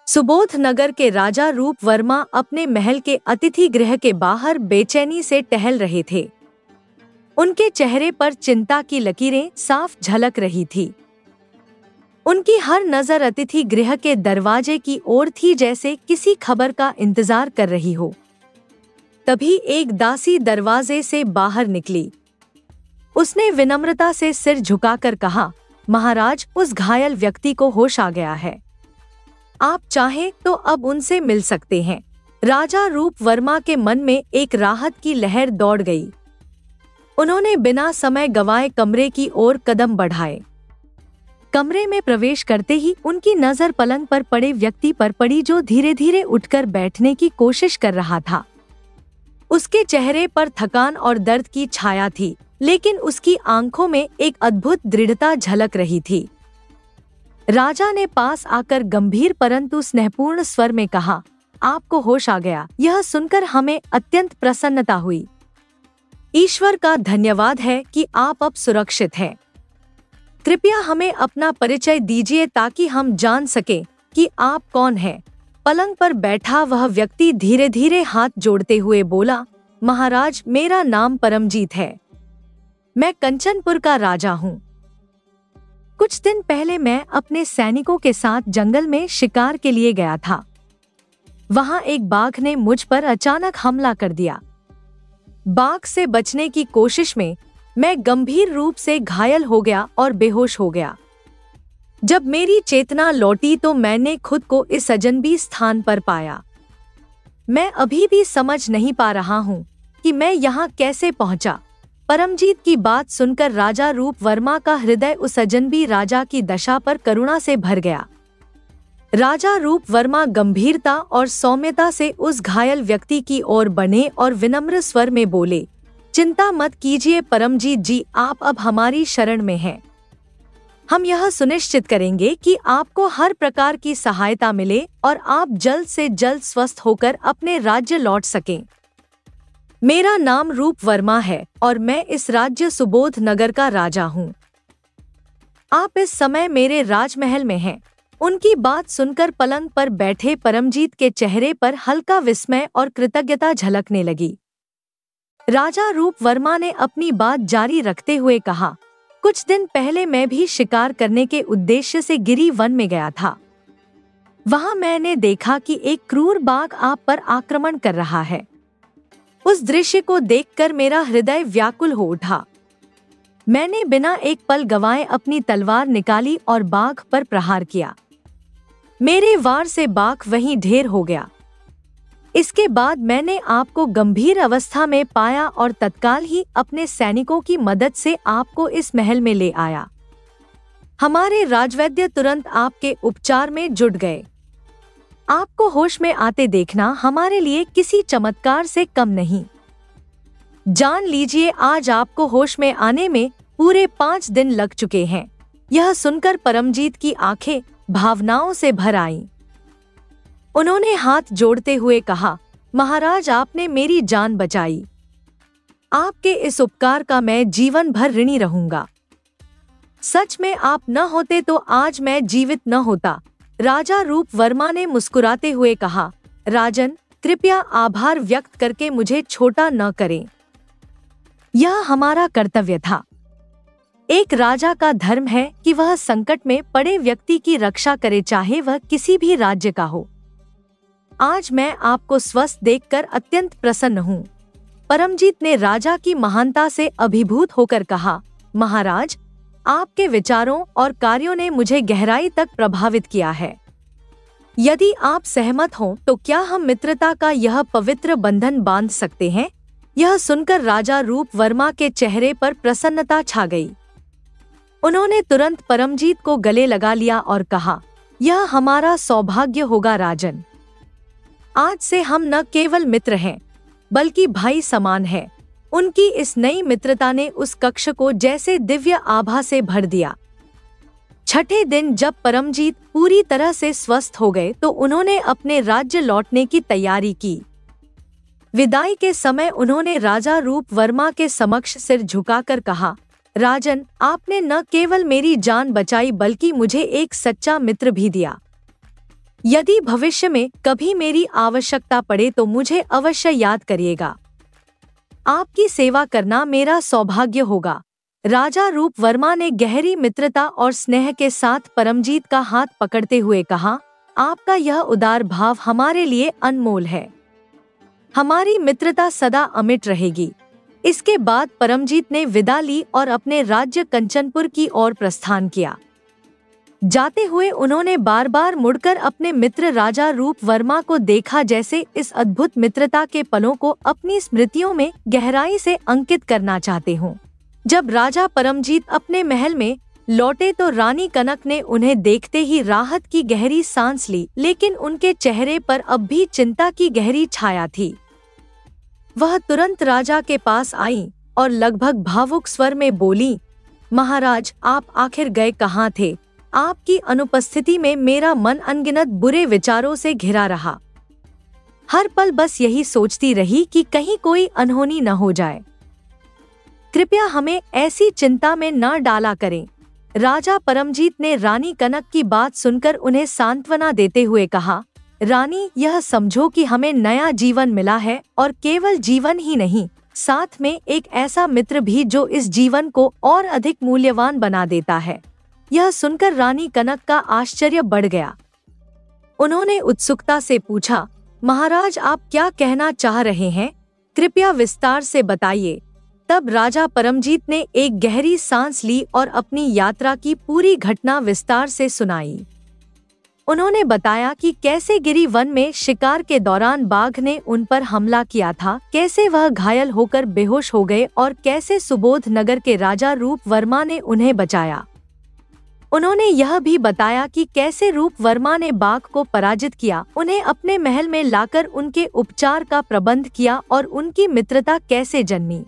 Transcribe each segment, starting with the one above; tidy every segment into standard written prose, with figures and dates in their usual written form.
सुबोध नगर के राजा रूप वर्मा अपने महल के अतिथि गृह के बाहर बेचैनी से टहल रहे थे। उनके चेहरे पर चिंता की लकीरें साफ झलक रही थी। उनकी हर नजर अतिथि गृह के दरवाजे की ओर थी, जैसे किसी खबर का इंतजार कर रही हो। तभी एक दासी दरवाजे से बाहर निकली। उसने विनम्रता से सिर झुकाकर कहा, महाराज, उस घायल व्यक्ति को होश आ गया है। आप चाहें तो अब उनसे मिल सकते हैं। राजा रूप वर्मा के मन में एक राहत की लहर दौड़ गई। उन्होंने बिना समय गंवाए कमरे की ओर कदम बढ़ाए। कमरे में प्रवेश करते ही उनकी नजर पलंग पर पड़े व्यक्ति पर पड़ी, जो धीरे धीरे उठकर बैठने की कोशिश कर रहा था। उसके चेहरे पर थकान और दर्द की छाया थी, लेकिन उसकी आंखों में एक अद्भुत दृढ़ता झलक रही थी। राजा ने पास आकर गंभीर परंतु स्नेहपूर्ण स्वर में कहा, आपको होश आ गया। यह सुनकर हमें अत्यंत प्रसन्नता हुई। ईश्वर का धन्यवाद है कि आप अब सुरक्षित हैं। कृपया हमें अपना परिचय दीजिए ताकि हम जान सकें कि आप कौन हैं। पलंग पर बैठा वह व्यक्ति धीरे धीरे हाथ जोड़ते हुए बोला, महाराज, मेरा नाम परमजीत है। मैं कंचनपुर का राजा हूँ। कुछ दिन पहले मैं अपने सैनिकों के साथ जंगल में शिकार के लिए गया था। वहां एक बाघ ने मुझ पर अचानक हमला कर दिया। बाघ से बचने की कोशिश में मैं गंभीर रूप से घायल हो गया और बेहोश हो गया। जब मेरी चेतना लौटी तो मैंने खुद को इस अजनबी स्थान पर पाया। मैं अभी भी समझ नहीं पा रहा हूँ कि मैं यहाँ कैसे पहुँचा। परमजीत की बात सुनकर राजा रूप वर्मा का हृदय उस अजनबी राजा की दशा पर करुणा से भर गया। राजा रूप वर्मा गंभीरता और सौम्यता से उस घायल व्यक्ति की ओर बढ़े और विनम्र स्वर में बोले, चिंता मत कीजिए परमजीत जी, आप अब हमारी शरण में हैं। हम यह सुनिश्चित करेंगे कि आपको हर प्रकार की सहायता मिले और आप जल्द से जल्द स्वस्थ होकर अपने राज्य लौट सकें। मेरा नाम रूप वर्मा है और मैं इस राज्य सुबोध नगर का राजा हूँ। आप इस समय मेरे राजमहल में हैं। उनकी बात सुनकर पलंग पर बैठे परमजीत के चेहरे पर हल्का विस्मय और कृतज्ञता झलकने लगी। राजा रूप वर्मा ने अपनी बात जारी रखते हुए कहा, कुछ दिन पहले मैं भी शिकार करने के उद्देश्य से गिरी वन में गया था। वहां मैंने देखा कि एक क्रूर बाघ आप पर आक्रमण कर रहा है। उस दृश्य को देखकर मेरा हृदय व्याकुल हो उठा। मैंने बिना एक पल गंवाए अपनी तलवार निकाली और बाघ पर प्रहार किया। मेरे वार से बाघ वहीं ढेर हो गया। इसके बाद मैंने आपको गंभीर अवस्था में पाया और तत्काल ही अपने सैनिकों की मदद से आपको इस महल में ले आया। हमारे राजवैद्य तुरंत आपके उपचार में जुट गए। आपको होश में आते देखना हमारे लिए किसी चमत्कार से कम नहीं। जान लीजिए, आज आपको होश में आने में पूरे 5 दिन लग चुके हैं। यह सुनकर परमजीत की आंखें भावनाओं से भर आईं। उन्होंने हाथ जोड़ते हुए कहा, महाराज, आपने मेरी जान बचाई। आपके इस उपकार का मैं जीवन भर ऋणी रहूंगा। सच में आप न होते तो आज मैं जीवित न होता। राजा रूप वर्मा ने मुस्कुराते हुए कहा, राजन, कृपया आभार व्यक्त करके मुझे छोटा न करें। यह हमारा कर्तव्य था। एक राजा का धर्म है कि वह संकट में पड़े व्यक्ति की रक्षा करे, चाहे वह किसी भी राज्य का हो। आज मैं आपको स्वस्थ देखकर अत्यंत प्रसन्न हूँ। परमजीत ने राजा की महानता से अभिभूत होकर कहा, महाराज, आपके विचारों और कार्यों ने मुझे गहराई तक प्रभावित किया है। यदि आप सहमत हों तो क्या हम मित्रता का यह पवित्र बंधन बांध सकते हैं? यह सुनकर राजा रूप वर्मा के चेहरे पर प्रसन्नता छा गई। उन्होंने तुरंत परमजीत को गले लगा लिया और कहा, यह हमारा सौभाग्य होगा राजन। आज से हम न केवल मित्र हैं, बल्कि भाई समान हैं। उनकी इस नई मित्रता ने उस कक्ष को जैसे दिव्य आभा से भर दिया। छठे दिन जब परमजीत पूरी तरह से स्वस्थ हो गए तो उन्होंने अपने राज्य लौटने की तैयारी की। विदाई के समय उन्होंने राजा रूप वर्मा के समक्ष सिर झुकाकर कहा, राजन, आपने न केवल मेरी जान बचाई बल्कि मुझे एक सच्चा मित्र भी दिया। यदि भविष्य में कभी मेरी आवश्यकता पड़े तो मुझे अवश्य याद करिएगा। आपकी सेवा करना मेरा सौभाग्य होगा। राजा रूप वर्मा ने गहरी मित्रता और स्नेह के साथ परमजीत का हाथ पकड़ते हुए कहा, आपका यह उदार भाव हमारे लिए अनमोल है। हमारी मित्रता सदा अमिट रहेगी। इसके बाद परमजीत ने विदा ली और अपने राज्य कंचनपुर की ओर प्रस्थान किया। जाते हुए उन्होंने बार बार मुड़कर अपने मित्र राजा रूप वर्मा को देखा, जैसे इस अद्भुत मित्रता के पलों को अपनी स्मृतियों में गहराई से अंकित करना चाहते हों। जब राजा परमजीत अपने महल में लौटे तो रानी कनक ने उन्हें देखते ही राहत की गहरी सांस ली, लेकिन उनके चेहरे पर अब भी चिंता की गहरी छाया थी। वह तुरंत राजा के पास आई और लगभग भावुक स्वर में बोली, महाराज, आप आखिर गए कहाँ थे? आपकी अनुपस्थिति में मेरा मन अनगिनत बुरे विचारों से घिरा रहा। हर पल बस यही सोचती रही कि कहीं कोई अनहोनी न हो जाए। कृपया हमें ऐसी चिंता में न डाला करें। राजा परमजीत ने रानी कनक की बात सुनकर उन्हें सांत्वना देते हुए कहा, रानी, यह समझो कि हमें नया जीवन मिला है, और केवल जीवन ही नहीं, साथ में एक ऐसा मित्र भी जो इस जीवन को और अधिक मूल्यवान बना देता है। यह सुनकर रानी कनक का आश्चर्य बढ़ गया। उन्होंने उत्सुकता से पूछा, महाराज, आप क्या कहना चाह रहे हैं? कृपया विस्तार से बताइए। तब राजा परमजीत ने एक गहरी सांस ली और अपनी यात्रा की पूरी घटना विस्तार से सुनाई। उन्होंने बताया कि कैसे गिरी वन में शिकार के दौरान बाघ ने उन पर हमला किया था, कैसे वह घायल होकर बेहोश हो गए और कैसे सुबोध नगर के राजा रूप वर्मा ने उन्हें बचाया। उन्होंने यह भी बताया कि कैसे रूप वर्मा ने बाघ को पराजित किया, उन्हें अपने महल में लाकर उनके उपचार का प्रबंध किया और उनकी मित्रता कैसे जन्मी।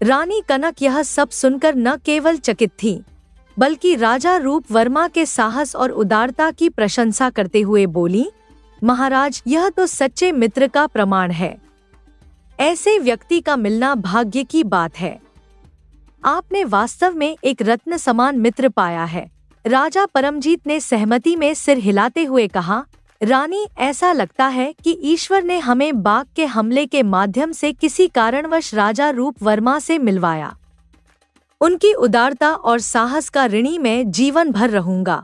रानी कनक यह सब सुनकर न केवल चकित थी, बल्कि राजा रूप वर्मा के साहस और उदारता की प्रशंसा करते हुए बोली, महाराज, यह तो सच्चे मित्र का प्रमाण है। ऐसे व्यक्ति का मिलना भाग्य की बात है। आपने वास्तव में एक रत्न समान मित्र पाया है। राजा परमजीत ने सहमति में सिर हिलाते हुए कहा, रानी, ऐसा लगता है कि ईश्वर ने हमें बाघ के हमले के माध्यम से किसी कारणवश राजा रूप वर्मा से मिलवाया। उनकी उदारता और साहस का ऋणी मैं जीवन भर रहूंगा।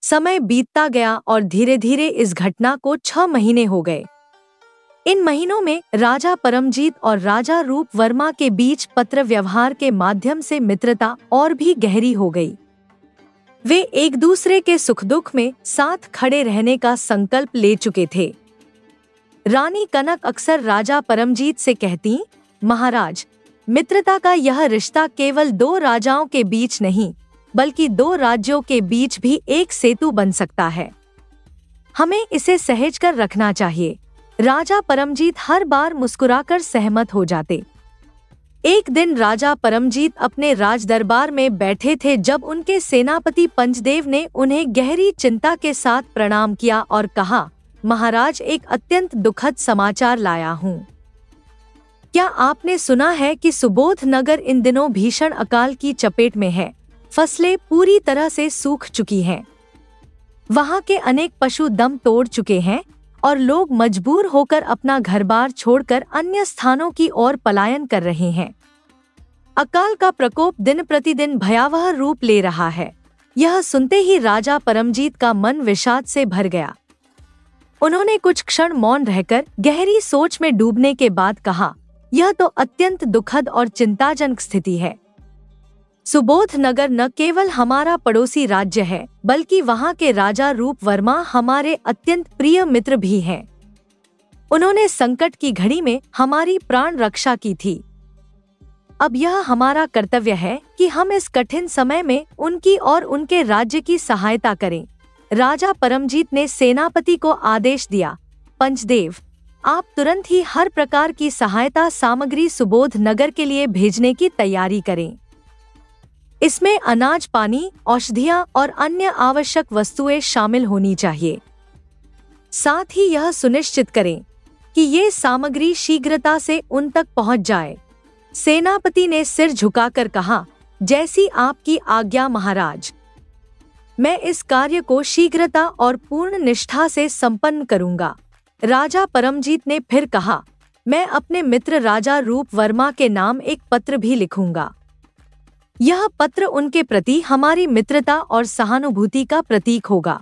समय बीतता गया और धीरे धीरे इस घटना को 6 महीने हो गए। इन महीनों में राजा परमजीत और राजा रूप वर्मा के बीच पत्र व्यवहार के माध्यम से मित्रता और भी गहरी हो गई। वे एक दूसरे के सुख दुख में साथ खड़े रहने का संकल्प ले चुके थे। रानी कनक अक्सर राजा परमजीत से कहती, महाराज, मित्रता का यह रिश्ता केवल 2 राजाओं के बीच नहीं, बल्कि 2 राज्यों के बीच भी एक सेतु बन सकता है। हमें इसे सहेज कर रखना चाहिए। राजा परमजीत हर बार मुस्कुराकर सहमत हो जाते। एक दिन राजा परमजीत अपने राजदरबार में बैठे थे जब उनके सेनापति पंचदेव ने उन्हें गहरी चिंता के साथ प्रणाम किया और कहा, महाराज, एक अत्यंत दुखद समाचार लाया हूँ। क्या आपने सुना है कि सुबोध नगर इन दिनों भीषण अकाल की चपेट में है? फसलें पूरी तरह से सूख चुकी हैं। वहाँ के अनेक पशु दम तोड़ चुके हैं और लोग मजबूर होकर अपना घर-बार छोड़कर अन्य स्थानों की ओर पलायन कर रहे हैं। अकाल का प्रकोप दिन प्रतिदिन भयावह रूप ले रहा है। यह सुनते ही राजा परमजीत का मन विषाद से भर गया। उन्होंने कुछ क्षण मौन रहकर गहरी सोच में डूबने के बाद कहा, यह तो अत्यंत दुखद और चिंताजनक स्थिति है। सुबोध नगर न केवल हमारा पड़ोसी राज्य है, बल्कि वहाँ के राजा रूप वर्मा हमारे अत्यंत प्रिय मित्र भी हैं। उन्होंने संकट की घड़ी में हमारी प्राण रक्षा की थी। अब यह हमारा कर्तव्य है कि हम इस कठिन समय में उनकी और उनके राज्य की सहायता करें। राजा परमजीत ने सेनापति को आदेश दिया, पंचदेव, आप तुरंत ही हर प्रकार की सहायता सामग्री सुबोध नगर के लिए भेजने की तैयारी करें। इसमें अनाज, पानी, औषधियाँ और अन्य आवश्यक वस्तुएं शामिल होनी चाहिए। साथ ही यह सुनिश्चित करें कि ये सामग्री शीघ्रता से उन तक पहुंच जाए। सेनापति ने सिर झुकाकर कहा, जैसी आपकी आज्ञा महाराज। मैं इस कार्य को शीघ्रता और पूर्ण निष्ठा से संपन्न करूंगा। राजा परमजीत ने फिर कहा, मैं अपने मित्र राजा रूप वर्मा के नाम एक पत्र भी लिखूंगा। यह पत्र उनके प्रति हमारी मित्रता और सहानुभूति का प्रतीक होगा।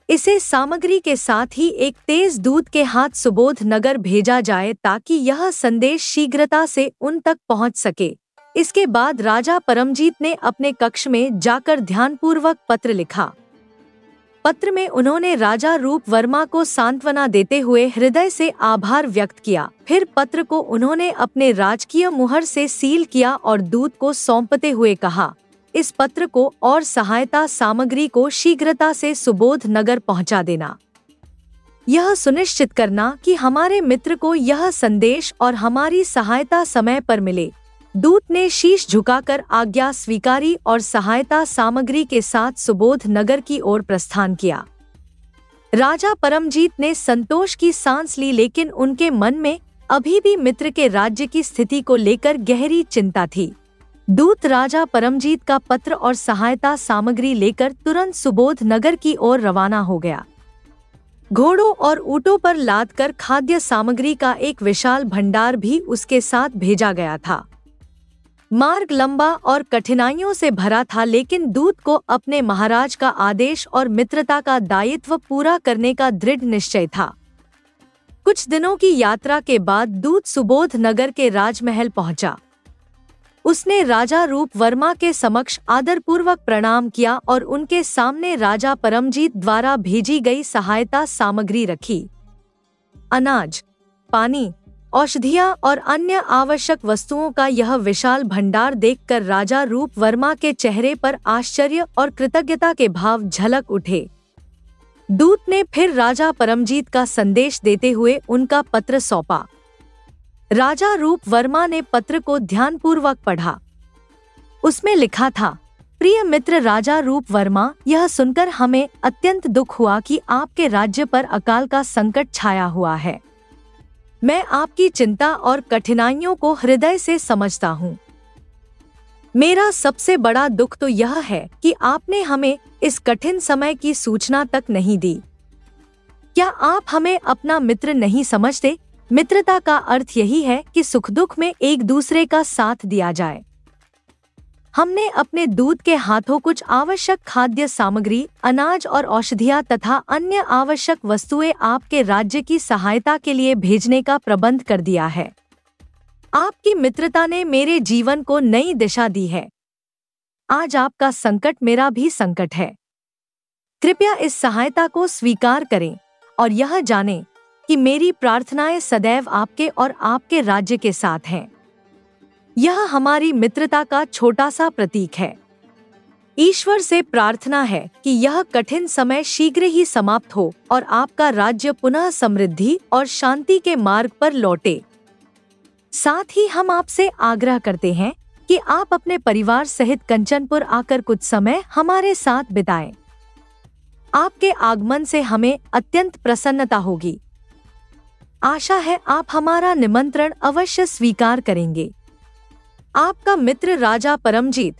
इसे सामग्री के साथ ही एक तेज दूत के हाथ सुबोध नगर भेजा जाए ताकि यह संदेश शीघ्रता से उन तक पहुंच सके। इसके बाद राजा परमजीत ने अपने कक्ष में जाकर ध्यानपूर्वक पत्र लिखा। पत्र में उन्होंने राजा रूप वर्मा को सांत्वना देते हुए हृदय से आभार व्यक्त किया। फिर पत्र को उन्होंने अपने राजकीय मुहर से सील किया और दूत को सौंपते हुए कहा, इस पत्र को और सहायता सामग्री को शीघ्रता से सुबोध नगर पहुंचा देना। यह सुनिश्चित करना कि हमारे मित्र को यह संदेश और हमारी सहायता समय पर मिले। दूत ने शीश झुकाकर आज्ञा स्वीकारी और सहायता सामग्री के साथ सुबोध नगर की ओर प्रस्थान किया। राजा परमजीत ने संतोष की सांस ली, लेकिन उनके मन में अभी भी मित्र के राज्य की स्थिति को लेकर गहरी चिंता थी। दूत राजा परमजीत का पत्र और सहायता सामग्री लेकर तुरंत सुबोध नगर की ओर रवाना हो गया। घोड़ों और ऊँटों पर लादकर खाद्य सामग्री का एक विशाल भंडार भी उसके साथ भेजा गया था। मार्ग लंबा और कठिनाइयों से भरा था, लेकिन दूत को अपने महाराज का आदेश और मित्रता का दायित्व पूरा करने का दृढ़ निश्चय था। कुछ दिनों की यात्रा के बाद दूत सुबोध नगर के राजमहल पहुंचा। उसने राजा रूप वर्मा के समक्ष आदरपूर्वक प्रणाम किया और उनके सामने राजा परमजीत द्वारा भेजी गई सहायता सामग्री रखी। अनाज, पानी, औषधियाँ और अन्य आवश्यक वस्तुओं का यह विशाल भंडार देखकर राजा रूप वर्मा के चेहरे पर आश्चर्य और कृतज्ञता के भाव झलक उठे। दूत ने फिर राजा परमजीत का संदेश देते हुए उनका पत्र सौंपा। राजा रूप वर्मा ने पत्र को ध्यानपूर्वक पढ़ा। उसमें लिखा था, प्रिय मित्र राजा रूप वर्मा, यह सुनकर हमें अत्यंत दुख हुआ कि आपके राज्य पर अकाल का संकट छाया हुआ है। मैं आपकी चिंता और कठिनाइयों को हृदय से समझता हूँ। मेरा सबसे बड़ा दुख तो यह है कि आपने हमें इस कठिन समय की सूचना तक नहीं दी। क्या आप हमें अपना मित्र नहीं समझते? मित्रता का अर्थ यही है कि सुख दुख में एक दूसरे का साथ दिया जाए। हमने अपने दूत के हाथों कुछ आवश्यक खाद्य सामग्री, अनाज और औषधियाँ तथा अन्य आवश्यक वस्तुएं आपके राज्य की सहायता के लिए भेजने का प्रबंध कर दिया है। आपकी मित्रता ने मेरे जीवन को नई दिशा दी है। आज आपका संकट मेरा भी संकट है। कृपया इस सहायता को स्वीकार करें और यह जानें कि मेरी प्रार्थनाएं सदैव आपके और आपके राज्य के साथ हैं। यह हमारी मित्रता का छोटा सा प्रतीक है। ईश्वर से प्रार्थना है कि यह कठिन समय शीघ्र ही समाप्त हो और आपका राज्य पुनः समृद्धि और शांति के मार्ग पर लौटे। साथ ही हम आपसे आग्रह करते हैं कि आप अपने परिवार सहित कंचनपुर आकर कुछ समय हमारे साथ बिताएं। आपके आगमन से हमें अत्यंत प्रसन्नता होगी। आशा है आप हमारा निमंत्रण अवश्य स्वीकार करेंगे। आपका मित्र राजा परमजीत।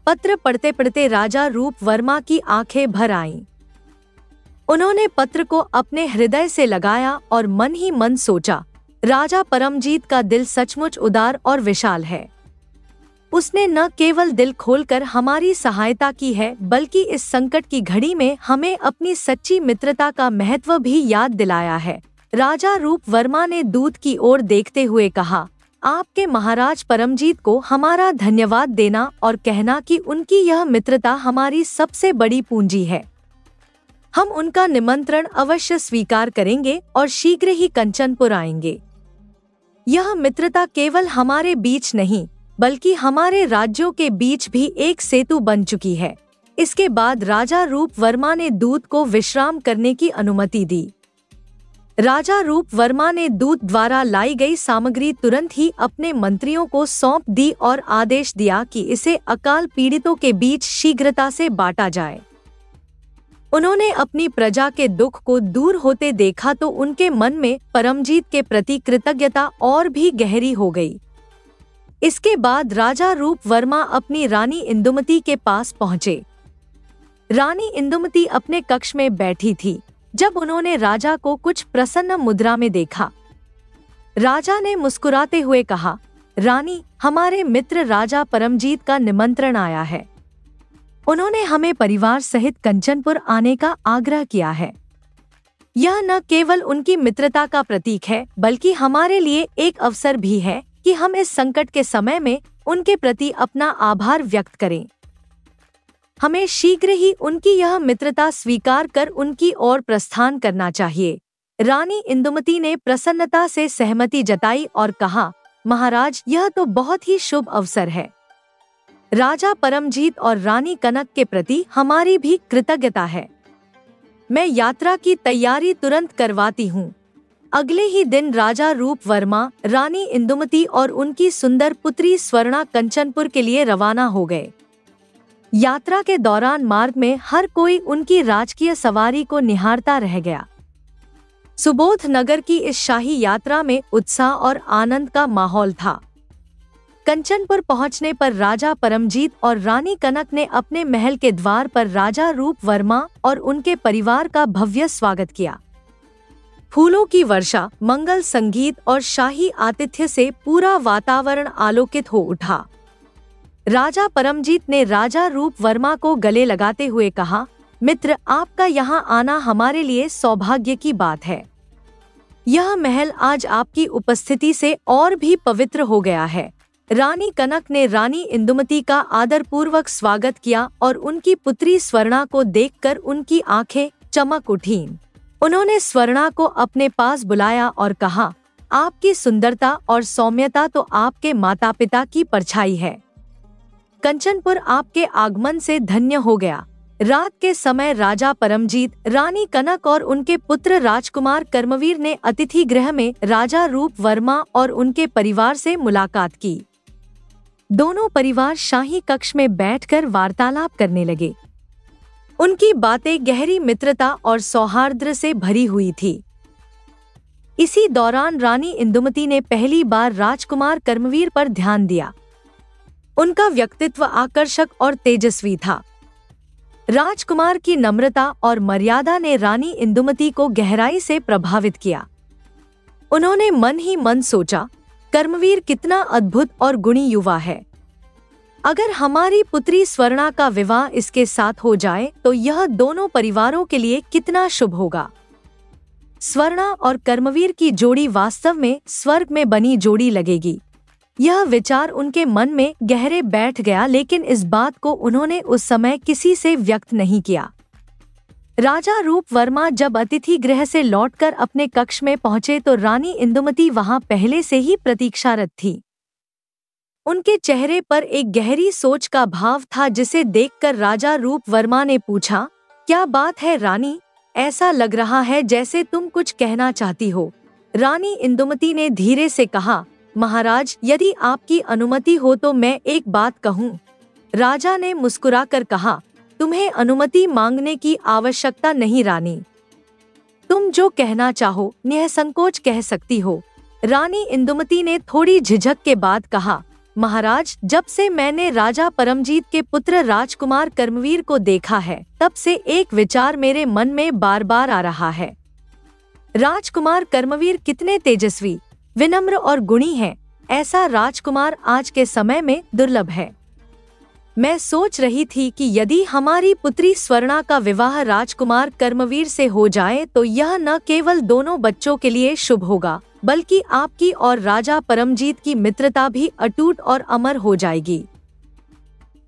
पत्र पढ़ते पढ़ते राजा रूप वर्मा की आंखें भर आईं। उन्होंने पत्र को अपने हृदय से लगाया और मन ही मन सोचा, राजा परमजीत का दिल सचमुच उदार और विशाल है। उसने न केवल दिल खोलकर हमारी सहायता की है, बल्कि इस संकट की घड़ी में हमें अपनी सच्ची मित्रता का महत्व भी याद दिलाया है। राजा रूप वर्मा ने दूत की ओर देखते हुए कहा, आपके महाराज परमजीत को हमारा धन्यवाद देना और कहना कि उनकी यह मित्रता हमारी सबसे बड़ी पूंजी है। हम उनका निमंत्रण अवश्य स्वीकार करेंगे और शीघ्र ही कंचनपुर आएंगे। यह मित्रता केवल हमारे बीच नहीं, बल्कि हमारे राज्यों के बीच भी एक सेतु बन चुकी है। इसके बाद राजा रूप वर्मा ने दूत को विश्राम करने की अनुमति दी। राजा रूप वर्मा ने दूत द्वारा लाई गई सामग्री तुरंत ही अपने मंत्रियों को सौंप दी और आदेश दिया कि इसे अकाल पीड़ितों के बीच शीघ्रता से बांटा जाए। उन्होंने अपनी प्रजा के दुख को दूर होते देखा तो उनके मन में परमजीत के प्रति कृतज्ञता और भी गहरी हो गई। इसके बाद राजा रूप वर्मा अपनी रानी इंदुमती के पास पहुँचे। रानी इंदुमती अपने कक्ष में बैठी थी जब उन्होंने राजा को कुछ प्रसन्न मुद्रा में देखा। राजा ने मुस्कुराते हुए कहा, रानी, हमारे मित्र राजा परमजीत का निमंत्रण आया है। उन्होंने हमें परिवार सहित कंचनपुर आने का आग्रह किया है। यह न केवल उनकी मित्रता का प्रतीक है बल्कि हमारे लिए एक अवसर भी है कि हम इस संकट के समय में उनके प्रति अपना आभार व्यक्त करें। हमें शीघ्र ही उनकी यह मित्रता स्वीकार कर उनकी ओर प्रस्थान करना चाहिए। रानी इंदुमती ने प्रसन्नता से सहमति जताई और कहा, महाराज, यह तो बहुत ही शुभ अवसर है। राजा परमजीत और रानी कनक के प्रति हमारी भी कृतज्ञता है। मैं यात्रा की तैयारी तुरंत करवाती हूँ। अगले ही दिन राजा रूप वर्मा, रानी इंदुमती और उनकी सुंदर पुत्री स्वर्णा कंचनपुर के लिए रवाना हो गए। यात्रा के दौरान मार्ग में हर कोई उनकी राजकीय सवारी को निहारता रह गया। सुबोध नगर की इस शाही यात्रा में उत्साह और आनंद का माहौल था। कंचनपुर पहुंचने पर राजा परमजीत और रानी कनक ने अपने महल के द्वार पर राजा रूप वर्मा और उनके परिवार का भव्य स्वागत किया। फूलों की वर्षा, मंगल संगीत और शाही आतिथ्य से पूरा वातावरण आलोकित हो उठा। राजा परमजीत ने राजा रूप वर्मा को गले लगाते हुए कहा, मित्र, आपका यहाँ आना हमारे लिए सौभाग्य की बात है। यह महल आज आपकी उपस्थिति से और भी पवित्र हो गया है। रानी कनक ने रानी इंदुमती का आदरपूर्वक स्वागत किया और उनकी पुत्री स्वर्णा को देखकर उनकी आंखें चमक उठीं। उन्होंने स्वर्णा को अपने पास बुलाया और कहा, आपकी सुंदरता और सौम्यता तो आपके माता पिता की परछाई है। कंचनपुर आपके आगमन से धन्य हो गया। रात के समय राजा परमजीत, रानी कनक और उनके पुत्र राजकुमार कर्मवीर ने अतिथि गृह में राजा रूप वर्मा और उनके परिवार से मुलाकात की। दोनों परिवार शाही कक्ष में बैठकर वार्तालाप करने लगे। उनकी बातें गहरी मित्रता और सौहार्द से भरी हुई थी। इसी दौरान रानी इंदुमती ने पहली बार राजकुमार कर्मवीर पर ध्यान दिया। उनका व्यक्तित्व आकर्षक और तेजस्वी था। राजकुमार की नम्रता और मर्यादा ने रानी इंदुमती को गहराई से प्रभावित किया। उन्होंने मन ही मन सोचा, कर्मवीर कितना अद्भुत और गुणी युवा है। अगर हमारी पुत्री स्वर्णा का विवाह इसके साथ हो जाए तो यह दोनों परिवारों के लिए कितना शुभ होगा। स्वर्णा और कर्मवीर की जोड़ी वास्तव में स्वर्ग में बनी जोड़ी लगेगी। यह विचार उनके मन में गहरे बैठ गया, लेकिन इस बात को उन्होंने उस समय किसी से व्यक्त नहीं किया। राजा रूप वर्मा जब अतिथि गृह से लौटकर अपने कक्ष में पहुंचे तो रानी इंदुमती वहां पहले से ही प्रतीक्षारत थी। उनके चेहरे पर एक गहरी सोच का भाव था, जिसे देखकर राजा रूप वर्मा ने पूछा, क्या बात है रानी? ऐसा लग रहा है जैसे तुम कुछ कहना चाहती हो। रानी इंदुमती ने धीरे से कहा, महाराज, यदि आपकी अनुमति हो तो मैं एक बात कहूँ। राजा ने मुस्कुराकर कहा, तुम्हें अनुमति मांगने की आवश्यकता नहीं रानी। तुम जो कहना चाहो निसंकोच कह सकती हो। रानी इंदुमती ने थोड़ी झिझक के बाद कहा, महाराज, जब से मैंने राजा परमजीत के पुत्र राजकुमार कर्मवीर को देखा है तब से एक विचार मेरे मन में बार बार आ रहा है। राजकुमार कर्मवीर कितने तेजस्वी, विनम्र और गुणी हैं। ऐसा राजकुमार आज के समय में दुर्लभ है। मैं सोच रही थी कि यदि हमारी पुत्री स्वर्णा का विवाह राजकुमार कर्मवीर से हो जाए तो यह न केवल दोनों बच्चों के लिए शुभ होगा बल्कि आपकी और राजा परमजीत की मित्रता भी अटूट और अमर हो जाएगी।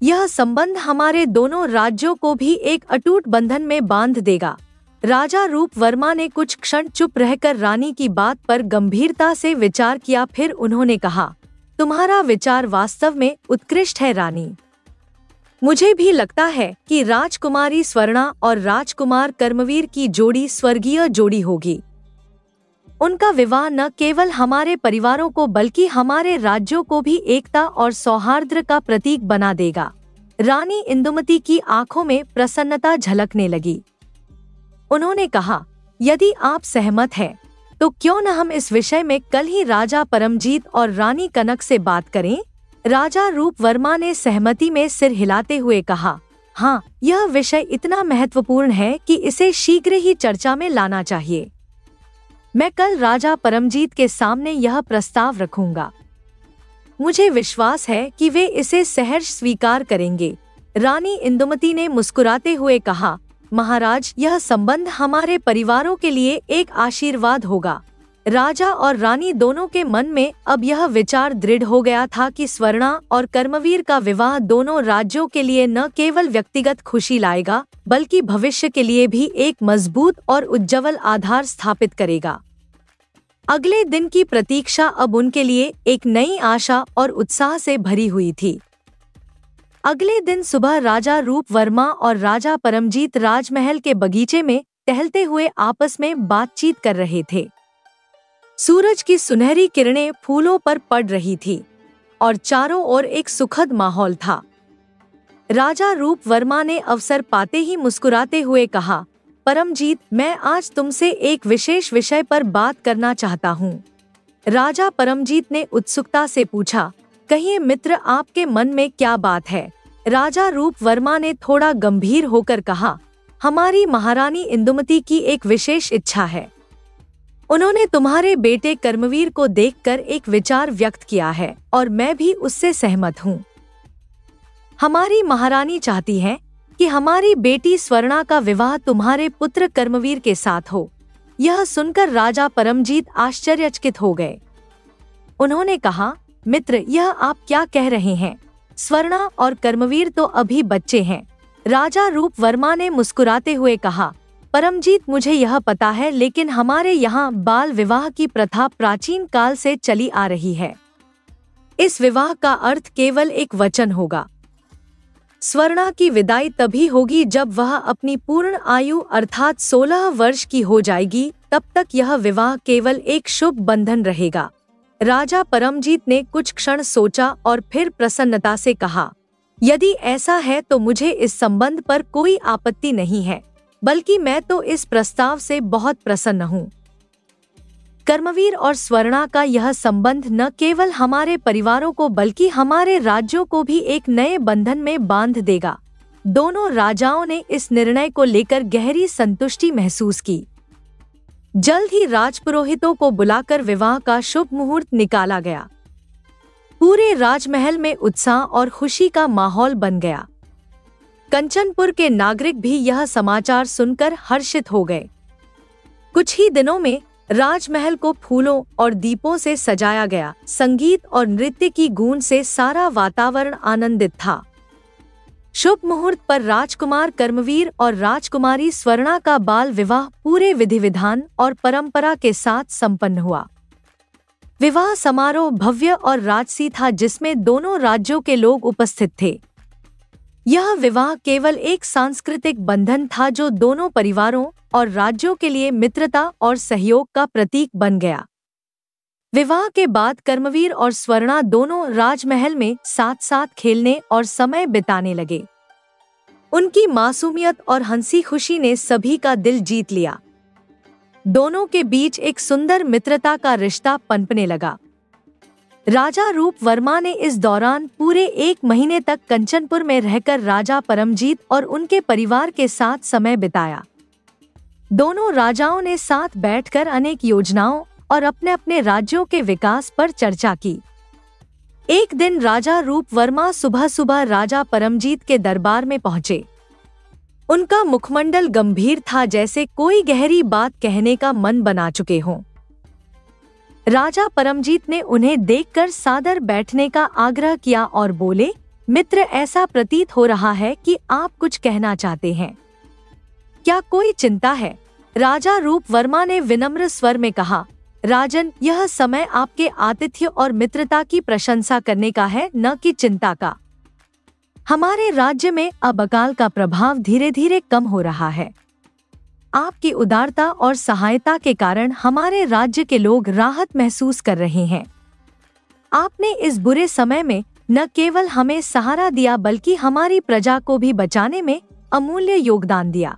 यह संबंध हमारे दोनों राज्यों को भी एक अटूट बंधन में बांध देगा। राजा रूप वर्मा ने कुछ क्षण चुप रहकर रानी की बात पर गंभीरता से विचार किया। फिर उन्होंने कहा, तुम्हारा विचार वास्तव में उत्कृष्ट है रानी। मुझे भी लगता है कि राजकुमारी स्वर्णा और राजकुमार कर्मवीर की जोड़ी स्वर्गीय जोड़ी होगी। उनका विवाह न केवल हमारे परिवारों को बल्कि हमारे राज्यों को भी एकता और सौहार्द का प्रतीक बना देगा। रानी इंदुमती की आंखों में प्रसन्नता झलकने लगी। उन्होंने कहा, यदि आप सहमत हैं, तो क्यों न हम इस विषय में कल ही राजा परमजीत और रानी कनक से बात करें। राजा रूप वर्मा ने सहमति में सिर हिलाते हुए कहा, हाँ, यह विषय इतना महत्वपूर्ण है कि इसे शीघ्र ही चर्चा में लाना चाहिए। मैं कल राजा परमजीत के सामने यह प्रस्ताव रखूंगा। मुझे विश्वास है कि वे इसे सहर्ष स्वीकार करेंगे। रानी इंदुमती ने मुस्कुराते हुए कहा, महाराज, यह संबंध हमारे परिवारों के लिए एक आशीर्वाद होगा। राजा और रानी दोनों के मन में अब यह विचार दृढ़ हो गया था कि स्वर्णा और कर्मवीर का विवाह दोनों राज्यों के लिए न केवल व्यक्तिगत खुशी लाएगा, बल्कि भविष्य के लिए भी एक मजबूत और उज्ज्वल आधार स्थापित करेगा। अगले दिन की प्रतीक्षा अब उनके लिए एक नई आशा और उत्साह से भरी हुई थी। अगले दिन सुबह राजा रूप वर्मा और राजा परमजीत राजमहल के बगीचे में टहलते हुए आपस में बातचीत कर रहे थे। सूरज की सुनहरी किरणें फूलों पर पड़ रही थी और चारों ओर एक सुखद माहौल था। राजा रूप वर्मा ने अवसर पाते ही मुस्कुराते हुए कहा, परमजीत, मैं आज तुमसे एक विशेष विषय पर बात करना चाहता हूँ। राजा परमजीत ने उत्सुकता से पूछा, कहिए मित्र, आपके मन में क्या बात है? राजा रूप वर्मा ने थोड़ा गंभीर होकर कहा, हमारी महारानी इंदुमती की एक विशेष इच्छा है। उन्होंने तुम्हारे बेटे कर्मवीर को देखकर एक विचार व्यक्त किया है और मैं भी उससे सहमत हूँ। हमारी महारानी चाहती है कि हमारी बेटी स्वर्णा का विवाह तुम्हारे पुत्र कर्मवीर के साथ हो। यह सुनकर राजा परमजीत आश्चर्यचकित हो गए। उन्होंने कहा, मित्र, यह आप क्या कह रहे हैं? स्वर्णा और कर्मवीर तो अभी बच्चे हैं। राजा रूप वर्मा ने मुस्कुराते हुए कहा, परमजीत, मुझे यह पता है, लेकिन हमारे यहाँ बाल विवाह की प्रथा प्राचीन काल से चली आ रही है। इस विवाह का अर्थ केवल एक वचन होगा। स्वर्णा की विदाई तभी होगी जब वह अपनी पूर्ण आयु अर्थात 16 वर्ष की हो जाएगी। तब तक यह विवाह केवल एक शुभ बंधन रहेगा। राजा परमजीत ने कुछ क्षण सोचा और फिर प्रसन्नता से कहा, यदि ऐसा है तो मुझे इस संबंध पर कोई आपत्ति नहीं है, बल्कि मैं तो इस प्रस्ताव से बहुत प्रसन्न हूँ। कर्मवीर और स्वर्णा का यह संबंध न केवल हमारे परिवारों को बल्कि हमारे राज्यों को भी एक नए बंधन में बांध देगा। दोनों राजाओं ने इस निर्णय को लेकर गहरी संतुष्टि महसूस की। जल्द ही राजपुरोहितों को बुलाकर विवाह का शुभ मुहूर्त निकाला गया। पूरे राजमहल में उत्साह और खुशी का माहौल बन गया। कंचनपुर के नागरिक भी यह समाचार सुनकर हर्षित हो गए। कुछ ही दिनों में राजमहल को फूलों और दीपों से सजाया गया। संगीत और नृत्य की गूंज से सारा वातावरण आनंदित था। शुभ मुहूर्त पर राजकुमार कर्मवीर और राजकुमारी स्वर्णा का बाल विवाह पूरे विधि विधान और परंपरा के साथ संपन्न हुआ। विवाह समारोह भव्य और राजसी था, जिसमें दोनों राज्यों के लोग उपस्थित थे। यह विवाह केवल एक सांस्कृतिक बंधन था जो दोनों परिवारों और राज्यों के लिए मित्रता और सहयोग का प्रतीक बन गया। विवाह के बाद कर्मवीर और स्वर्णा दोनों राजमहल में साथ साथ खेलने और समय बिताने लगे। उनकी मासूमियत और हंसी खुशी ने सभी का दिल जीत लिया। दोनों के बीच एक सुंदर मित्रता का रिश्ता पनपने लगा। राजा रूप वर्मा ने इस दौरान पूरे 1 महीने तक कंचनपुर में रहकर राजा परमजीत और उनके परिवार के साथ समय बिताया। दोनों राजाओं ने साथ बैठकर अनेक योजनाओं और अपने अपने राज्यों के विकास पर चर्चा की। एक दिन राजा रूप वर्मा सुबह सुबह राजा परमजीत के दरबार में पहुंचे। उनका मुखमंडल गंभीर था, जैसे कोई गहरी बात कहने का मन बना चुके हों। राजा परमजीत ने उन्हें देखकर सादर बैठने का आग्रह किया और बोले, मित्र, ऐसा प्रतीत हो रहा है कि आप कुछ कहना चाहते हैं। क्या कोई चिंता है? राजा रूप वर्मा ने विनम्र स्वर में कहा, राजन, यह समय आपके आतिथ्य और मित्रता की प्रशंसा करने का है, न कि चिंता का। हमारे राज्य में अब अकाल का प्रभाव धीरे धीरे कम हो रहा है। आपकी उदारता और सहायता के कारण हमारे राज्य के लोग राहत महसूस कर रहे हैं। आपने इस बुरे समय में न केवल हमें सहारा दिया बल्कि हमारी प्रजा को भी बचाने में अमूल्य योगदान दिया।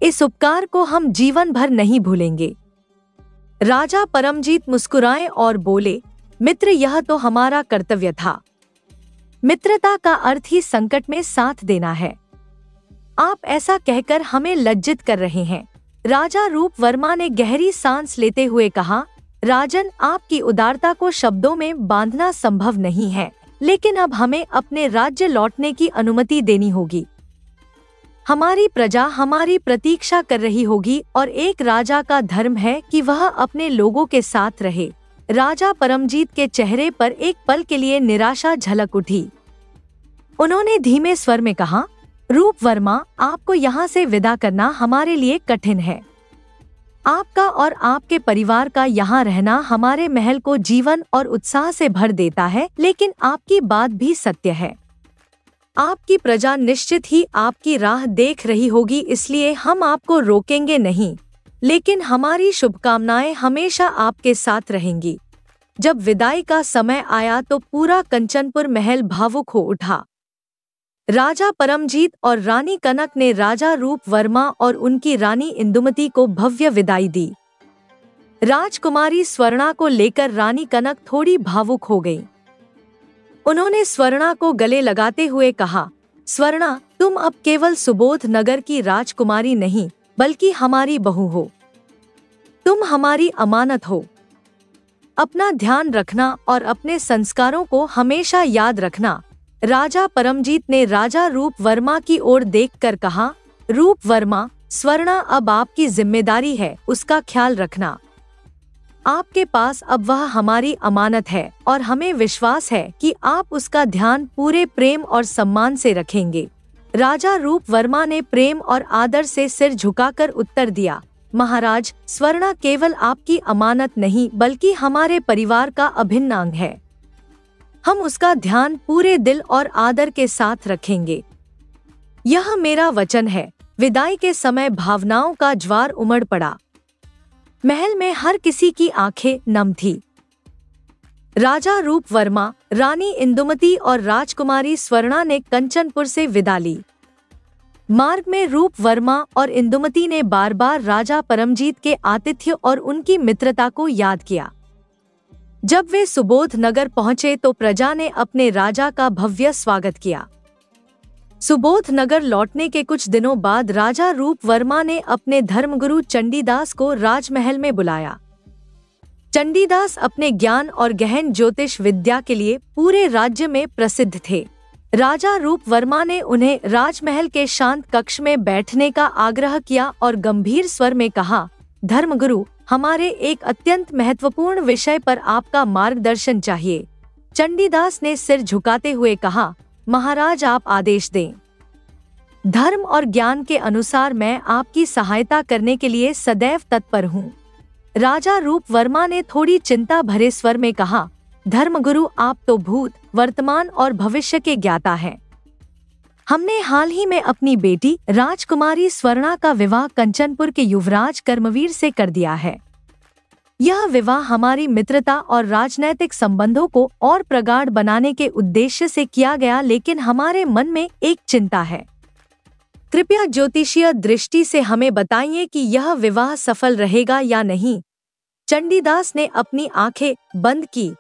इस उपकार को हम जीवन भर नहीं भूलेंगे। राजा परमजीत मुस्कुराए और बोले, मित्र, यह तो हमारा कर्तव्य था। मित्रता का अर्थ ही संकट में साथ देना है। आप ऐसा कहकर हमें लज्जित कर रहे हैं। राजा रूप वर्मा ने गहरी सांस लेते हुए कहा, राजन, आपकी उदारता को शब्दों में बांधना संभव नहीं है, लेकिन अब हमें अपने राज्य लौटने की अनुमति देनी होगी। हमारी प्रजा हमारी प्रतीक्षा कर रही होगी और एक राजा का धर्म है कि वह अपने लोगों के साथ रहे। राजा परमजीत के चेहरे पर एक पल के लिए निराशा झलक उठी। उन्होंने धीमे स्वर में कहा, रूप वर्मा, आपको यहाँ से विदा करना हमारे लिए कठिन है। आपका और आपके परिवार का यहाँ रहना हमारे महल को जीवन और उत्साह से भर देता है, लेकिन आपकी बात भी सत्य है। आपकी प्रजा निश्चित ही आपकी राह देख रही होगी, इसलिए हम आपको रोकेंगे नहीं, लेकिन हमारी शुभकामनाएं हमेशा आपके साथ रहेंगी। जब विदाई का समय आया तो पूरा कंचनपुर महल भावुक हो उठा। राजा परमजीत और रानी कनक ने राजा रूप वर्मा और उनकी रानी इंदुमती को भव्य विदाई दी। राजकुमारी स्वर्णा को लेकर रानी कनक थोड़ी भावुक हो गई। उन्होंने स्वर्णा को गले लगाते हुए कहा, स्वर्णा, तुम अब केवल सुबोध नगर की राजकुमारी नहीं, बल्कि हमारी बहू हो। तुम हमारी अमानत हो। अपना ध्यान रखना और अपने संस्कारों को हमेशा याद रखना। राजा परमजीत ने राजा रूप वर्मा की ओर देखकर कहा, रूप वर्मा, स्वर्णा अब आपकी जिम्मेदारी है, उसका ख्याल रखना। आपके पास अब वह हमारी अमानत है और हमें विश्वास है कि आप उसका ध्यान पूरे प्रेम और सम्मान से रखेंगे। राजा रूप वर्मा ने प्रेम और आदर से सिर झुकाकर उत्तर दिया, महाराज, स्वर्णा केवल आपकी अमानत नहीं बल्कि हमारे परिवार का अभिन्न अंग है। हम उसका ध्यान पूरे दिल और आदर के साथ रखेंगे। यह मेरा वचन है। विदाई के समय भावनाओं का ज्वार उमड़ पड़ा। महल में हर किसी की आंखें नम थी। राजा रूप वर्मा, रानी इंदुमती और राजकुमारी स्वर्णा ने कंचनपुर से विदा ली। मार्ग में रूप वर्मा और इंदुमती ने बार बार राजा परमजीत के आतिथ्य और उनकी मित्रता को याद किया। जब वे सुबोध नगर पहुंचे तो प्रजा ने अपने राजा का भव्य स्वागत किया। सुबोध नगर लौटने के कुछ दिनों बाद राजा रूप वर्मा ने अपने धर्मगुरु चंडीदास को राजमहल में बुलाया। चंडीदास अपने ज्ञान और गहन ज्योतिष विद्या के लिए पूरे राज्य में प्रसिद्ध थे। राजा रूप वर्मा ने उन्हें राजमहल के शांत कक्ष में बैठने का आग्रह किया और गंभीर स्वर में कहा, धर्मगुरु, हमारे एक अत्यंत महत्वपूर्ण विषय पर आपका मार्गदर्शन चाहिए। चंडीदास ने सिर झुकाते हुए कहा, महाराज, आप आदेश दें। धर्म और ज्ञान के अनुसार मैं आपकी सहायता करने के लिए सदैव तत्पर हूँ। राजा रूप वर्मा ने थोड़ी चिंता भरे स्वर में कहा, धर्मगुरु, आप तो भूत, वर्तमान और भविष्य के ज्ञाता हैं। हमने हाल ही में अपनी बेटी राजकुमारी स्वर्णा का विवाह कंचनपुर के युवराज कर्मवीर से कर दिया है। यह विवाह हमारी मित्रता और राजनैतिक संबंधों को और प्रगाढ़ बनाने के उद्देश्य से किया गया, लेकिन हमारे मन में एक चिंता है। कृपया ज्योतिषीय दृष्टि से हमें बताइए कि यह विवाह सफल रहेगा या नहीं। चंडीदास ने अपनी आंखें बंद की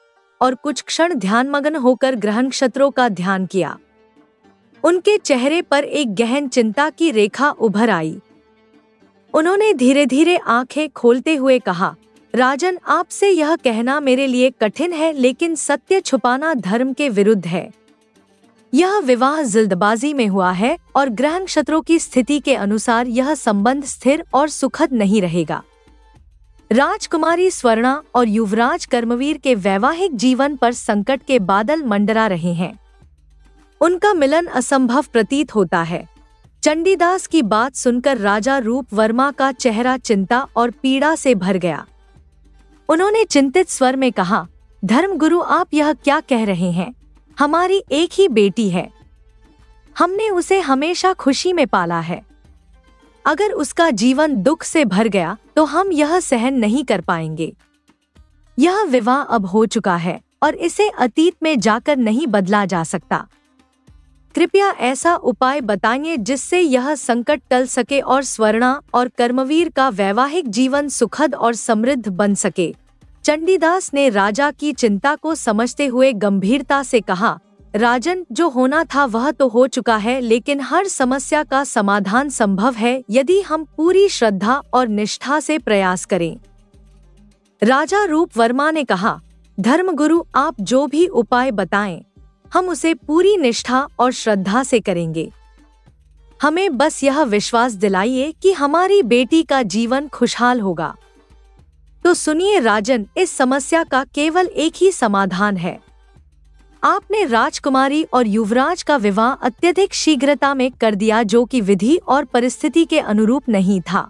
और कुछ क्षण ध्यानमग्न होकर ग्रह नक्षत्रों का ध्यान किया। उनके चेहरे पर एक गहन चिंता की रेखा उभर आई। उन्होंने धीरे धीरे आंखें खोलते हुए कहा, राजन, आपसे यह कहना मेरे लिए कठिन है, लेकिन सत्य छुपाना धर्म के विरुद्ध है। यह विवाह जल्दबाजी में हुआ है और ग्रह नक्षत्रों की स्थिति के अनुसार यह संबंध स्थिर और सुखद नहीं रहेगा। राजकुमारी स्वर्णा और युवराज कर्मवीर के वैवाहिक जीवन पर संकट के बादल मंडरा रहे हैं। उनका मिलन असंभव प्रतीत होता है। चंडीदास की बात सुनकर राजा रूप वर्मा का चेहरा चिंता और पीड़ा से भर गया। उन्होंने चिंतित स्वर में कहा, धर्मगुरु, आप यह क्या कह रहे हैं? हमारी एक ही बेटी है। हमने उसे हमेशा खुशी में पाला है। अगर उसका जीवन दुख से भर गया तो हम यह सहन नहीं कर पाएंगे। यह विवाह अब हो चुका है और इसे अतीत में जाकर नहीं बदला जा सकता। कृपया ऐसा उपाय बताइए जिससे यह संकट टल सके और स्वर्णा और कर्मवीर का वैवाहिक जीवन सुखद और समृद्ध बन सके। चंडीदास ने राजा की चिंता को समझते हुए गंभीरता से कहा, राजन, जो होना था वह तो हो चुका है, लेकिन हर समस्या का समाधान संभव है यदि हम पूरी श्रद्धा और निष्ठा से प्रयास करें। राजा रूप वर्मा ने कहा, धर्मगुरु, आप जो भी उपाय बताएं, हम उसे पूरी निष्ठा और श्रद्धा से करेंगे। हमें बस यह विश्वास दिलाइए कि हमारी बेटी का जीवन खुशहाल होगा। तो सुनिए राजन, इस समस्या का केवल एक ही समाधान है। आपने राजकुमारी और युवराज का विवाह अत्यधिक शीघ्रता में कर दिया, जो कि विधि और परिस्थिति के अनुरूप नहीं था।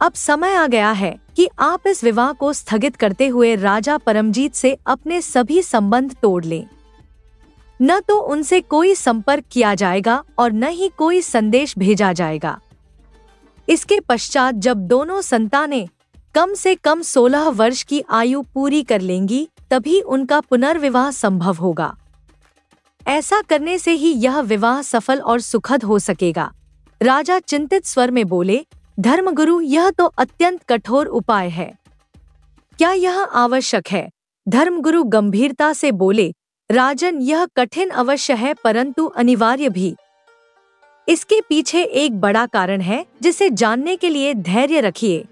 अब समय आ गया है कि आप इस विवाह को स्थगित करते हुए राजा परमजीत से अपने सभी संबंध तोड़ लें। न तो उनसे कोई संपर्क किया जाएगा और न ही कोई संदेश भेजा जाएगा। इसके पश्चात जब दोनों संतानें कम से कम 16 वर्ष की आयु पूरी कर लेंगी, तभी उनका पुनर्विवाह संभव होगा। ऐसा करने से ही यह विवाह सफल और सुखद हो सकेगा। राजा चिंतित स्वर में बोले, धर्मगुरु, यह तो अत्यंत कठोर उपाय है। क्या यह आवश्यक है? धर्मगुरु गंभीरता से बोले, राजन, यह कठिन अवश्य है, परंतु अनिवार्य भी। इसके पीछे एक बड़ा कारण है, जिसे जानने के लिए धैर्य रखिए।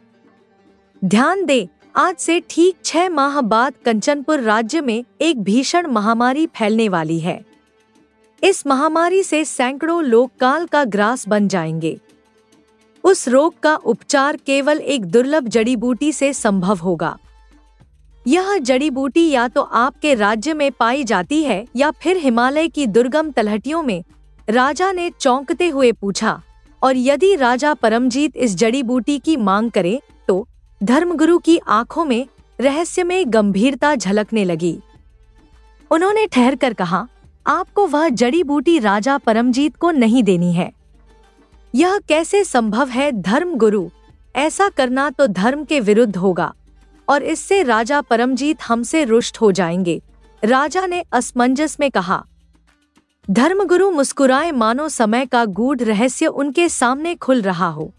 ध्यान दें, आज से ठीक 6 माह बाद कंचनपुर राज्य में एक भीषण महामारी फैलने वाली है। इस महामारी से सैकड़ों लोग काल का ग्रास बन जाएंगे। उस रोग का उपचार केवल एक दुर्लभ जड़ी बूटी से संभव होगा। यह जड़ी बूटी या तो आपके राज्य में पाई जाती है या फिर हिमालय की दुर्गम तलहटियों में। राजा ने चौंकते हुए पूछा, और यदि राजा परमजीत इस जड़ी बूटी की मांग करे तो? धर्मगुरु की आंखों में रहस्यमय गंभीरता झलकने लगी। उन्होंने ठहर कर कहा, आपको वह जड़ी बूटी राजा परमजीत को नहीं देनी है। यह कैसे संभव है धर्मगुरु? ऐसा करना तो धर्म के विरुद्ध होगा और इससे राजा परमजीत हमसे रुष्ट हो जाएंगे। राजा ने असमंजस में कहा। धर्मगुरु मुस्कुराए, मानो समय का गूढ़ रहस्य उनके सामने खुल रहा हो।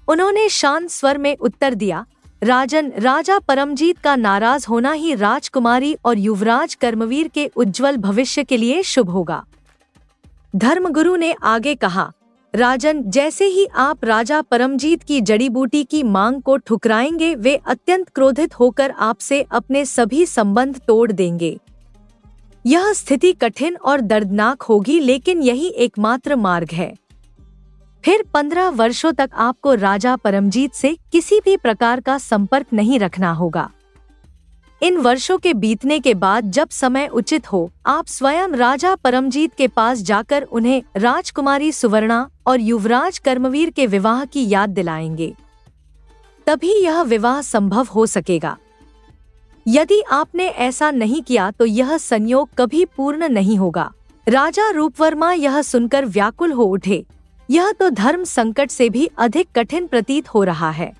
उन्होंने शांत स्वर में उत्तर दिया, राजन, राजा परमजीत का नाराज होना ही राजकुमारी और युवराज कर्मवीर के उज्जवल भविष्य के लिए शुभ होगा। धर्मगुरु ने आगे कहा, राजन, जैसे ही आप राजा परमजीत की जड़ी बूटी की मांग को ठुकराएंगे, वे अत्यंत क्रोधित होकर आपसे अपने सभी संबंध तोड़ देंगे। यह स्थिति कठिन और दर्दनाक होगी, लेकिन यही एकमात्र मार्ग है। फिर 15 वर्षों तक आपको राजा परमजीत से किसी भी प्रकार का संपर्क नहीं रखना होगा। इन वर्षों के बीतने के बाद जब समय उचित हो, आप स्वयं राजा परमजीत के पास जाकर उन्हें राजकुमारी सुवर्णा और युवराज कर्मवीर के विवाह की याद दिलाएंगे। तभी यह विवाह संभव हो सकेगा। यदि आपने ऐसा नहीं किया तो यह संयोग कभी पूर्ण नहीं होगा। राजा रूपवर्मा यह सुनकर व्याकुल हो उठे। यह तो धर्म संकट से भी अधिक कठिन प्रतीत हो रहा है।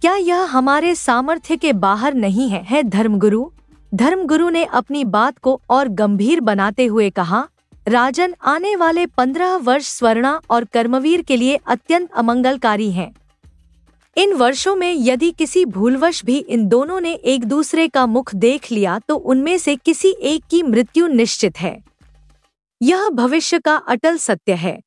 क्या यह हमारे सामर्थ्य के बाहर नहीं है धर्मगुरु? धर्मगुरु ने अपनी बात को और गंभीर बनाते हुए कहा, राजन, आने वाले 15 वर्ष स्वर्णा और कर्मवीर के लिए अत्यंत अमंगलकारी हैं। इन वर्षों में यदि किसी भूलवश भी इन दोनों ने एक दूसरे का मुख देख लिया तो उनमें से किसी एक की मृत्यु निश्चित है। यह भविष्य का अटल सत्य है।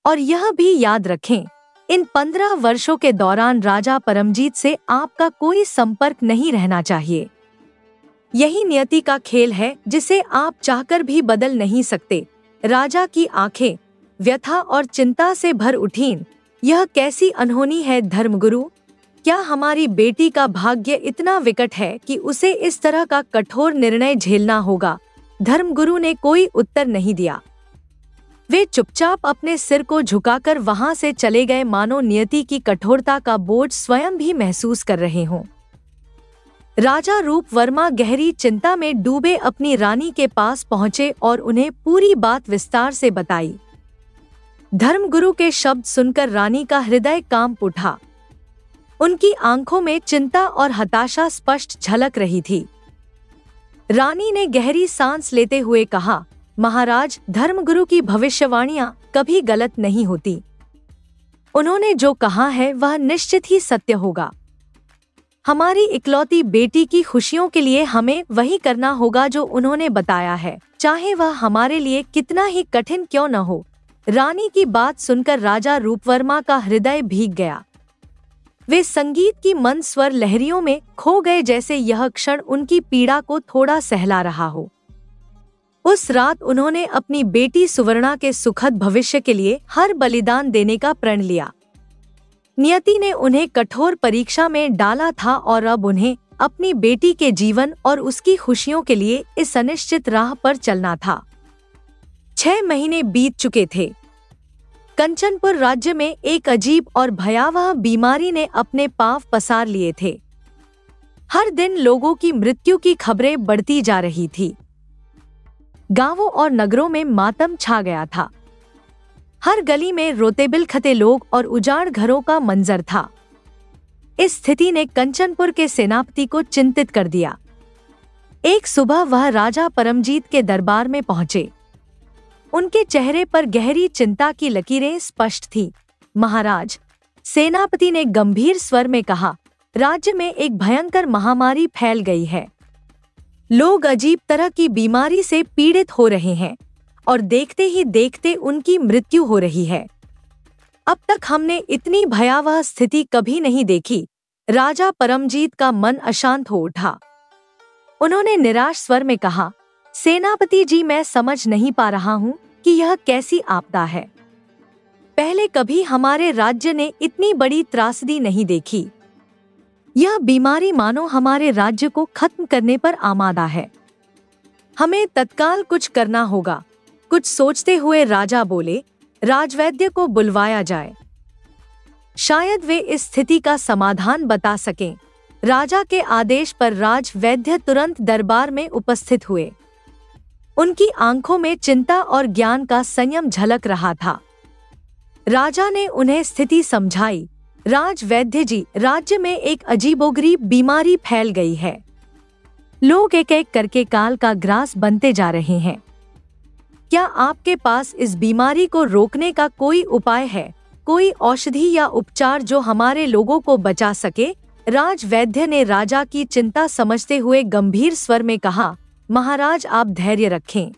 और यह भी याद रखें, इन 15 वर्षों के दौरान राजा परमजीत से आपका कोई संपर्क नहीं रहना चाहिए। यही नियति का खेल है जिसे आप चाहकर भी बदल नहीं सकते। राजा की आंखें व्यथा और चिंता से भर उठीं। यह कैसी अनहोनी है धर्मगुरु? क्या हमारी बेटी का भाग्य इतना विकट है कि उसे इस तरह का कठोर निर्णय झेलना होगा? धर्मगुरु ने कोई उत्तर नहीं दिया। वे चुपचाप अपने सिर को झुकाकर वहां से चले गए, मानो नियति की कठोरता का बोझ स्वयं भी महसूस कर रहे हों। राजा रूपवर्मा गहरी चिंता में डूबे अपनी रानी के पास पहुंचे और उन्हें पूरी बात विस्तार से बताई। धर्मगुरु के शब्द सुनकर रानी का हृदय कांप उठा। उनकी आंखों में चिंता और हताशा स्पष्ट झलक रही थी। रानी ने गहरी सांस लेते हुए कहा, महाराज, धर्मगुरु की भविष्यवाणियां कभी गलत नहीं होती। उन्होंने जो कहा है वह निश्चित ही सत्य होगा। हमारी इकलौती बेटी की खुशियों के लिए हमें वही करना होगा जो उन्होंने बताया है, चाहे वह हमारे लिए कितना ही कठिन क्यों न हो। रानी की बात सुनकर राजा रूपवर्मा का हृदय भीग गया। वे संगीत की मंद स्वर लहरियों में खो गए, जैसे यह क्षण उनकी पीड़ा को थोड़ा सहला रहा हो। उस रात उन्होंने अपनी बेटी सुवर्णा के सुखद भविष्य के लिए हर बलिदान देने का प्रण लिया। नियति ने उन्हें कठोर परीक्षा में डाला था और अब उन्हें अपनी बेटी के जीवन और उसकी खुशियों के लिए इस अनिश्चित राह पर चलना था। 6 महीने बीत चुके थे। कंचनपुर राज्य में एक अजीब और भयावह बीमारी ने अपने पांव पसार लिए थे। हर दिन लोगों की मृत्यु की खबरें बढ़ती जा रही थी। गांवों और नगरों में मातम छा गया था। हर गली में रोते बिलखते लोग और उजाड़ घरों का मंजर था। इस स्थिति ने कंचनपुर के सेनापति को चिंतित कर दिया। एक सुबह वह राजा परमजीत के दरबार में पहुंचे। उनके चेहरे पर गहरी चिंता की लकीरें स्पष्ट थीं। महाराज, सेनापति ने गंभीर स्वर में कहा, राज्य में एक भयंकर महामारी फैल गई है। लोग अजीब तरह की बीमारी से पीड़ित हो रहे हैं और देखते ही देखते उनकी मृत्यु हो रही है। अब तक हमने इतनी भयावह स्थिति कभी नहीं देखी। राजा परमजीत का मन अशांत हो उठा। उन्होंने निराश स्वर में कहा, सेनापति जी, मैं समझ नहीं पा रहा हूँ कि यह कैसी आपदा है। पहले कभी हमारे राज्य ने इतनी बड़ी त्रासदी नहीं देखी। यह बीमारी मानो हमारे राज्य को खत्म करने पर आमादा है। हमें तत्काल कुछ करना होगा। कुछ सोचते हुए राजा बोले, राजवैद्य को बुलवाया जाए। शायद वे इस स्थिति का समाधान बता सकें। राजा के आदेश पर राजवैद्य तुरंत दरबार में उपस्थित हुए। उनकी आंखों में चिंता और ज्ञान का संयम झलक रहा था। राजा ने उन्हें स्थिति समझाई। राजवैद्य जी, राज्य में एक अजीबोगरीब बीमारी फैल गई है। लोग एक एक करके काल का ग्रास बनते जा रहे हैं। क्या आपके पास इस बीमारी को रोकने का कोई उपाय है? कोई औषधि या उपचार जो हमारे लोगों को बचा सके? राजवैद्य ने राजा की चिंता समझते हुए गंभीर स्वर में कहा, महाराज, आप धैर्य रखें।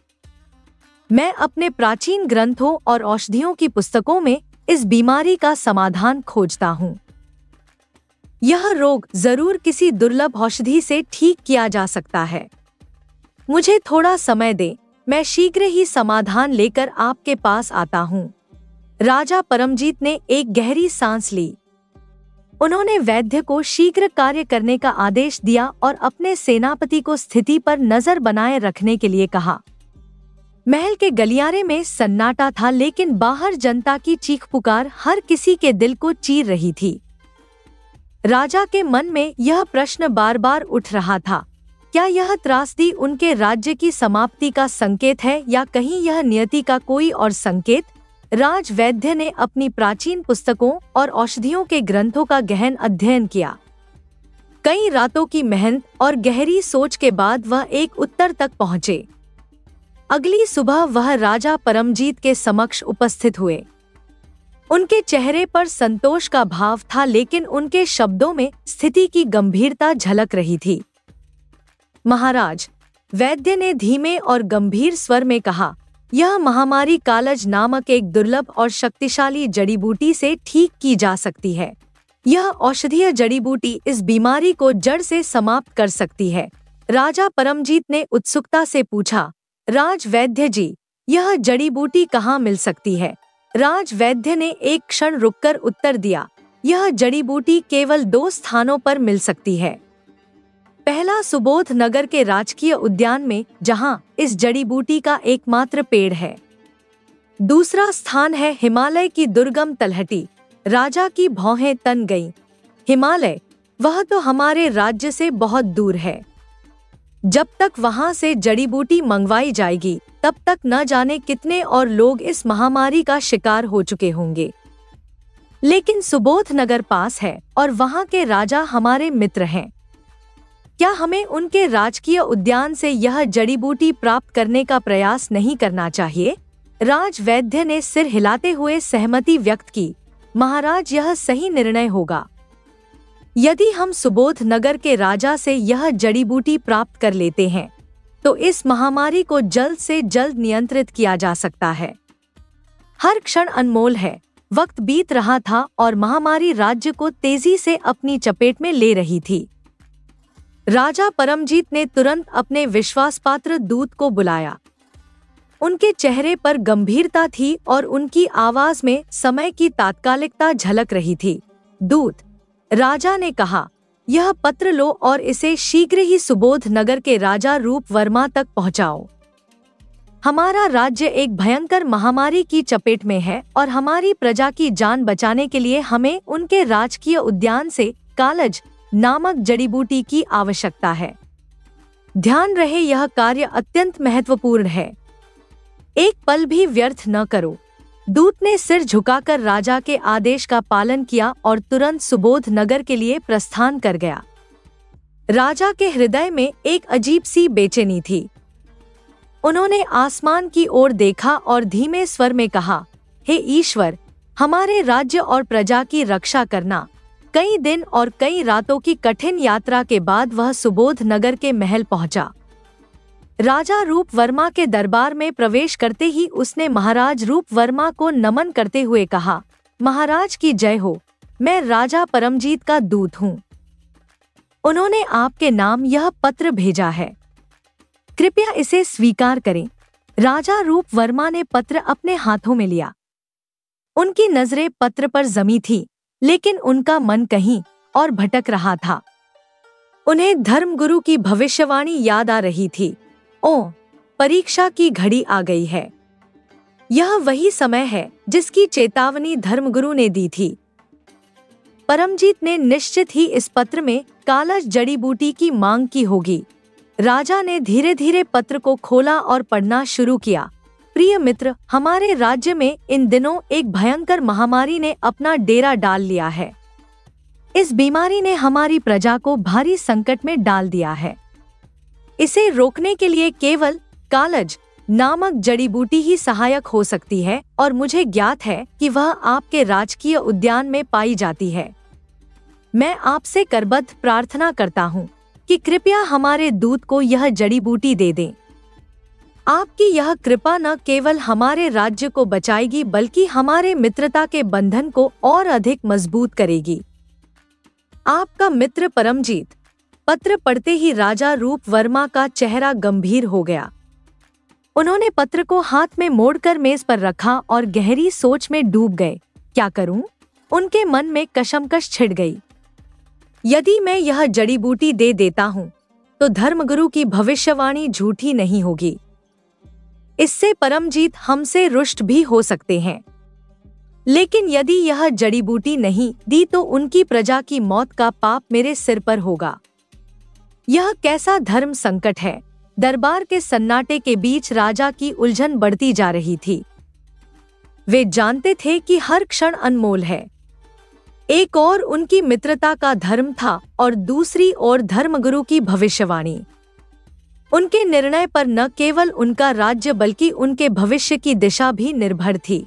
मैं अपने प्राचीन ग्रंथों और औषधियों की पुस्तकों में इस बीमारी का समाधान खोजता हूँ। यह रोग जरूर किसी दुर्लभ औषधि से ठीक किया जा सकता है। मुझे थोड़ा समय दें, मैं शीघ्र ही समाधान लेकर आपके पास आता हूँ। राजा परमजीत ने एक गहरी सांस ली। उन्होंने वैद्य को शीघ्र कार्य करने का आदेश दिया और अपने सेनापति को स्थिति पर नजर बनाए रखने के लिए कहा। महल के गलियारे में सन्नाटा था, लेकिन बाहर जनता की चीख पुकार हर किसी के दिल को चीर रही थी। राजा के मन में यह प्रश्न बार बार उठ रहा था, क्या यह त्रासदी उनके राज्य की समाप्ति का संकेत है या कहीं यह नियति का कोई और संकेत? राजवैद्य ने अपनी प्राचीन पुस्तकों और औषधियों के ग्रंथों का गहन अध्ययन किया। कई रातों की मेहनत और गहरी सोच के बाद वह एक उत्तर तक पहुंचे। अगली सुबह वह राजा परमजीत के समक्ष उपस्थित हुए। उनके चेहरे पर संतोष का भाव था, लेकिन उनके शब्दों में स्थिति की गंभीरता झलक रही थी। महाराज, वैद्य ने धीमे और गंभीर स्वर में कहा, यह महामारी कालज नामक एक दुर्लभ और शक्तिशाली जड़ी बूटी से ठीक की जा सकती है। यह औषधीय जड़ी बूटी इस बीमारी को जड़ से समाप्त कर सकती है। राजा परमजीत ने उत्सुकता से पूछा, राजवैद्य जी, यह जड़ी बूटी कहाँ मिल सकती है? राजवैद्य ने एक क्षण रुककर उत्तर दिया, यह जड़ी बूटी केवल 2 स्थानों पर मिल सकती है। पहला, सुबोध नगर के राजकीय उद्यान में, जहां इस जड़ी बूटी का एकमात्र पेड़ है। दूसरा स्थान है हिमालय की दुर्गम तलहटी। राजा की भौहें तन गईं। हिमालय, वह तो हमारे राज्य से बहुत दूर है। जब तक वहां से जड़ी बूटी मंगवाई जाएगी, तब तक न जाने कितने और लोग इस महामारी का शिकार हो चुके होंगे। लेकिन सुबोध नगर पास है और वहां के राजा हमारे मित्र हैं। क्या हमें उनके राजकीय उद्यान से यह जड़ी बूटी प्राप्त करने का प्रयास नहीं करना चाहिए? राजवैद्य ने सिर हिलाते हुए सहमति व्यक्त की। महाराज, यह सही निर्णय होगा। यदि हम सुबोध नगर के राजा से यह जड़ी बूटी प्राप्त कर लेते हैं तो इस महामारी को जल्द से जल्द नियंत्रित किया जा सकता है। हर क्षण अनमोल है। वक्त बीत रहा था और महामारी राज्य को तेजी से अपनी चपेट में ले रही थी। राजा परमजीत ने तुरंत अपने विश्वासपात्र दूत को बुलाया। उनके चेहरे पर गंभीरता थी और उनकी आवाज में समय की तात्कालिकता झलक रही थी। दूत, राजा ने कहा, यह पत्र लो और इसे शीघ्र ही सुबोध नगर के राजा रूप वर्मा तक पहुंचाओ। हमारा राज्य एक भयंकर महामारी की चपेट में है और हमारी प्रजा की जान बचाने के लिए हमें उनके राजकीय उद्यान से कालज नामक जड़ी बूटी की आवश्यकता है। ध्यान रहे, यह कार्य अत्यंत महत्वपूर्ण है। एक पल भी व्यर्थ न करो। दूत ने सिर झुकाकर राजा के आदेश का पालन किया और तुरंत सुबोध नगर के लिए प्रस्थान कर गया। राजा के हृदय में एक अजीब सी बेचैनी थी। उन्होंने आसमान की ओर देखा और धीमे स्वर में कहा, हे ईश्वर, हमारे राज्य और प्रजा की रक्षा करना। कई दिन और कई रातों की कठिन यात्रा के बाद वह सुबोध नगर के महल पहुंचा। राजा रूप वर्मा के दरबार में प्रवेश करते ही उसने महाराज रूप वर्मा को नमन करते हुए कहा, महाराज की जय हो, मैं राजा परमजीत का दूत हूँ। उन्होंने आपके नाम यह पत्र भेजा है, कृपया इसे स्वीकार करें। राजा रूप वर्मा ने पत्र अपने हाथों में लिया। उनकी नजरें पत्र पर जमी थी, लेकिन उनका मन कहीं और भटक रहा था। उन्हें धर्मगुरु की भविष्यवाणी याद आ रही थी। ओह, परीक्षा की घड़ी आ गई है। यह वही समय है जिसकी चेतावनी धर्मगुरु ने दी थी। परमजीत ने निश्चित ही इस पत्र में कालज जड़ी बूटी की मांग की होगी। राजा ने धीरे धीरे पत्र को खोला और पढ़ना शुरू किया। प्रिय मित्र, हमारे राज्य में इन दिनों एक भयंकर महामारी ने अपना डेरा डाल लिया है। इस बीमारी ने हमारी प्रजा को भारी संकट में डाल दिया है। इसे रोकने के लिए केवल कालज नामक जड़ी बूटी ही सहायक हो सकती है और मुझे ज्ञात है कि वह आपके राजकीय उद्यान में पाई जाती है। मैं आपसे करबद्ध प्रार्थना करता हूँ कि कृपया हमारे दूत को यह जड़ी बूटी दे दें। आपकी यह कृपा न केवल हमारे राज्य को बचाएगी बल्कि हमारे मित्रता के बंधन को और अधिक मजबूत करेगी। आपका मित्र परमजीत। पत्र पढ़ते ही राजा रूप वर्मा का चेहरा गंभीर हो गया। उन्होंने पत्र को हाथ में मोड़कर मेज पर रखा और गहरी सोच में डूब गए। क्या करूं? उनके मन में कशमकश छिड़ गई। यदि मैं यह जड़ी बूटी दे देता हूं तो धर्मगुरु की भविष्यवाणी झूठी नहीं होगी। इससे परमजीत हमसे रुष्ट भी हो सकते हैं। लेकिन यदि यह जड़ी बूटी नहीं दी तो उनकी प्रजा की मौत का पाप मेरे सिर पर होगा। यह कैसा धर्म संकट है। दरबार के सन्नाटे के बीच राजा की उलझन बढ़ती जा रही थी। वे जानते थे कि हर क्षण अनमोल है। एक और उनकी मित्रता का धर्म था और दूसरी ओर धर्मगुरु की भविष्यवाणी। उनके निर्णय पर न केवल उनका राज्य बल्कि उनके भविष्य की दिशा भी निर्भर थी।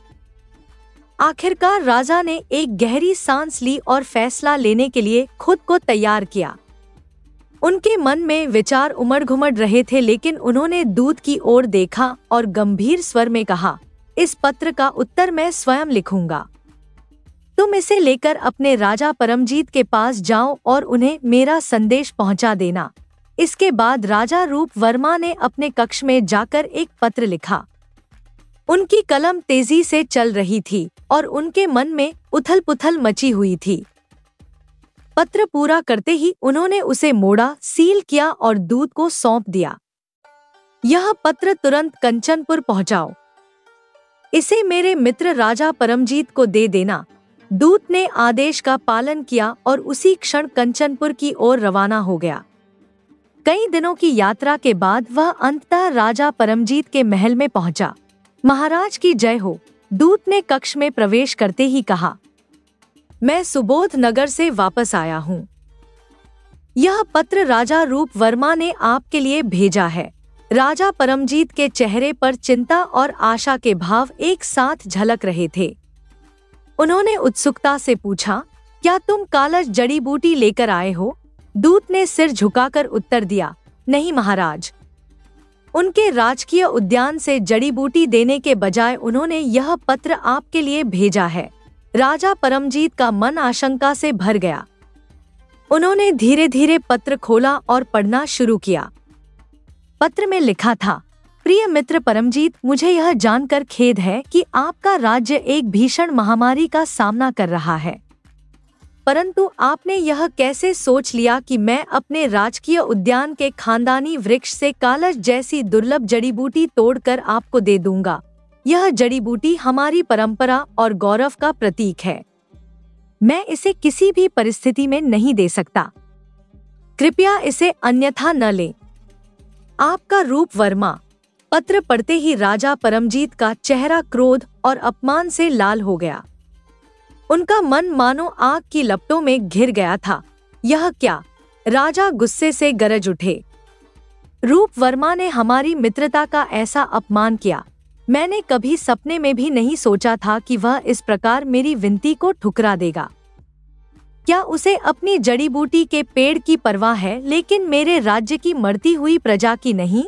आखिरकार राजा ने एक गहरी सांस ली और फैसला लेने के लिए खुद को तैयार किया। उनके मन में विचार उमड़-घुमड़ रहे थे, लेकिन उन्होंने दूत की ओर देखा और गंभीर स्वर में कहा, इस पत्र का उत्तर मैं स्वयं लिखूंगा। तुम इसे लेकर अपने राजा परमजीत के पास जाओ और उन्हें मेरा संदेश पहुंचा देना। इसके बाद राजा रूप वर्मा ने अपने कक्ष में जाकर एक पत्र लिखा। उनकी कलम तेजी से चल रही थी और उनके मन में उथल-पुथल मची हुई थी। पत्र पूरा करते ही उन्होंने उसे मोड़ा, सील किया और दूत को सौंप दिया। यह पत्र तुरंत कंचनपुर पहुंचाओ। इसे मेरे मित्र राजा परमजीत को दे देना। दूत ने आदेश का पालन किया और उसी क्षण कंचनपुर की ओर रवाना हो गया। कई दिनों की यात्रा के बाद वह अंततः राजा परमजीत के महल में पहुंचा। महाराज की जय हो, दूत ने कक्ष में प्रवेश करते ही कहा। मैं सुबोध नगर से वापस आया हूँ। यह पत्र राजा रूप वर्मा ने आपके लिए भेजा है। राजा परमजीत के चेहरे पर चिंता और आशा के भाव एक साथ झलक रहे थे। उन्होंने उत्सुकता से पूछा, क्या तुम कालज जड़ी बूटी लेकर आए हो? दूत ने सिर झुकाकर उत्तर दिया, नहीं महाराज। उनके राजकीय उद्यान से जड़ी बूटी देने के बजाय उन्होंने यह पत्र आपके लिए भेजा है। राजा परमजीत का मन आशंका से भर गया। उन्होंने धीरे धीरे पत्र खोला और पढ़ना शुरू किया। पत्र में लिखा था, प्रिय मित्र परमजीत, मुझे यह जानकर खेद है कि आपका राज्य एक भीषण महामारी का सामना कर रहा है, परंतु आपने यह कैसे सोच लिया कि मैं अपने राजकीय उद्यान के खानदानी वृक्ष से कालज जैसी दुर्लभ जड़ी बूटी तोड़कर आपको दे दूंगा। यह जड़ी बूटी हमारी परंपरा और गौरव का प्रतीक है। मैं इसे किसी भी परिस्थिति में नहीं दे सकता। कृपया इसे अन्यथा न लें। आपका रूप वर्मा। पत्र पढ़ते ही राजा परमजीत का चेहरा क्रोध और अपमान से लाल हो गया। उनका मन मानो आग की लपटों में घिर गया था। यह क्या? राजा गुस्से से गरज उठे। रूप वर्मा ने हमारी मित्रता का ऐसा अपमान किया। मैंने कभी सपने में भी नहीं सोचा था कि वह इस प्रकार मेरी विनती को ठुकरा देगा। क्या उसे अपनी जड़ी बूटी के पेड़ की परवाह है, लेकिन मेरे राज्य की मरती हुई प्रजा की नहीं?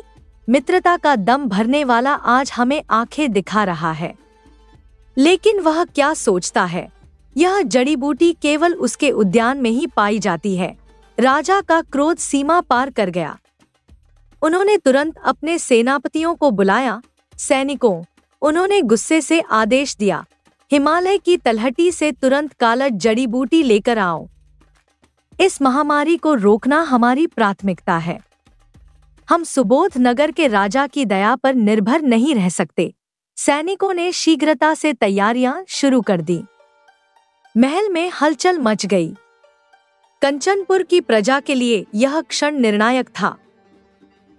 मित्रता का दम भरने वाला आज हमें आंखें दिखा रहा है, लेकिन वह क्या सोचता है? यह जड़ी बूटी केवल उसके उद्यान में ही पाई जाती है। राजा का क्रोध सीमा पार कर गया। उन्होंने तुरंत अपने सेनापतियों को बुलाया। सैनिकों, उन्होंने गुस्से से आदेश दिया, हिमालय की तलहटी से तुरंत कालज जड़ी बूटी लेकर आओ। इस महामारी को रोकना हमारी प्राथमिकता है। हम सुबोध नगर के राजा की दया पर निर्भर नहीं रह सकते। सैनिकों ने शीघ्रता से तैयारियां शुरू कर दी। महल में हलचल मच गई। कंचनपुर की प्रजा के लिए यह क्षण निर्णायक था।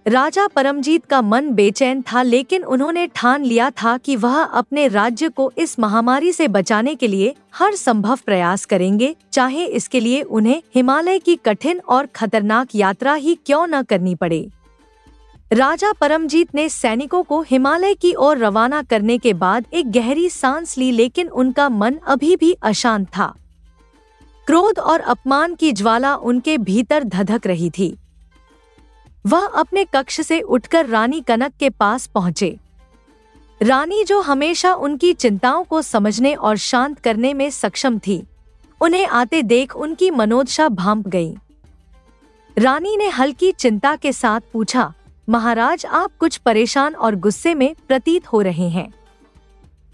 राजा परमजीत का मन बेचैन था, लेकिन उन्होंने ठान लिया था कि वह अपने राज्य को इस महामारी से बचाने के लिए हर संभव प्रयास करेंगे, चाहे इसके लिए उन्हें हिमालय की कठिन और खतरनाक यात्रा ही क्यों न करनी पड़े। राजा परमजीत ने सैनिकों को हिमालय की ओर रवाना करने के बाद एक गहरी सांस ली, लेकिन उनका मन अभी भी अशांत था। क्रोध और अपमान की ज्वाला उनके भीतर धधक रही थी। वह अपने कक्ष से उठकर रानी कनक के पास पहुंचे। रानी, जो हमेशा उनकी चिंताओं को समझने और शांत करने में सक्षम थी, उन्हें आते देख उनकी मनोदशा भांप गई। रानी ने हल्की चिंता के साथ पूछा, महाराज, आप कुछ परेशान और गुस्से में प्रतीत हो रहे हैं।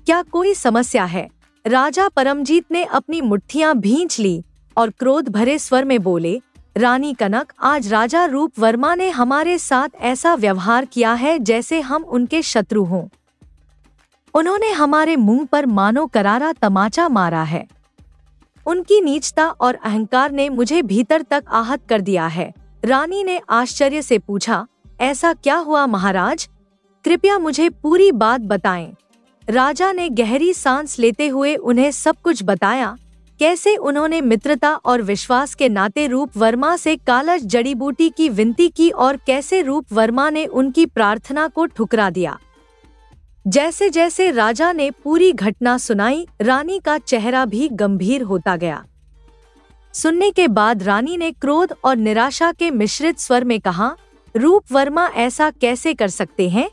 क्या कोई समस्या है? राजा परमजीत ने अपनी मुट्ठियां भींच ली और क्रोध भरे स्वर में बोले, रानी कनक, आज राजा रूप वर्मा ने हमारे साथ ऐसा व्यवहार किया है जैसे हम उनके शत्रु हों। उन्होंने हमारे मुंह पर मानो करारा तमाचा मारा है। उनकी नीचता और अहंकार ने मुझे भीतर तक आहत कर दिया है। रानी ने आश्चर्य से पूछा, ऐसा क्या हुआ महाराज? कृपया मुझे पूरी बात बताएं। राजा ने गहरी सांस लेते हुए उन्हें सब कुछ बताया, कैसे उन्होंने मित्रता और विश्वास के नाते रूप वर्मा से कालज जड़ी बूटी की विनती की और कैसे रूप वर्मा ने उनकी प्रार्थना को ठुकरा दिया। जैसे जैसे राजा ने पूरी घटना सुनाई, रानी का चेहरा भी गंभीर होता गया। सुनने के बाद रानी ने क्रोध और निराशा के मिश्रित स्वर में कहा, रूप वर्मा ऐसा कैसे कर सकते हैं?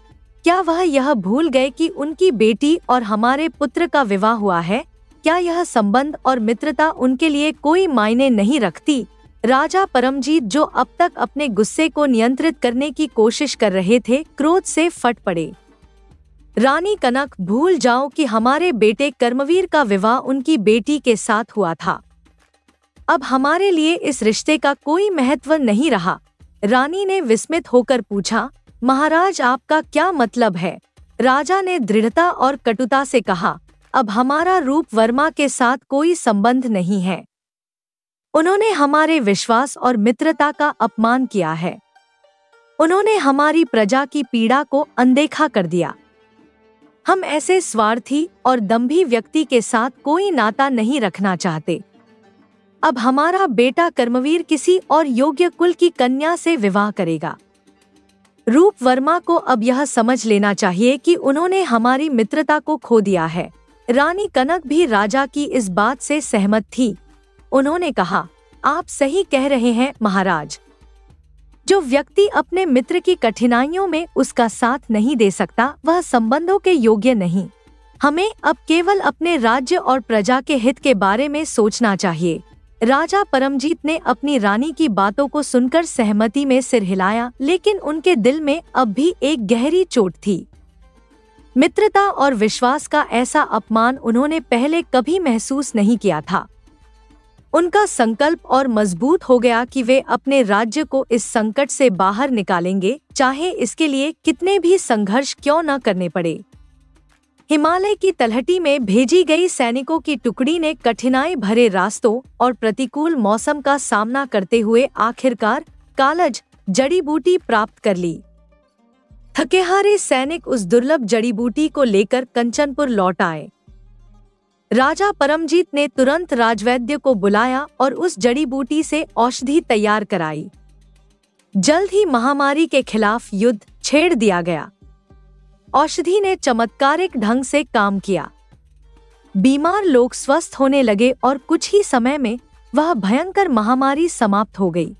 क्या वह यह भूल गए कि उनकी बेटी और हमारे पुत्र का विवाह हुआ है? क्या यह संबंध और मित्रता उनके लिए कोई मायने नहीं रखती? राजा परमजीत, जो अब तक अपने गुस्से को नियंत्रित करने की कोशिश कर रहे थे, क्रोध से फट पड़े। रानी कनक, भूल जाओ कि हमारे बेटे कर्मवीर का विवाह उनकी बेटी के साथ हुआ था। अब हमारे लिए इस रिश्ते का कोई महत्व नहीं रहा। रानी ने विस्मित होकर पूछा, महाराज, आपका क्या मतलब है? राजा ने दृढ़ता और कटुता से कहा, अब हमारा रूप वर्मा के साथ कोई संबंध नहीं है। उन्होंने हमारे विश्वास और मित्रता का अपमान किया है। उन्होंने हमारी प्रजा की पीड़ा को अनदेखा कर दिया। हम ऐसे स्वार्थी और दंभी व्यक्ति के साथ कोई नाता नहीं रखना चाहते। अब हमारा बेटा कर्मवीर किसी और योग्य कुल की कन्या से विवाह करेगा। रूप वर्मा को अब यह समझ लेना चाहिए कि उन्होंने हमारी मित्रता को खो दिया है। रानी कनक भी राजा की इस बात से सहमत थी। उन्होंने कहा, आप सही कह रहे हैं महाराज। जो व्यक्ति अपने मित्र की कठिनाइयों में उसका साथ नहीं दे सकता वह संबंधों के योग्य नहीं। हमें अब केवल अपने राज्य और प्रजा के हित के बारे में सोचना चाहिए। राजा परमजीत ने अपनी रानी की बातों को सुनकर सहमति में सिर हिलाया, लेकिन उनके दिल में अब भी एक गहरी चोट थी। मित्रता और विश्वास का ऐसा अपमान उन्होंने पहले कभी महसूस नहीं किया था। उनका संकल्प और मजबूत हो गया कि वे अपने राज्य को इस संकट से बाहर निकालेंगे, चाहे इसके लिए कितने भी संघर्ष क्यों न करने पड़े। हिमालय की तलहटी में भेजी गई सैनिकों की टुकड़ी ने कठिनाई भरे रास्तों और प्रतिकूल मौसम का सामना करते हुए आखिरकार कालज जड़ी बूटी प्राप्त कर ली। थकेहारे सैनिक उस दुर्लभ जड़ी बूटी को लेकर कंचनपुर लौट आए। राजा परमजीत ने तुरंत राजवैद्य को बुलाया और उस जड़ी बूटी से औषधि तैयार कराई। जल्द ही महामारी के खिलाफ युद्ध छेड़ दिया गया। औषधि ने चमत्कारिक ढंग से काम किया। बीमार लोग स्वस्थ होने लगे और कुछ ही समय में वह भयंकर महामारी समाप्त हो गई।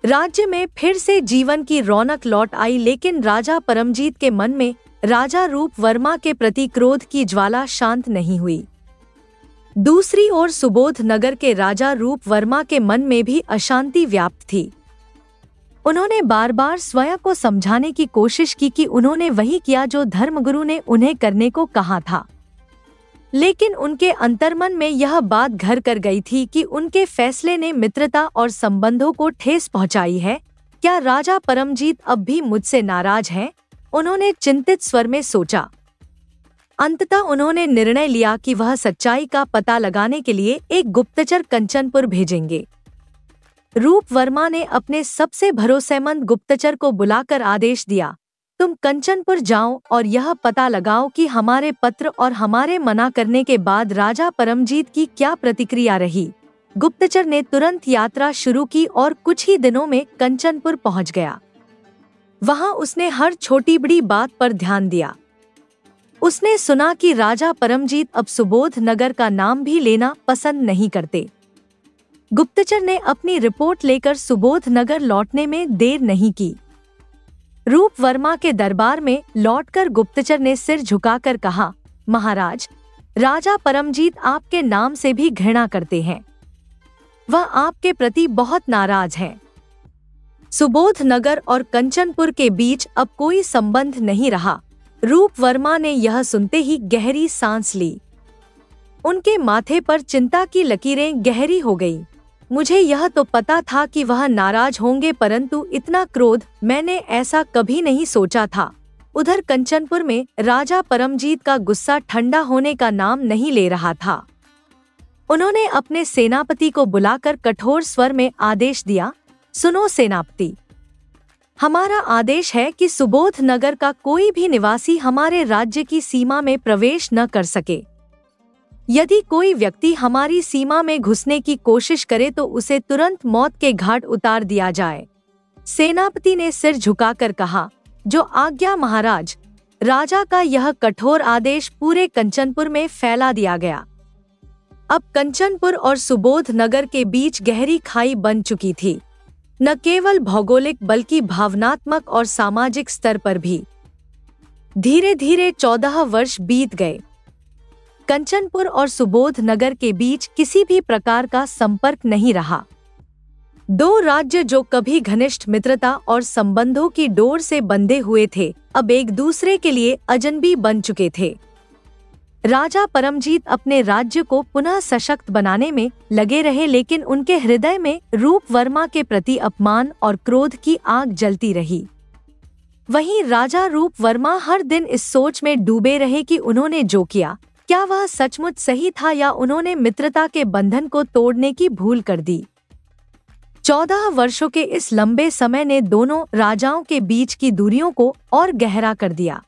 राज्य में फिर से जीवन की रौनक लौट आई, लेकिन राजा परमजीत के मन में राजा रूप वर्मा के प्रति क्रोध की ज्वाला शांत नहीं हुई। दूसरी ओर सुबोध नगर के राजा रूप वर्मा के मन में भी अशांति व्याप्त थी। उन्होंने बार बार स्वयं को समझाने की कोशिश की कि उन्होंने वही किया जो धर्मगुरु ने उन्हें करने को कहा था, लेकिन उनके अंतर्मन में यह बात घर कर गई थी कि उनके फैसले ने मित्रता और संबंधों को ठेस पहुंचाई है। क्या राजा परमजीत अब भी मुझसे नाराज हैं? उन्होंने चिंतित स्वर में सोचा। अंततः उन्होंने निर्णय लिया कि वह सच्चाई का पता लगाने के लिए एक गुप्तचर कंचनपुर भेजेंगे। रूप वर्मा ने अपने सबसे भरोसेमंद गुप्तचर को बुलाकर आदेश दिया, तुम कंचनपुर जाओ और यह पता लगाओ कि हमारे पत्र और हमारे मना करने के बाद राजा परमजीत की क्या प्रतिक्रिया रही। गुप्तचर ने तुरंत यात्रा शुरू की और कुछ ही दिनों में कंचनपुर पहुंच गया। वहां उसने हर छोटी बड़ी बात पर ध्यान दिया। उसने सुना कि राजा परमजीत अब सुबोध नगर का नाम भी लेना पसंद नहीं करते। गुप्तचर ने अपनी रिपोर्ट लेकर सुबोध नगर लौटने में देर नहीं की। रूप वर्मा के दरबार में लौटकर गुप्तचर ने सिर झुकाकर कहा, महाराज, राजा परमजीत आपके नाम से भी घृणा करते हैं। वह आपके प्रति बहुत नाराज हैं। सुबोध नगर और कंचनपुर के बीच अब कोई संबंध नहीं रहा। रूप वर्मा ने यह सुनते ही गहरी सांस ली। उनके माथे पर चिंता की लकीरें गहरी हो गईं। मुझे यह तो पता था कि वह नाराज होंगे, परंतु इतना क्रोध मैंने ऐसा कभी नहीं सोचा था। उधर कंचनपुर में राजा परमजीत का गुस्सा ठंडा होने का नाम नहीं ले रहा था। उन्होंने अपने सेनापति को बुलाकर कठोर स्वर में आदेश दिया, सुनो सेनापति, हमारा आदेश है कि सुबोध नगर का कोई भी निवासी हमारे राज्य की सीमा में प्रवेश न कर सके। यदि कोई व्यक्ति हमारी सीमा में घुसने की कोशिश करे तो उसे तुरंत मौत के घाट उतार दिया जाए। सेनापति ने सिर झुकाकर कहा, जो आज्ञा महाराज। राजा का यह कठोर आदेश पूरे कंचनपुर में फैला दिया गया। अब कंचनपुर और सुबोध नगर के बीच गहरी खाई बन चुकी थी, न केवल भौगोलिक बल्कि भावनात्मक और सामाजिक स्तर पर भी। धीरे धीरे 14 वर्ष बीत गए। कंचनपुर और सुबोध नगर के बीच किसी भी प्रकार का संपर्क नहीं रहा। दो राज्य जो कभी घनिष्ठ मित्रता और संबंधों की डोर से बंधे हुए थे, अब एक दूसरे के लिए अजनबी बन चुके थे। राजा परमजीत अपने राज्य को पुनः सशक्त बनाने में लगे रहे, लेकिन उनके हृदय में रूप वर्मा के प्रति अपमान और क्रोध की आग जलती रही। वहीं राजा रूप वर्मा हर दिन इस सोच में डूबे रहे कि उन्होंने जो किया, क्या वह सचमुच सही था या उन्होंने मित्रता के बंधन को तोड़ने की भूल कर दी। 14 वर्षों के इस लंबे समय ने दोनों राजाओं के बीच की दूरियों को और गहरा कर दिया।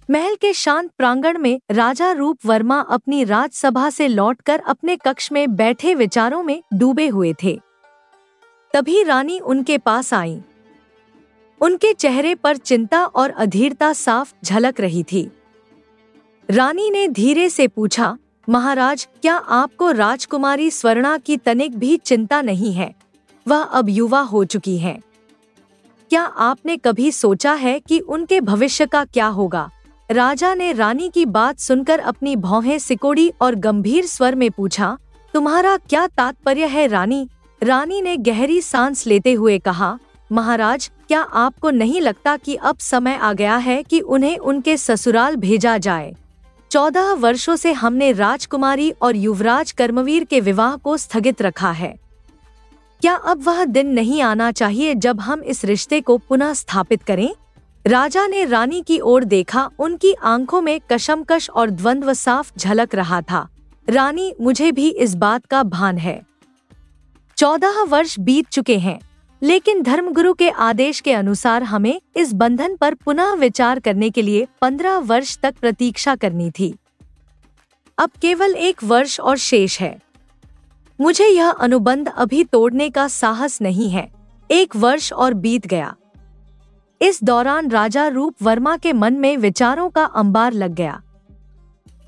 महल के शांत प्रांगण में राजा रूप वर्मा अपनी राजसभा से लौटकर अपने कक्ष में बैठे विचारों में डूबे हुए थे। तभी रानी उनके पास आई। उनके चेहरे पर चिंता और अधीरता साफ झलक रही थी। रानी ने धीरे से पूछा, महाराज, क्या आपको राजकुमारी स्वर्णा की तनिक भी चिंता नहीं है? वह अब युवा हो चुकी हैं। क्या आपने कभी सोचा है कि उनके भविष्य का क्या होगा? राजा ने रानी की बात सुनकर अपनी भौहें सिकोड़ी और गंभीर स्वर में पूछा, तुम्हारा क्या तात्पर्य है रानी? रानी ने गहरी सांस लेते हुए कहा, महाराज, क्या आपको नहीं लगता कि अब समय आ गया है कि उन्हें उनके ससुराल भेजा जाए? 14 वर्षों से हमने राजकुमारी और युवराज कर्मवीर के विवाह को स्थगित रखा है। क्या अब वह दिन नहीं आना चाहिए जब हम इस रिश्ते को पुनः स्थापित करें? राजा ने रानी की ओर देखा। उनकी आंखों में कशमकश और द्वंद्व साफ झलक रहा था। रानी, मुझे भी इस बात का भान है। 14 वर्ष बीत चुके हैं, लेकिन धर्मगुरु के आदेश के अनुसार हमें इस बंधन पर पुनः विचार करने के लिए 15 वर्ष तक प्रतीक्षा करनी थी। अब केवल 1 वर्ष और शेष है। मुझे यह अनुबंध अभी तोड़ने का साहस नहीं है। 1 वर्ष और बीत गया। इस दौरान राजा रूप वर्मा के मन में विचारों का अंबार लग गया।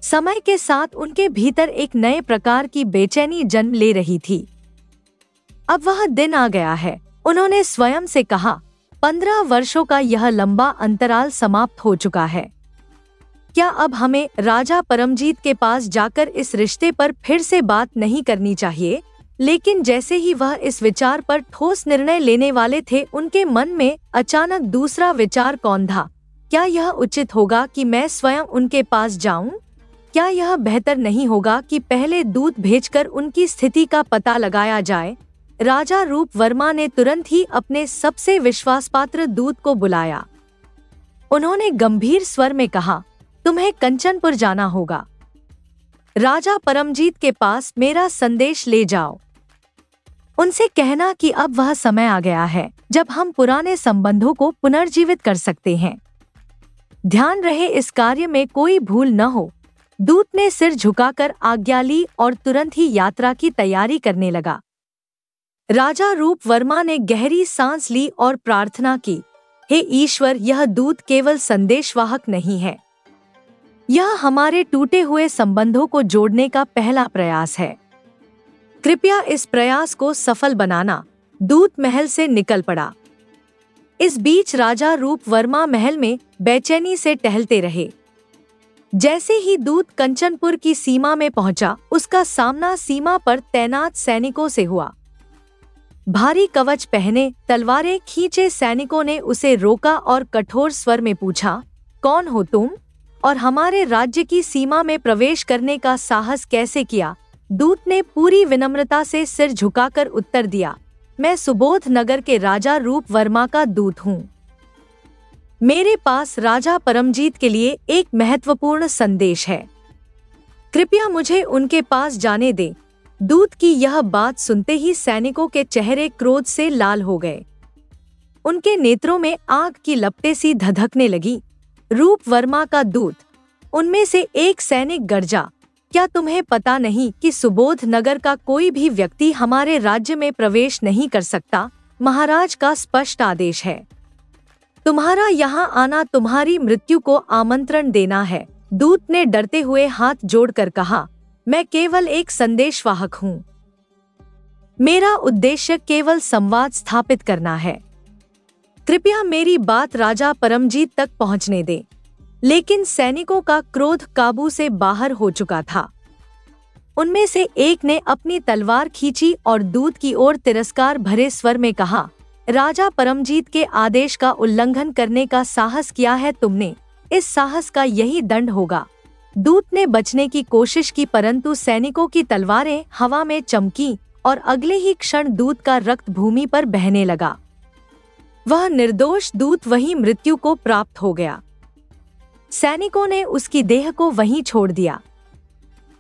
समय के साथ उनके भीतर एक नए प्रकार की बेचैनी जन्म ले रही थी। अब वह दिन आ गया है, उन्होंने स्वयं से कहा। 15 वर्षों का यह लंबा अंतराल समाप्त हो चुका है। क्या अब हमें राजा परमजीत के पास जाकर इस रिश्ते पर फिर से बात नहीं करनी चाहिए? लेकिन जैसे ही वह इस विचार पर ठोस निर्णय लेने वाले थे, उनके मन में अचानक दूसरा विचार कौन था? क्या यह उचित होगा कि मैं स्वयं उनके पास जाऊं? क्या यह बेहतर नहीं होगा कि पहले दूत भेजकर उनकी स्थिति का पता लगाया जाए? राजा रूप वर्मा ने तुरंत ही अपने सबसे विश्वासपात्र दूत को बुलाया। उन्होंने गंभीर स्वर में कहा, तुम्हें कंचनपुर जाना होगा। राजा परमजीत के पास मेरा संदेश ले जाओ। उनसे कहना कि अब वह समय आ गया है जब हम पुराने संबंधों को पुनर्जीवित कर सकते हैं। ध्यान रहे इस कार्य में कोई भूल न हो। दूत ने सिर झुकाकर आज्ञा ली और तुरंत ही यात्रा की तैयारी करने लगा। राजा रूप वर्मा ने गहरी सांस ली और प्रार्थना की, हे ईश्वर, यह दूत केवल संदेशवाहक नहीं है। यह हमारे टूटे हुए संबंधों को जोड़ने का पहला प्रयास है। कृपया इस प्रयास को सफल बनाना। दूत महल से निकल पड़ा। इस बीच राजा रूप वर्मा महल में बेचैनी से टहलते रहे। जैसे ही दूत कंचनपुर की सीमा में पहुंचा, उसका सामना सीमा पर तैनात सैनिकों से हुआ। भारी कवच पहने, तलवारें खींचे सैनिकों ने उसे रोका और कठोर स्वर में पूछा, कौन हो तुम और हमारे राज्य की सीमा में प्रवेश करने का साहस कैसे किया? दूत ने पूरी विनम्रता से सिर झुकाकर उत्तर दिया, मैं सुबोध नगर के राजा रूप वर्मा का दूत हूँ। मेरे पास राजा परमजीत के लिए एक महत्वपूर्ण संदेश है। कृपया मुझे उनके पास जाने दें। दूत की यह बात सुनते ही सैनिकों के चेहरे क्रोध से लाल हो गए। उनके नेत्रों में आग की लपटें सी धधकने लगी। रूप वर्मा का दूत। उनमें से एक सैनिक गर्जा, क्या तुम्हें पता नहीं कि सुबोध नगर का कोई भी व्यक्ति हमारे राज्य में प्रवेश नहीं कर सकता? महाराज का स्पष्ट आदेश है। तुम्हारा यहाँ आना तुम्हारी मृत्यु को आमंत्रण देना है। दूत ने डरते हुए हाथ जोड़कर कहा, मैं केवल एक संदेशवाहक हूँ। मेरा उद्देश्य केवल संवाद स्थापित करना है। कृपया मेरी बात राजा परमजीत तक पहुँचने दे। लेकिन सैनिकों का क्रोध काबू से बाहर हो चुका था। उनमें से एक ने अपनी तलवार खींची और दूत की ओर तिरस्कार भरे स्वर में कहा, राजा परमजीत के आदेश का उल्लंघन करने का साहस किया है तुमने। इस साहस का यही दंड होगा। दूत ने बचने की कोशिश की, परंतु सैनिकों की तलवारें हवा में चमकी और अगले ही क्षण दूत का रक्त भूमि पर बहने लगा। वह निर्दोष दूत वहीं मृत्यु को प्राप्त हो गया। सैनिकों ने उसकी देह को वहीं छोड़ दिया।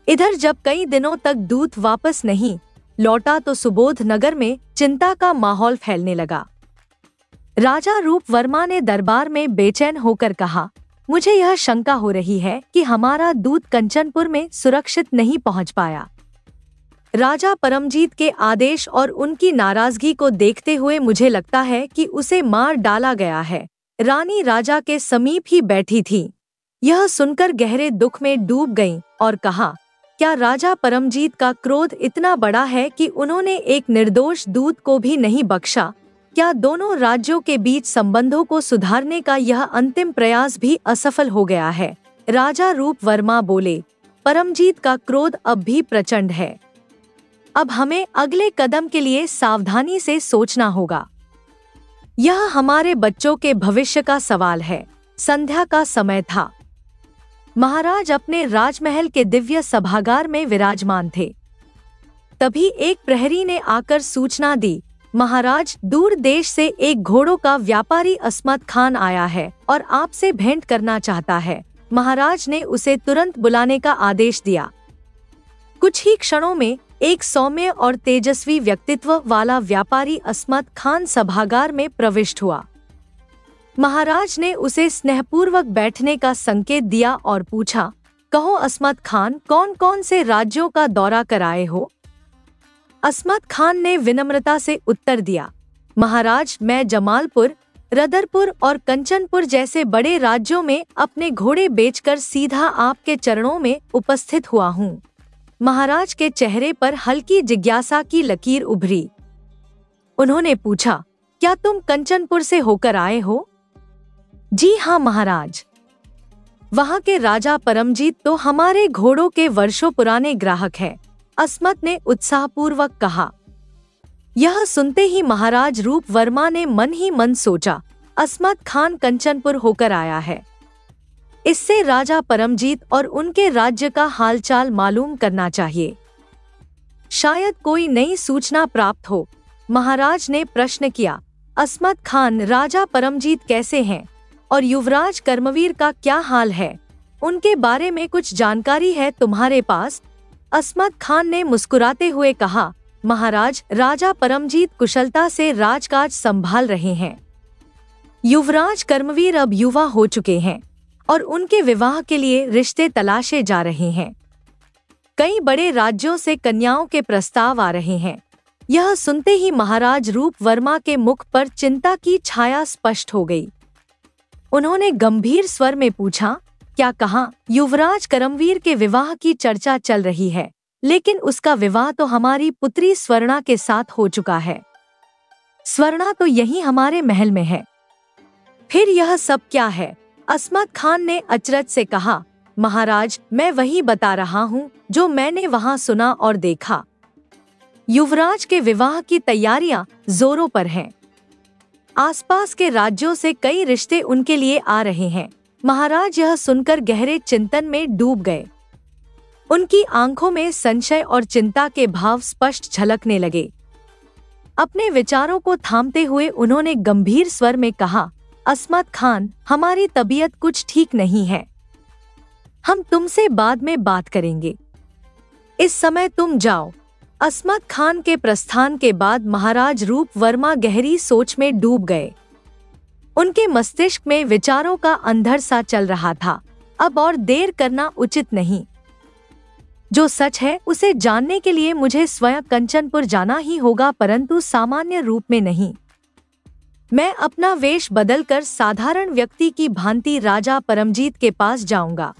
इधर जब कई दिनों तक दूत वापस नहीं लौटा तो सुबोध नगर में चिंता का माहौल फैलने लगा। राजा रूप वर्मा ने दरबार में बेचैन होकर कहा, मुझे यह शंका हो रही है कि हमारा दूत कंचनपुर में सुरक्षित नहीं पहुंच पाया। राजा परमजीत के आदेश और उनकी नाराजगी को देखते हुए मुझे लगता है कि उसे मार डाला गया है। रानी राजा के समीप ही बैठी थी। यह सुनकर गहरे दुख में डूब गईं और कहा, क्या राजा परमजीत का क्रोध इतना बड़ा है कि उन्होंने एक निर्दोष दूत को भी नहीं बख्शा? क्या दोनों राज्यों के बीच संबंधों को सुधारने का यह अंतिम प्रयास भी असफल हो गया है? राजा रूप वर्मा बोले, परमजीत का क्रोध अब भी प्रचंड है। अब हमें अगले कदम के लिए सावधानी से सोचना होगा। यह हमारे बच्चों के भविष्य का सवाल है। संध्या का समय था। महाराज अपने राजमहल के दिव्य सभागार में विराजमान थे। तभी एक प्रहरी ने आकर सूचना दी, महाराज, दूर देश से एक घोड़ों का व्यापारी अस्मत खान आया है और आपसे भेंट करना चाहता है। महाराज ने उसे तुरंत बुलाने का आदेश दिया। कुछ ही क्षणों में एक सौम्य और तेजस्वी व्यक्तित्व वाला व्यापारी अस्मत खान सभागार में प्रविष्ट हुआ। महाराज ने उसे स्नेहपूर्वक बैठने का संकेत दिया और पूछा, कहो अस्मत खान, कौन कौन से राज्यों का दौरा कराए हो? अस्मत खान ने विनम्रता से उत्तर दिया, महाराज, मैं जमालपुर, रदरपुर और कंचनपुर जैसे बड़े राज्यों में अपने घोड़े बेचकर सीधा आपके चरणों में उपस्थित हुआ हूँ। महाराज के चेहरे पर हल्की जिज्ञासा की लकीर उभरी। उन्होंने पूछा, क्या तुम कंचनपुर से होकर आए हो? जी हाँ महाराज। वहाँ के राजा परमजीत तो हमारे घोड़ों के वर्षों पुराने ग्राहक हैं, अस्मत ने उत्साहपूर्वक कहा। यह सुनते ही महाराज रूप वर्मा ने मन ही मन सोचा, अस्मत खान कंचनपुर होकर आया है। इससे राजा परमजीत और उनके राज्य का हालचाल मालूम करना चाहिए। शायद कोई नई सूचना प्राप्त हो। महाराज ने प्रश्न किया, अस्मत खान, राजा परमजीत कैसे हैं और युवराज कर्मवीर का क्या हाल है? उनके बारे में कुछ जानकारी है तुम्हारे पास? अस्मत खान ने मुस्कुराते हुए कहा, महाराज, राजा परमजीत कुशलता से राजकाज संभाल रहे हैं। युवराज कर्मवीर अब युवा हो चुके हैं और उनके विवाह के लिए रिश्ते तलाशे जा रहे हैं। कई बड़े राज्यों से कन्याओं के प्रस्ताव आ रहे हैं। यह सुनते ही महाराज रूप वर्मा के मुख पर चिंता की छाया स्पष्ट हो गई। उन्होंने गंभीर स्वर में पूछा, क्या कहा? युवराज कर्मवीर के विवाह की चर्चा चल रही है, लेकिन उसका विवाह तो हमारी पुत्री स्वर्णा के साथ हो चुका है। स्वर्णा तो यहीं हमारे महल में है। फिर यह सब क्या है? अस्मत खान ने अचरज से कहा, महाराज, मैं वही बता रहा हूँ जो मैंने वहाँ सुना और देखा। युवराज के विवाह की तैयारियां जोरों पर हैं। आसपास के राज्यों से कई रिश्ते उनके लिए आ रहे हैं। महाराज यह सुनकर गहरे चिंतन में डूब गए। उनकी आंखों में संशय और चिंता के भाव स्पष्ट झलकने लगे। अपने विचारों को थामते हुए उन्होंने गंभीर स्वर में कहा, अस्मत खान, हमारी तबीयत कुछ ठीक नहीं है। हम तुमसे बाद में बात करेंगे। इस समय तुम जाओ। अस्मत खान के प्रस्थान के बाद महाराज रूप वर्मा गहरी सोच में डूब गए। उनके मस्तिष्क में विचारों का अंधर सा चल रहा था। अब और देर करना उचित नहीं। जो सच है उसे जानने के लिए मुझे स्वयं कंचनपुर जाना ही होगा, परंतु सामान्य रूप में नहीं। मैं अपना वेश बदलकर साधारण व्यक्ति की भांति राजा परमजीत के पास जाऊंगा।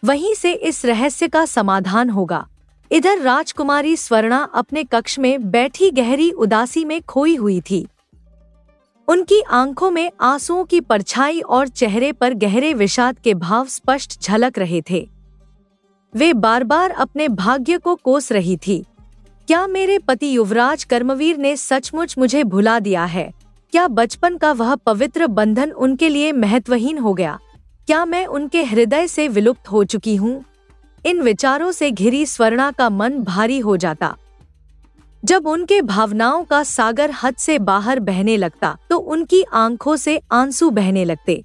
वहीं से इस रहस्य का समाधान होगा। इधर राजकुमारी स्वर्णा अपने कक्ष में बैठी गहरी उदासी में खोई हुई थी। उनकी आंखों में आंसुओं की परछाई और चेहरे पर गहरे विषाद के भाव स्पष्ट झलक रहे थे। वे बार बार अपने भाग्य को कोस रही थी। क्या मेरे पति युवराज कर्मवीर ने सचमुच मुझे भुला दिया है? क्या बचपन का वह पवित्र बंधन उनके लिए महत्वहीन हो गया? क्या मैं उनके हृदय से विलुप्त हो चुकी हूँ? इन विचारों से घिरी स्वर्णा का मन भारी हो जाता। जब उनके भावनाओं का सागर हद से बाहर बहने लगता तो उनकी आंखों से आंसू बहने लगते।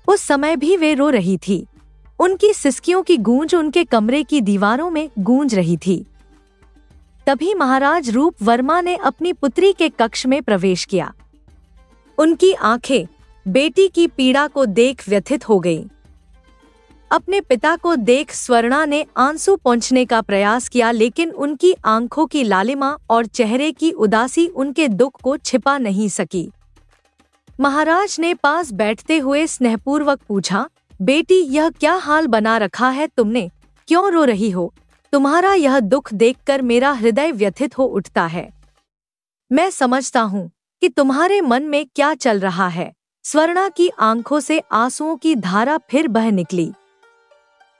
उस समय भी वे रो रही थी। उनकी सिसकियों की गूंज उनके कमरे की दीवारों में गूंज रही थी। तभी महाराज रूप वर्मा ने अपनी पुत्री के कक्ष में प्रवेश किया। उनकी आंखें बेटी की पीड़ा को देख व्यथित हो गईं। अपने पिता को देख स्वर्णा ने आंसू पोंछने का प्रयास किया, लेकिन उनकी आंखों की लालिमा और चेहरे की उदासी उनके दुख को छिपा नहीं सकी। महाराज ने पास बैठते हुए स्नेहपूर्वक पूछा, बेटी, यह क्या हाल बना रखा है तुमने? क्यों रो रही हो? तुम्हारा यह दुख देखकर मेरा हृदय व्यथित हो उठता है। मैं समझता हूँ कि तुम्हारे मन में क्या चल रहा है। स्वर्णा की आंखों से आंसुओं की धारा फिर बह निकली।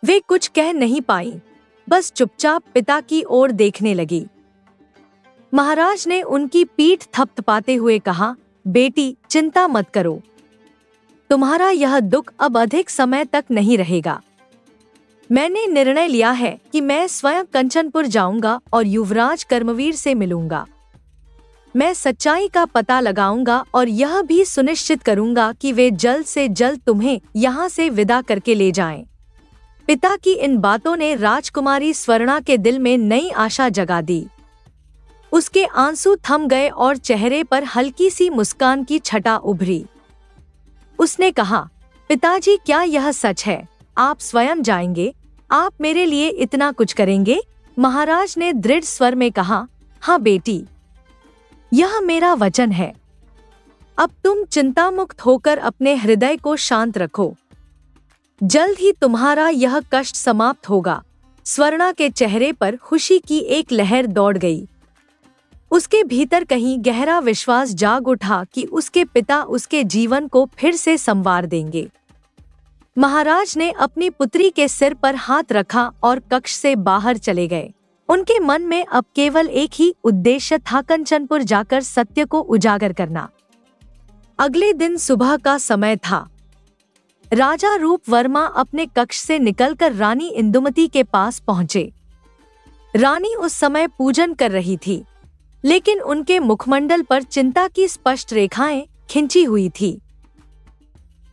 वे कुछ कह नहीं पाई, बस चुपचाप पिता की ओर देखने लगी। महाराज ने उनकी पीठ थपथपाते हुए कहा, बेटी, चिंता मत करो। तुम्हारा यह दुख अब अधिक समय तक नहीं रहेगा। मैंने निर्णय लिया है कि मैं स्वयं कंचनपुर जाऊंगा और युवराज कर्मवीर से मिलूंगा। मैं सच्चाई का पता लगाऊंगा और यह भी सुनिश्चित करूंगा कि वे जल्द से जल्द तुम्हें यहाँ से विदा करके ले जाएं। पिता की इन बातों ने राजकुमारी स्वर्णा के दिल में नई आशा जगा दी। उसके आंसू थम गए और चेहरे पर हल्की सी मुस्कान की छटा उभरी। उसने कहा, पिताजी, क्या यह सच है? आप स्वयं जाएंगे? आप मेरे लिए इतना कुछ करेंगे? महाराज ने दृढ़ स्वर में कहा, हाँ बेटी, यह मेरा वचन है। अब तुम चिंतामुक्त होकर अपने हृदय को शांत रखो। जल्द ही तुम्हारा यह कष्ट समाप्त होगा। स्वर्णा के चेहरे पर खुशी की एक लहर दौड़ गई। उसके भीतर कहीं गहरा विश्वास जाग उठा कि उसके पिता उसके जीवन को फिर से संवार देंगे। महाराज ने अपनी पुत्री के सिर पर हाथ रखा और कक्ष से बाहर चले गए। उनके मन में अब केवल एक ही उद्देश्य था, कंचनपुर जाकर सत्य को उजागर करना। अगले दिन सुबह का समय था। राजा रूप वर्मा अपने कक्ष से निकलकर रानी इंदुमती के पास पहुंचे। रानी उस समय पूजन कर रही थी, लेकिन उनके मुखमंडल पर चिंता की स्पष्ट रेखाएं खिंची हुई थी।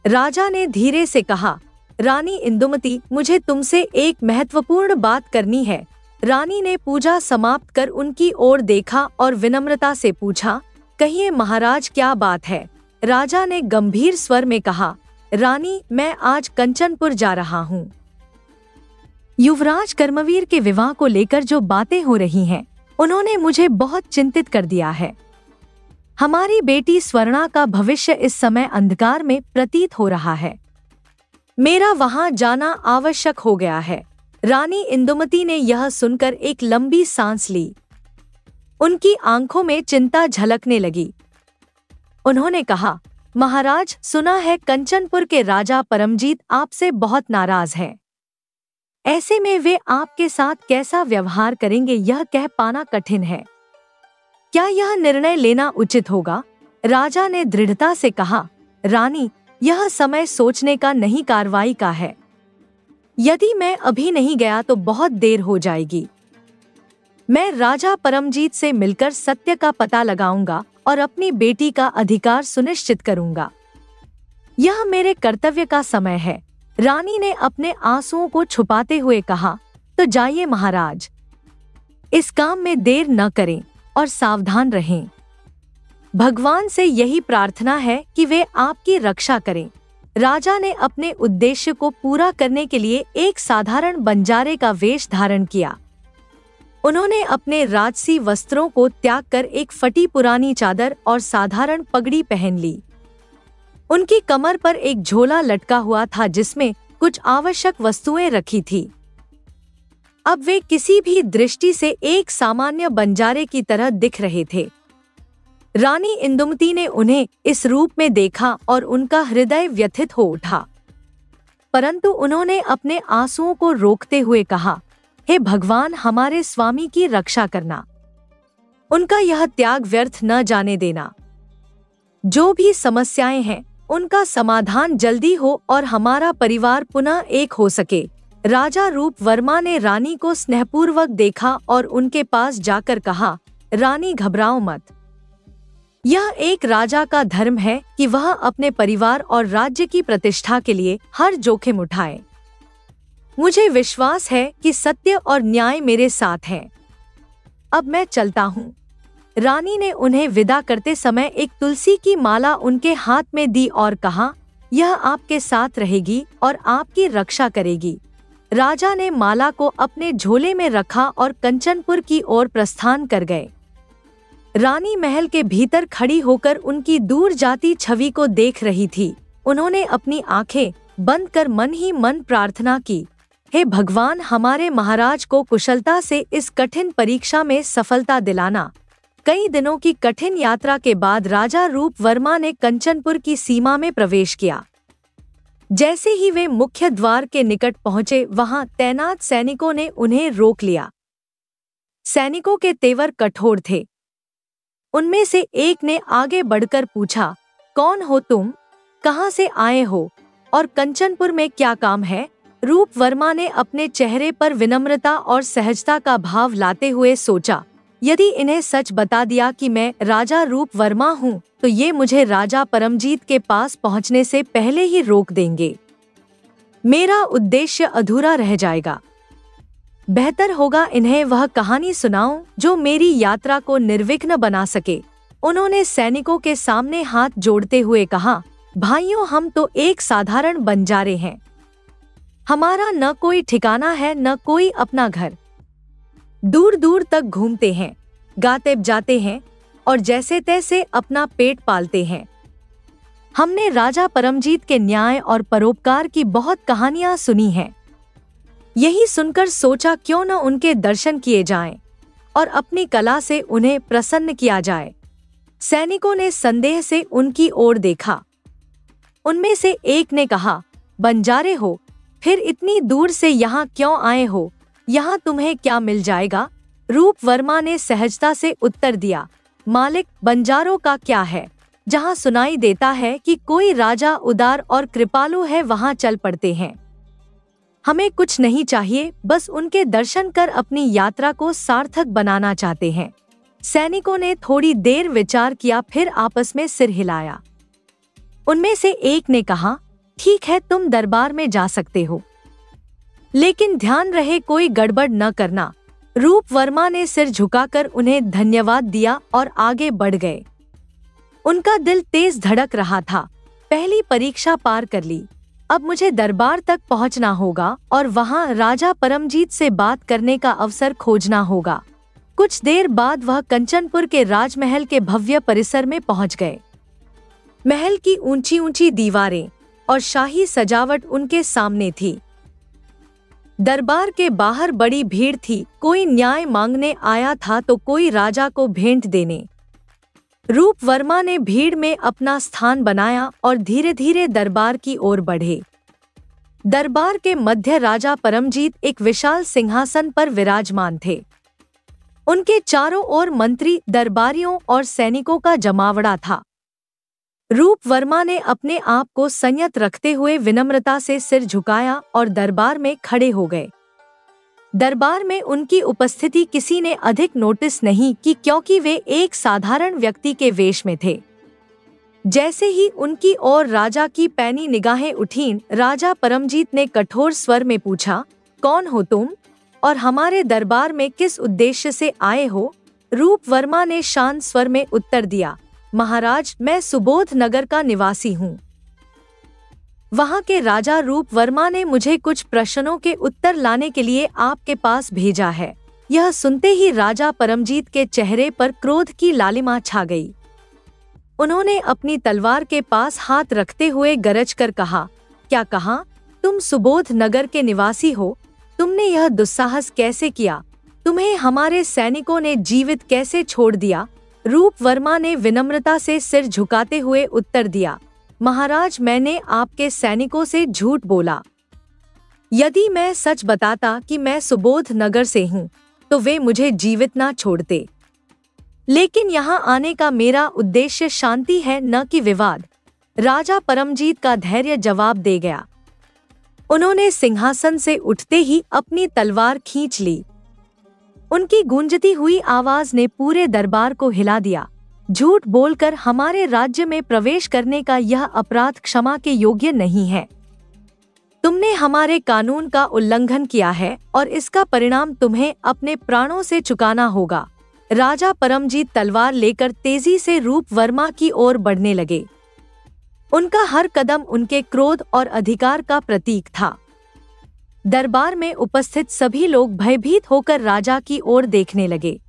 राजा ने धीरे से कहा, रानी इंदुमती, मुझे तुमसे एक महत्वपूर्ण बात करनी है। रानी ने पूजा समाप्त कर उनकी ओर देखा और विनम्रता से पूछा, कहिए महाराज, क्या बात है? राजा ने गंभीर स्वर में कहा, रानी, मैं आज कंचनपुर जा रहा हूँ। युवराज कर्मवीर के विवाह को लेकर जो बातें हो रही हैं, उन्होंने मुझे बहुत चिंतित कर दिया है। हमारी बेटी स्वर्णा का भविष्य इस समय अंधकार में प्रतीत हो रहा है। मेरा वहां जाना आवश्यक हो गया है। रानी इंदुमती ने यह सुनकर एक लंबी सांस ली। उनकी आंखों में चिंता झलकने लगी। उन्होंने कहा, महाराज, सुना है कंचनपुर के राजा परमजीत आपसे बहुत नाराज हैं। ऐसे में वे आपके साथ कैसा व्यवहार करेंगे, यह कह पाना कठिन है। क्या यह निर्णय लेना उचित होगा? राजा ने दृढ़ता से कहा, रानी, यह समय सोचने का नहीं, कार्रवाई का है। यदि मैं अभी नहीं गया तो बहुत देर हो जाएगी। मैं राजा परमजीत से मिलकर सत्य का पता लगाऊंगा और अपनी बेटी का अधिकार सुनिश्चित करूंगा। यह मेरे कर्तव्य का समय है। रानी ने अपने आंसुओं को छुपाते हुए कहा, तो जाइए महाराज, इस काम में देर न करें और सावधान रहें। भगवान से यही प्रार्थना है कि वे आपकी रक्षा करें। राजा ने अपने उद्देश्य को पूरा करने के लिए एक साधारण बंजारे का वेश धारण किया। उन्होंने अपने राजसी वस्त्रों को त्याग कर एक फटी पुरानी चादर और साधारण पगड़ी पहन ली। उनकी कमर पर एक झोला लटका हुआ था जिसमें कुछ आवश्यक वस्तुएं रखी थी। अब वे किसी भी दृष्टि से एक सामान्य बंजारे की तरह दिख रहे थे। रानी इंदुमती ने उन्हें इस रूप में देखा और उनका हृदय व्यथित हो उठा, परंतु उन्होंने अपने आंसुओं को रोकते हुए कहा, हे भगवान, हमारे स्वामी की रक्षा करना। उनका यह त्याग व्यर्थ न जाने देना। जो भी समस्याएं हैं, उनका समाधान जल्दी हो और हमारा परिवार पुनः एक हो सके। राजा रूप वर्मा ने रानी को स्नेहपूर्वक देखा और उनके पास जाकर कहा, रानी, घबराओ मत। यह एक राजा का धर्म है कि वह अपने परिवार और राज्य की प्रतिष्ठा के लिए हर जोखिम उठाए। मुझे विश्वास है कि सत्य और न्याय मेरे साथ है। अब मैं चलता हूँ। रानी ने उन्हें विदा करते समय एक तुलसी की माला उनके हाथ में दी और कहा, यह आपके साथ रहेगी और आपकी रक्षा करेगी। राजा ने माला को अपने झोले में रखा और कंचनपुर की ओर प्रस्थान कर गए। रानी महल के भीतर खड़ी होकर उनकी दूर जाती छवि को देख रही थी। उन्होंने अपनी आंखें बंद कर मन ही मन प्रार्थना की, हे भगवान, हमारे महाराज को कुशलता से इस कठिन परीक्षा में सफलता दिलाना। कई दिनों की कठिन यात्रा के बाद राजा रूप वर्मा ने कंचनपुर की सीमा में प्रवेश किया। जैसे ही वे मुख्य द्वार के निकट पहुंचे, वहां तैनात सैनिकों ने उन्हें रोक लिया। सैनिकों के तेवर कठोर थे। उनमें से एक ने आगे बढ़कर पूछा, कौन हो तुम, कहां से आए हो और कंचनपुर में क्या काम है? रूप वर्मा ने अपने चेहरे पर विनम्रता और सहजता का भाव लाते हुए सोचा, यदि इन्हें सच बता दिया कि मैं राजा रूप वर्मा हूँ, तो ये मुझे राजा परमजीत के पास पहुँचने से पहले ही रोक देंगे। मेरा उद्देश्य अधूरा रह जाएगा। बेहतर होगा इन्हें वह कहानी सुनाऊं जो मेरी यात्रा को निर्विघ्न बना सके। उन्होंने सैनिकों के सामने हाथ जोड़ते हुए कहा, भाइयों, हम तो एक साधारण बंजारे हैं। हमारा न कोई ठिकाना है, न कोई अपना घर। दूर दूर तक घूमते हैं, गाते जाते हैं और जैसे तैसे अपना पेट पालते हैं। हमने राजा परमजीत के न्याय और परोपकार की बहुत कहानियां सुनी हैं। यही सुनकर सोचा, क्यों न उनके दर्शन किए जाएं और अपनी कला से उन्हें प्रसन्न किया जाए। सैनिकों ने संदेह से उनकी ओर देखा। उनमें से एक ने कहा, बंजारे हो, फिर इतनी दूर से यहाँ क्यों आए हो? यहाँ तुम्हें क्या मिल जाएगा? रूप वर्मा ने सहजता से उत्तर दिया, मालिक, बंजारों का क्या है? जहाँ सुनाई देता है कि कोई राजा उदार और कृपालु है, वहाँ चल पड़ते हैं। हमें कुछ नहीं चाहिए, बस उनके दर्शन कर अपनी यात्रा को सार्थक बनाना चाहते हैं। सैनिकों ने थोड़ी देर विचार किया, फिर आपस में सिर हिलाया। उनमें से एक ने कहा, ठीक है, तुम दरबार में जा सकते हो, लेकिन ध्यान रहे कोई गड़बड़ न करना। रूप वर्मा ने सिर झुकाकर उन्हें धन्यवाद दिया और आगे बढ़ गए। उनका दिल तेज धड़क रहा था। पहली परीक्षा पार कर ली, अब मुझे दरबार तक पहुंचना होगा और वहां राजा परमजीत से बात करने का अवसर खोजना होगा। कुछ देर बाद वह कंचनपुर के राजमहल के भव्य परिसर में पहुंच गए। महल की ऊंची ऊंची दीवारें और शाही सजावट उनके सामने थी। दरबार के बाहर बड़ी भीड़ थी। कोई न्याय मांगने आया था तो कोई राजा को भेंट देने। रूप वर्मा ने भीड़ में अपना स्थान बनाया और धीरे धीरे दरबार की ओर बढ़े। दरबार के मध्य राजा परमजीत एक विशाल सिंहासन पर विराजमान थे। उनके चारों ओर मंत्री, दरबारियों और सैनिकों का जमावड़ा था। रूप वर्मा ने अपने आप को संयत रखते हुए विनम्रता से सिर झुकाया और दरबार में खड़े हो गए। दरबार में उनकी उपस्थिति किसी ने अधिक नोटिस नहीं की, क्योंकि वे एक साधारण व्यक्ति के वेश में थे। जैसे ही उनकी ओर राजा की पैनी निगाहें उठीं, राजा परमजीत ने कठोर स्वर में पूछा, कौन हो तुम और हमारे दरबार में किस उद्देश्य से आए हो? रूप वर्मा ने शांत स्वर में उत्तर दिया, महाराज, मैं सुबोध नगर का निवासी हूँ। वहाँ के राजा रूप वर्मा ने मुझे कुछ प्रश्नों के उत्तर लाने के लिए आपके पास भेजा है। यह सुनते ही राजा परमजीत के चेहरे पर क्रोध की लालिमा छा गई। उन्होंने अपनी तलवार के पास हाथ रखते हुए गरज कर कहा, क्या कहा? तुम सुबोध नगर के निवासी हो? तुमने यह दुस्साहस कैसे किया? तुम्हें हमारे सैनिकों ने जीवित कैसे छोड़ दिया? रूप वर्मा ने विनम्रता से सिर झुकाते हुए उत्तर दिया, महाराज, मैंने आपके सैनिकों से झूठ बोला। यदि मैं सच बताता कि मैं सुबोध नगर से हूँ, तो वे मुझे जीवित ना छोड़ते। लेकिन यहाँ आने का मेरा उद्देश्य शांति है, न कि विवाद। राजा परमजीत का धैर्य जवाब दे गया। उन्होंने सिंहासन से उठते ही अपनी तलवार खींच ली। उनकी गूंजती हुई आवाज ने पूरे दरबार को हिला दिया। झूठ बोलकर हमारे राज्य में प्रवेश करने का यह अपराध क्षमा के योग्य नहीं है। तुमने हमारे कानून का उल्लंघन किया है और इसका परिणाम तुम्हें अपने प्राणों से चुकाना होगा। राजा परमजीत तलवार लेकर तेजी से रूप वर्मा की ओर बढ़ने लगे। उनका हर कदम उनके क्रोध और अधिकार का प्रतीक था। दरबार में उपस्थित सभी लोग भयभीत होकर राजा की ओर देखने लगे।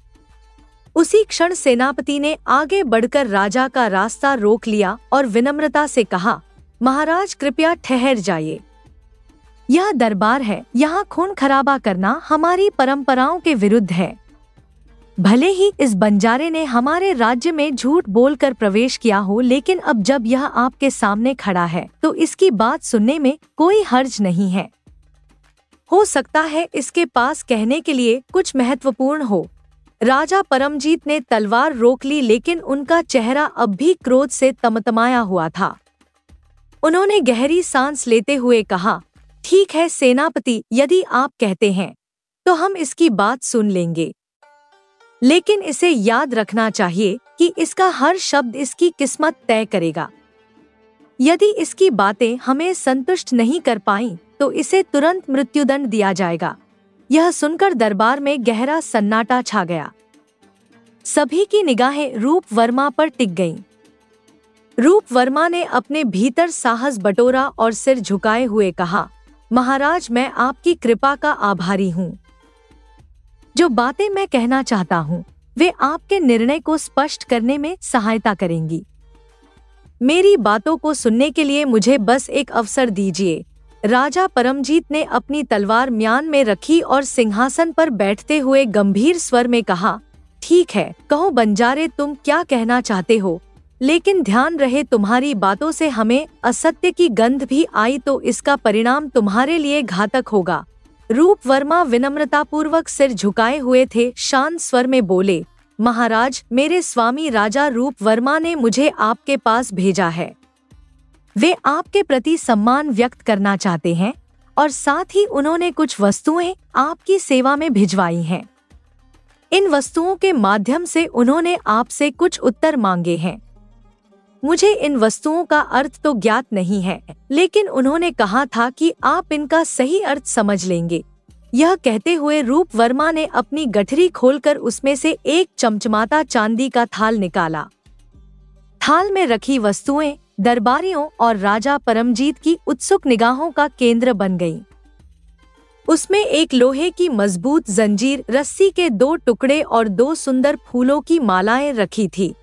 उसी क्षण सेनापति ने आगे बढ़कर राजा का रास्ता रोक लिया और विनम्रता से कहा, महाराज, कृपया ठहर जाइए। यह दरबार है, यहाँ खून खराबा करना हमारी परंपराओं के विरुद्ध है। भले ही इस बंजारे ने हमारे राज्य में झूठ बोलकर प्रवेश किया हो, लेकिन अब जब यह आपके सामने खड़ा है तो इसकी बात सुनने में कोई हर्ज नहीं है। हो सकता है इसके पास कहने के लिए कुछ महत्वपूर्ण हो। राजा परमजीत ने तलवार रोक ली, लेकिन उनका चेहरा अब भी क्रोध से तमतमाया हुआ था। उन्होंने गहरी सांस लेते हुए कहा, ठीक है सेनापति, यदि आप कहते हैं तो हम इसकी बात सुन लेंगे, लेकिन इसे याद रखना चाहिए कि इसका हर शब्द इसकी किस्मत तय करेगा। यदि इसकी बातें हमें संतुष्ट नहीं कर पाईं, तो इसे तुरंत मृत्युदंड दिया जाएगा। यह सुनकर दरबार में गहरा सन्नाटा छा गया। सभी की निगाहें रूप वर्मा पर टिक गईं। रूप वर्मा ने अपने भीतर साहस बटोरा और सिर झुकाए हुए कहा, महाराज, मैं आपकी कृपा का आभारी हूँ। जो बातें मैं कहना चाहता हूँ वे आपके निर्णय को स्पष्ट करने में सहायता करेंगी। मेरी बातों को सुनने के लिए मुझे बस एक अवसर दीजिए। राजा परमजीत ने अपनी तलवार म्यान में रखी और सिंहासन पर बैठते हुए गंभीर स्वर में कहा, ठीक है, कहो बंजारे, तुम क्या कहना चाहते हो, लेकिन ध्यान रहे तुम्हारी बातों से हमें असत्य की गंध भी आई तो इसका परिणाम तुम्हारे लिए घातक होगा। रूप वर्मा विनम्रतापूर्वक सिर झुकाए हुए थे, शांत स्वर में बोले, महाराज, मेरे स्वामी राजा रूप वर्मा ने मुझे आपके पास भेजा है। वे आपके प्रति सम्मान व्यक्त करना चाहते हैं और साथ ही उन्होंने कुछ वस्तुएं आपकी सेवा में भिजवाई हैं। इन वस्तुओं के माध्यम से उन्होंने आपसे कुछ उत्तर मांगे हैं। मुझे इन वस्तुओं का अर्थ तो ज्ञात नहीं है, लेकिन उन्होंने कहा था कि आप इनका सही अर्थ समझ लेंगे। यह कहते हुए रूप वर्मा ने अपनी गठरी खोलकर उसमें से एक चमचमाता चांदी का थाल निकाला। थाल में रखी वस्तुएं दरबारियों और राजा परमजीत की उत्सुक निगाहों का केंद्र बन गईं। उसमें एक लोहे की मजबूत जंजीर, रस्सी के 2 टुकड़े और 2 सुंदर फूलों की मालाएं रखी थी।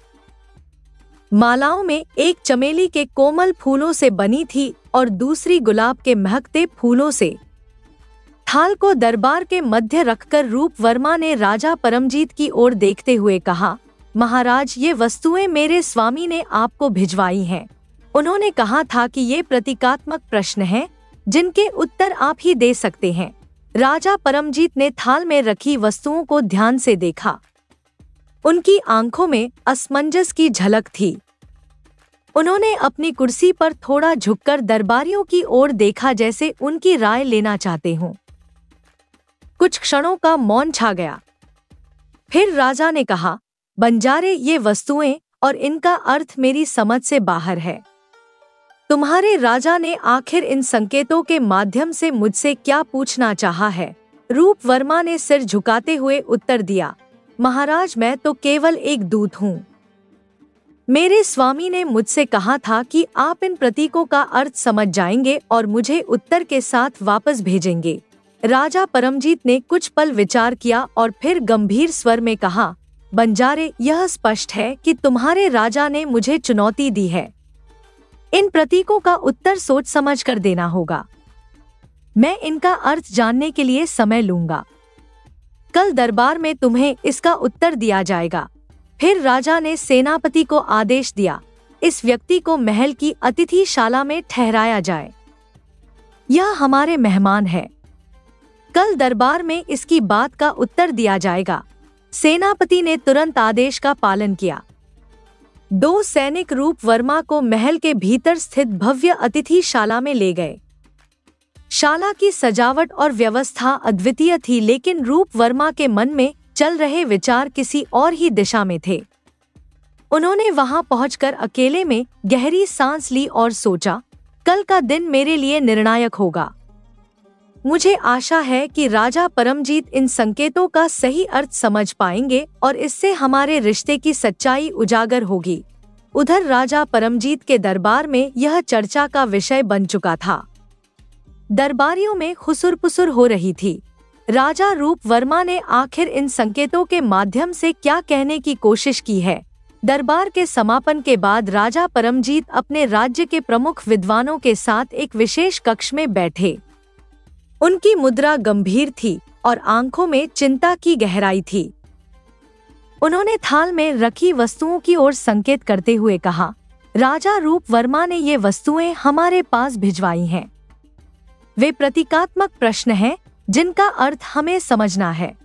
मालाओं में एक चमेली के कोमल फूलों से बनी थी और दूसरी गुलाब के महकते फूलों से। थाल को दरबार के मध्य रखकर रूप वर्मा ने राजा परमजीत की ओर देखते हुए कहा, महाराज, ये वस्तुएं मेरे स्वामी ने आपको भिजवाई हैं। उन्होंने कहा था कि ये प्रतीकात्मक प्रश्न हैं जिनके उत्तर आप ही दे सकते हैं। राजा परमजीत ने थाल में रखी वस्तुओं को ध्यान से देखा। उनकी आंखों में असमंजस की झलक थी। उन्होंने अपनी कुर्सी पर थोड़ा झुककर दरबारियों की ओर देखा, जैसे उनकी राय लेना चाहते हों। कुछ क्षणों का मौन छा गया। फिर राजा ने कहा, बंजारे, ये वस्तुएं और इनका अर्थ मेरी समझ से बाहर है। तुम्हारे राजा ने आखिर इन संकेतों के माध्यम से मुझसे क्या पूछना चाहा है? रूप वर्मा ने सिर झुकाते हुए उत्तर दिया, महाराज, मैं तो केवल एक दूत हूँ। मेरे स्वामी ने मुझसे कहा था कि आप इन प्रतीकों का अर्थ समझ जाएंगे और मुझे उत्तर के साथ वापस भेजेंगे। राजा परमजीत ने कुछ पल विचार किया और फिर गंभीर स्वर में कहा, बंजारे, यह स्पष्ट है कि तुम्हारे राजा ने मुझे चुनौती दी है। इन प्रतीकों का उत्तर सोच समझ कर देना होगा। मैं इनका अर्थ जानने के लिए समय लूंगा। कल दरबार में तुम्हें इसका उत्तर दिया जाएगा। फिर राजा ने सेनापति को आदेश दिया, इस व्यक्ति को महल की अतिथिशाला में ठहराया जाए। यह हमारे मेहमान है। कल दरबार में इसकी बात का उत्तर दिया जाएगा। सेनापति ने तुरंत आदेश का पालन किया। 2 सैनिक रूप वर्मा को महल के भीतर स्थित भव्य अतिथिशाला में ले गए। शाला की सजावट और व्यवस्था अद्वितीय थी, लेकिन रूप वर्मा के मन में चल रहे विचार किसी और ही दिशा में थे। उन्होंने वहां पहुंचकर अकेले में गहरी सांस ली और सोचा, कल का दिन मेरे लिए निर्णायक होगा। मुझे आशा है कि राजा परमजीत इन संकेतों का सही अर्थ समझ पाएंगे और इससे हमारे रिश्ते की सच्चाई उजागर होगी। उधर राजा परमजीत के दरबार में यह चर्चा का विषय बन चुका था। दरबारियों में खुसुर-पुसुर हो रही थी। राजा रूप वर्मा ने आखिर इन संकेतों के माध्यम से क्या कहने की कोशिश की है? दरबार के समापन के बाद राजा परमजीत अपने राज्य के प्रमुख विद्वानों के साथ एक विशेष कक्ष में बैठे। उनकी मुद्रा गंभीर थी और आंखों में चिंता की गहराई थी। उन्होंने थाल में रखी वस्तुओं की ओर संकेत करते हुए कहा, राजा रूप वर्मा ने ये वस्तुएं हमारे पास भिजवाई हैं। वे प्रतीकात्मक प्रश्न हैं जिनका अर्थ हमें समझना है।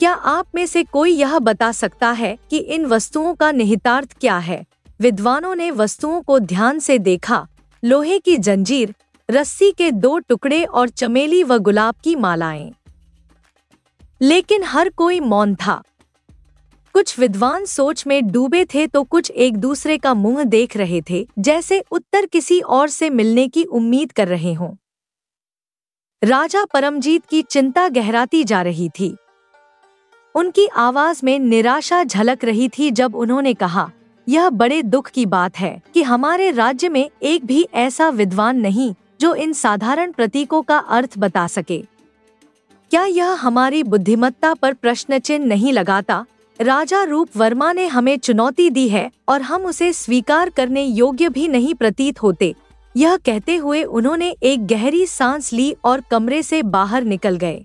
क्या आप में से कोई यह बता सकता है कि इन वस्तुओं का निहितार्थ क्या है? विद्वानों ने वस्तुओं को ध्यान से देखा। लोहे की जंजीर, रस्सी के 2 टुकड़े और चमेली व गुलाब की मालाएं। लेकिन हर कोई मौन था। कुछ विद्वान सोच में डूबे थे तो कुछ एक दूसरे का मुंह देख रहे थे, जैसे उत्तर किसी और से मिलने की उम्मीद कर रहे हों। राजा परमजीत की चिंता गहराती जा रही थी। उनकी आवाज में निराशा झलक रही थी जब उन्होंने कहा, यह बड़े दुख की बात है कि हमारे राज्य में एक भी ऐसा विद्वान नहीं जो इन साधारण प्रतीकों का अर्थ बता सके। क्या यह हमारी बुद्धिमत्ता पर प्रश्न चिन्ह नहीं लगाता? राजा रूप वर्मा ने हमें चुनौती दी है और हम उसे स्वीकार करने योग्य भी नहीं प्रतीत होते। यह कहते हुए उन्होंने एक गहरी सांस ली और कमरे से बाहर निकल गए।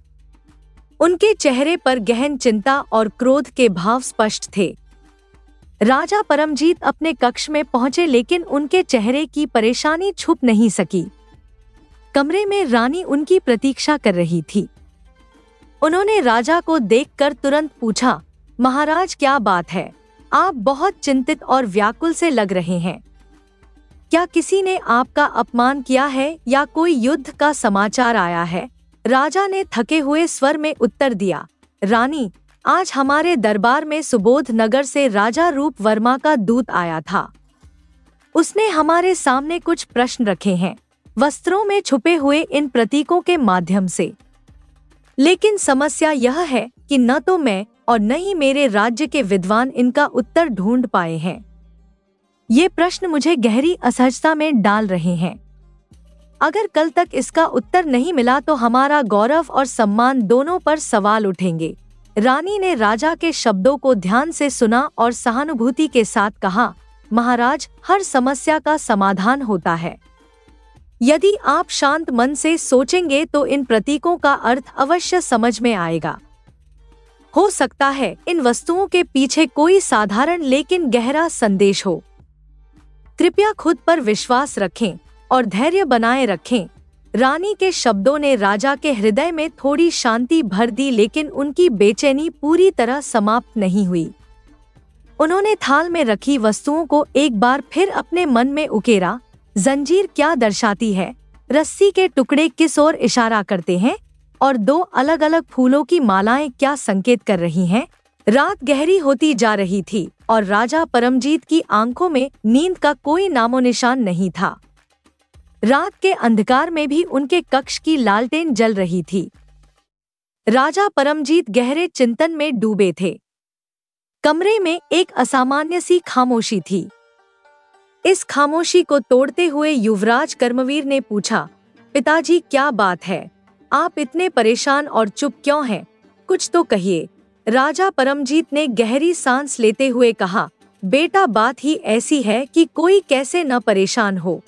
उनके चेहरे पर गहन चिंता और क्रोध के भाव स्पष्ट थे। राजा परमजीत अपने कक्ष में पहुंचे लेकिन उनके चेहरे की परेशानी छुप नहीं सकी। कमरे में रानी उनकी प्रतीक्षा कर रही थी। उन्होंने राजा को देखकर तुरंत पूछा, महाराज क्या बात है? आप बहुत चिंतित और व्याकुल से लग रहे हैं। क्या किसी ने आपका अपमान किया है या कोई युद्ध का समाचार आया है? राजा ने थके हुए स्वर में उत्तर दिया, रानी, आज हमारे दरबार में सुबोध नगर से राजा रूप वर्मा का दूत आया था। उसने हमारे सामने कुछ प्रश्न रखे हैं, वस्त्रों में छुपे हुए इन प्रतीकों के माध्यम से। लेकिन समस्या यह है कि न तो मैं और न ही मेरे राज्य के विद्वान इनका उत्तर ढूंढ पाए हैं। ये प्रश्न मुझे गहरी असहजता में डाल रहे हैं। अगर कल तक इसका उत्तर नहीं मिला तो हमारा गौरव और सम्मान दोनों पर सवाल उठेंगे। रानी ने राजा के शब्दों को ध्यान से सुना और सहानुभूति के साथ कहा, महाराज, हर समस्या का समाधान होता है। यदि आप शांत मन से सोचेंगे तो इन प्रतीकों का अर्थ अवश्य समझ में आएगा। हो सकता है इन वस्तुओं के पीछे कोई साधारण लेकिन गहरा संदेश हो। कृपया खुद पर विश्वास रखें और धैर्य बनाए रखें। रानी के शब्दों ने राजा के हृदय में थोड़ी शांति भर दी, लेकिन उनकी बेचैनी पूरी तरह समाप्त नहीं हुई। उन्होंने थाल में रखी वस्तुओं को एक बार फिर अपने मन में उकेरा। जंजीर क्या दर्शाती है? रस्सी के टुकड़े किस ओर इशारा करते हैं? और 2 अलग अलग फूलों की मालाएं क्या संकेत कर रही हैं? रात गहरी होती जा रही थी और राजा परमजीत की आंखों में नींद का कोई नामोनिशान नहीं था। रात के अंधकार में भी उनके कक्ष की लालटेन जल रही थी। राजा परमजीत गहरे चिंतन में डूबे थे। कमरे में एक असामान्य सी खामोशी थी। इस खामोशी को तोड़ते हुए युवराज कर्मवीर ने पूछा, पिताजी क्या बात है? आप इतने परेशान और चुप क्यों हैं? कुछ तो कहिए। राजा परमजीत ने गहरी सांस लेते हुए कहा, बेटा, बात ही ऐसी है कि कोई कैसे न परेशान हो।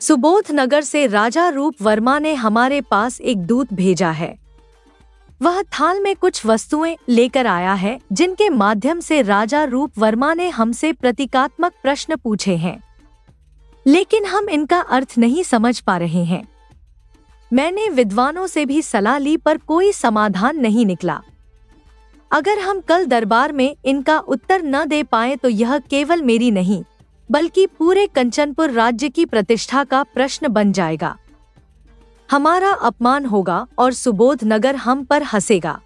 सुबोध नगर से राजा रूप वर्मा ने हमारे पास एक दूत भेजा है। वह थाल में कुछ वस्तुएं लेकर आया है जिनके माध्यम से राजा रूप वर्मा ने हमसे प्रतीकात्मक प्रश्न पूछे हैं, लेकिन हम इनका अर्थ नहीं समझ पा रहे हैं। मैंने विद्वानों से भी सलाह ली पर कोई समाधान नहीं निकला। अगर हम कल दरबार में इनका उत्तर न दे पाए तो यह केवल मेरी नहीं बल्कि पूरे कंचनपुर राज्य की प्रतिष्ठा का प्रश्न बन जाएगा। हमारा अपमान होगा और सुबोध नगर हम पर हंसेगा।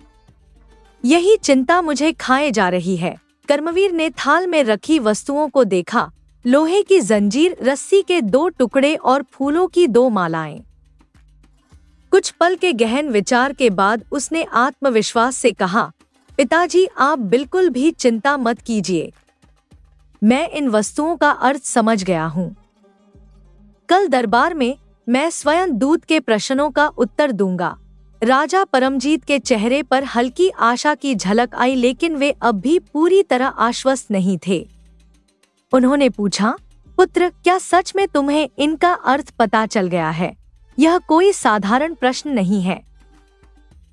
यही चिंता मुझे खाए जा रही है। कर्मवीर ने थाल में रखी वस्तुओं को देखा। लोहे की जंजीर, रस्सी के 2 टुकड़े और फूलों की 2 मालाएं। कुछ पल के गहन विचार के बाद उसने आत्मविश्वास से कहा, पिताजी, आप बिल्कुल भी चिंता मत कीजिए। मैं इन वस्तुओं का अर्थ समझ गया हूँ। कल दरबार में मैं स्वयं दूत के प्रश्नों का उत्तर दूंगा। राजा परमजीत के चेहरे पर हल्की आशा की झलक आई, लेकिन वे अब भी पूरी तरह आश्वस्त नहीं थे। उन्होंने पूछा, पुत्र, क्या सच में तुम्हें इनका अर्थ पता चल गया है? यह कोई साधारण प्रश्न नहीं है।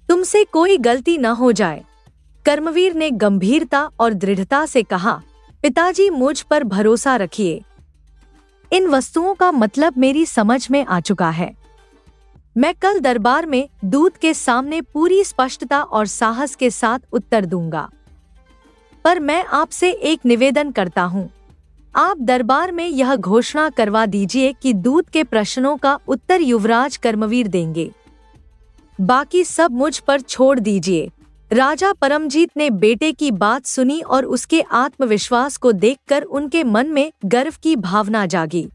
तुमसे कोई गलती न हो जाए। कर्मवीर ने गंभीरता और दृढ़ता से कहा, पिताजी मुझ पर भरोसा रखिए। इन वस्तुओं का मतलब मेरी समझ में आ चुका है। मैं कल दरबार में दूत के सामने पूरी स्पष्टता और साहस के साथ उत्तर दूंगा। पर मैं आपसे एक निवेदन करता हूँ। आप दरबार में यह घोषणा करवा दीजिए कि दूत के प्रश्नों का उत्तर युवराज कर्मवीर देंगे। बाकी सब मुझ पर छोड़ दीजिए। राजा परमजीत ने बेटे की बात सुनी और उसके आत्मविश्वास को देखकर उनके मन में गर्व की भावना जागी।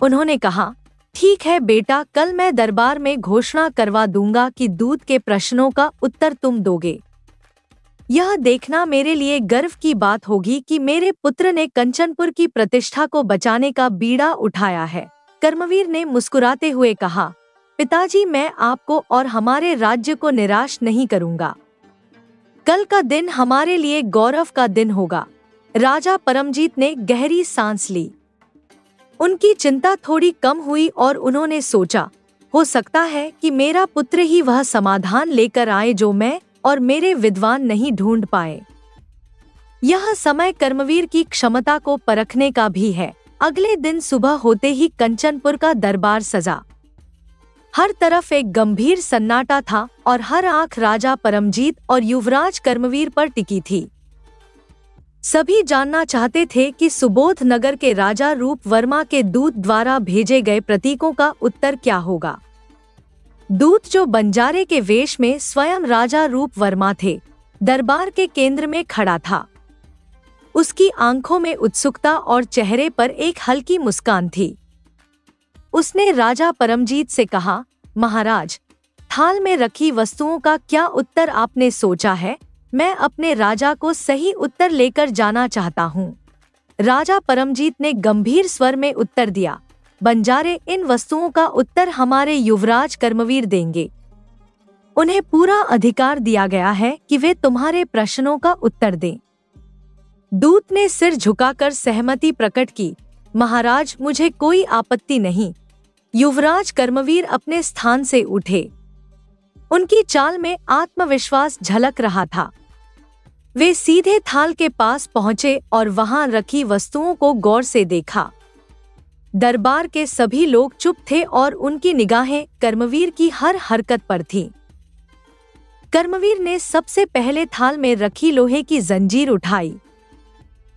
उन्होंने कहा, ठीक है बेटा, कल मैं दरबार में घोषणा करवा दूंगा कि दूत के प्रश्नों का उत्तर तुम दोगे। यह देखना मेरे लिए गर्व की बात होगी कि मेरे पुत्र ने कंचनपुर की प्रतिष्ठा को बचाने का बीड़ा उठाया है। कर्मवीर ने मुस्कुराते हुए कहा, पिताजी, मैं आपको और हमारे राज्य को निराश नहीं करूंगा। कल का दिन हमारे लिए गौरव का दिन होगा। राजा परमजीत ने गहरी सांस ली। उनकी चिंता थोड़ी कम हुई और उन्होंने सोचा, हो सकता है कि मेरा पुत्र ही वह समाधान लेकर आए जो मैं और मेरे विद्वान नहीं ढूंढ पाए। यह समय कर्मवीर की क्षमता को परखने का भी है। अगले दिन सुबह होते ही कंचनपुर का दरबार सजा। हर तरफ एक गंभीर सन्नाटा था और हर आंख राजा परमजीत और युवराज कर्मवीर पर टिकी थी। सभी जानना चाहते थे कि सुबोध नगर के राजा रूप वर्मा के दूत द्वारा भेजे गए प्रतीकों का उत्तर क्या होगा। दूत, जो बंजारे के वेश में स्वयं राजा रूप वर्मा थे, दरबार के केंद्र में खड़ा था। उसकी आंखों में उत्सुकता और चेहरे पर एक हल्की मुस्कान थी। उसने राजा परमजीत से कहा, महाराज, थाल में रखी वस्तुओं का क्या उत्तर आपने सोचा है? मैं अपने राजा को सही उत्तर लेकर जाना चाहता हूँ। राजा परमजीत ने गंभीर स्वर में उत्तर दिया, बंजारे, इन वस्तुओं का उत्तर हमारे युवराज कर्मवीर देंगे। उन्हें पूरा अधिकार दिया गया है कि वे तुम्हारे प्रश्नों का उत्तर दें। दूत ने सिर झुकाकर सहमति प्रकट की, महाराज, मुझे कोई आपत्ति नहीं। युवराज कर्मवीर अपने स्थान से उठे। उनकी चाल में आत्मविश्वास झलक रहा था। वे सीधे थाल के पास पहुंचे और वहां रखी वस्तुओं को गौर से देखा। दरबार के सभी लोग चुप थे और उनकी निगाहें कर्मवीर की हर हरकत पर थीं। कर्मवीर ने सबसे पहले थाल में रखी लोहे की जंजीर उठाई।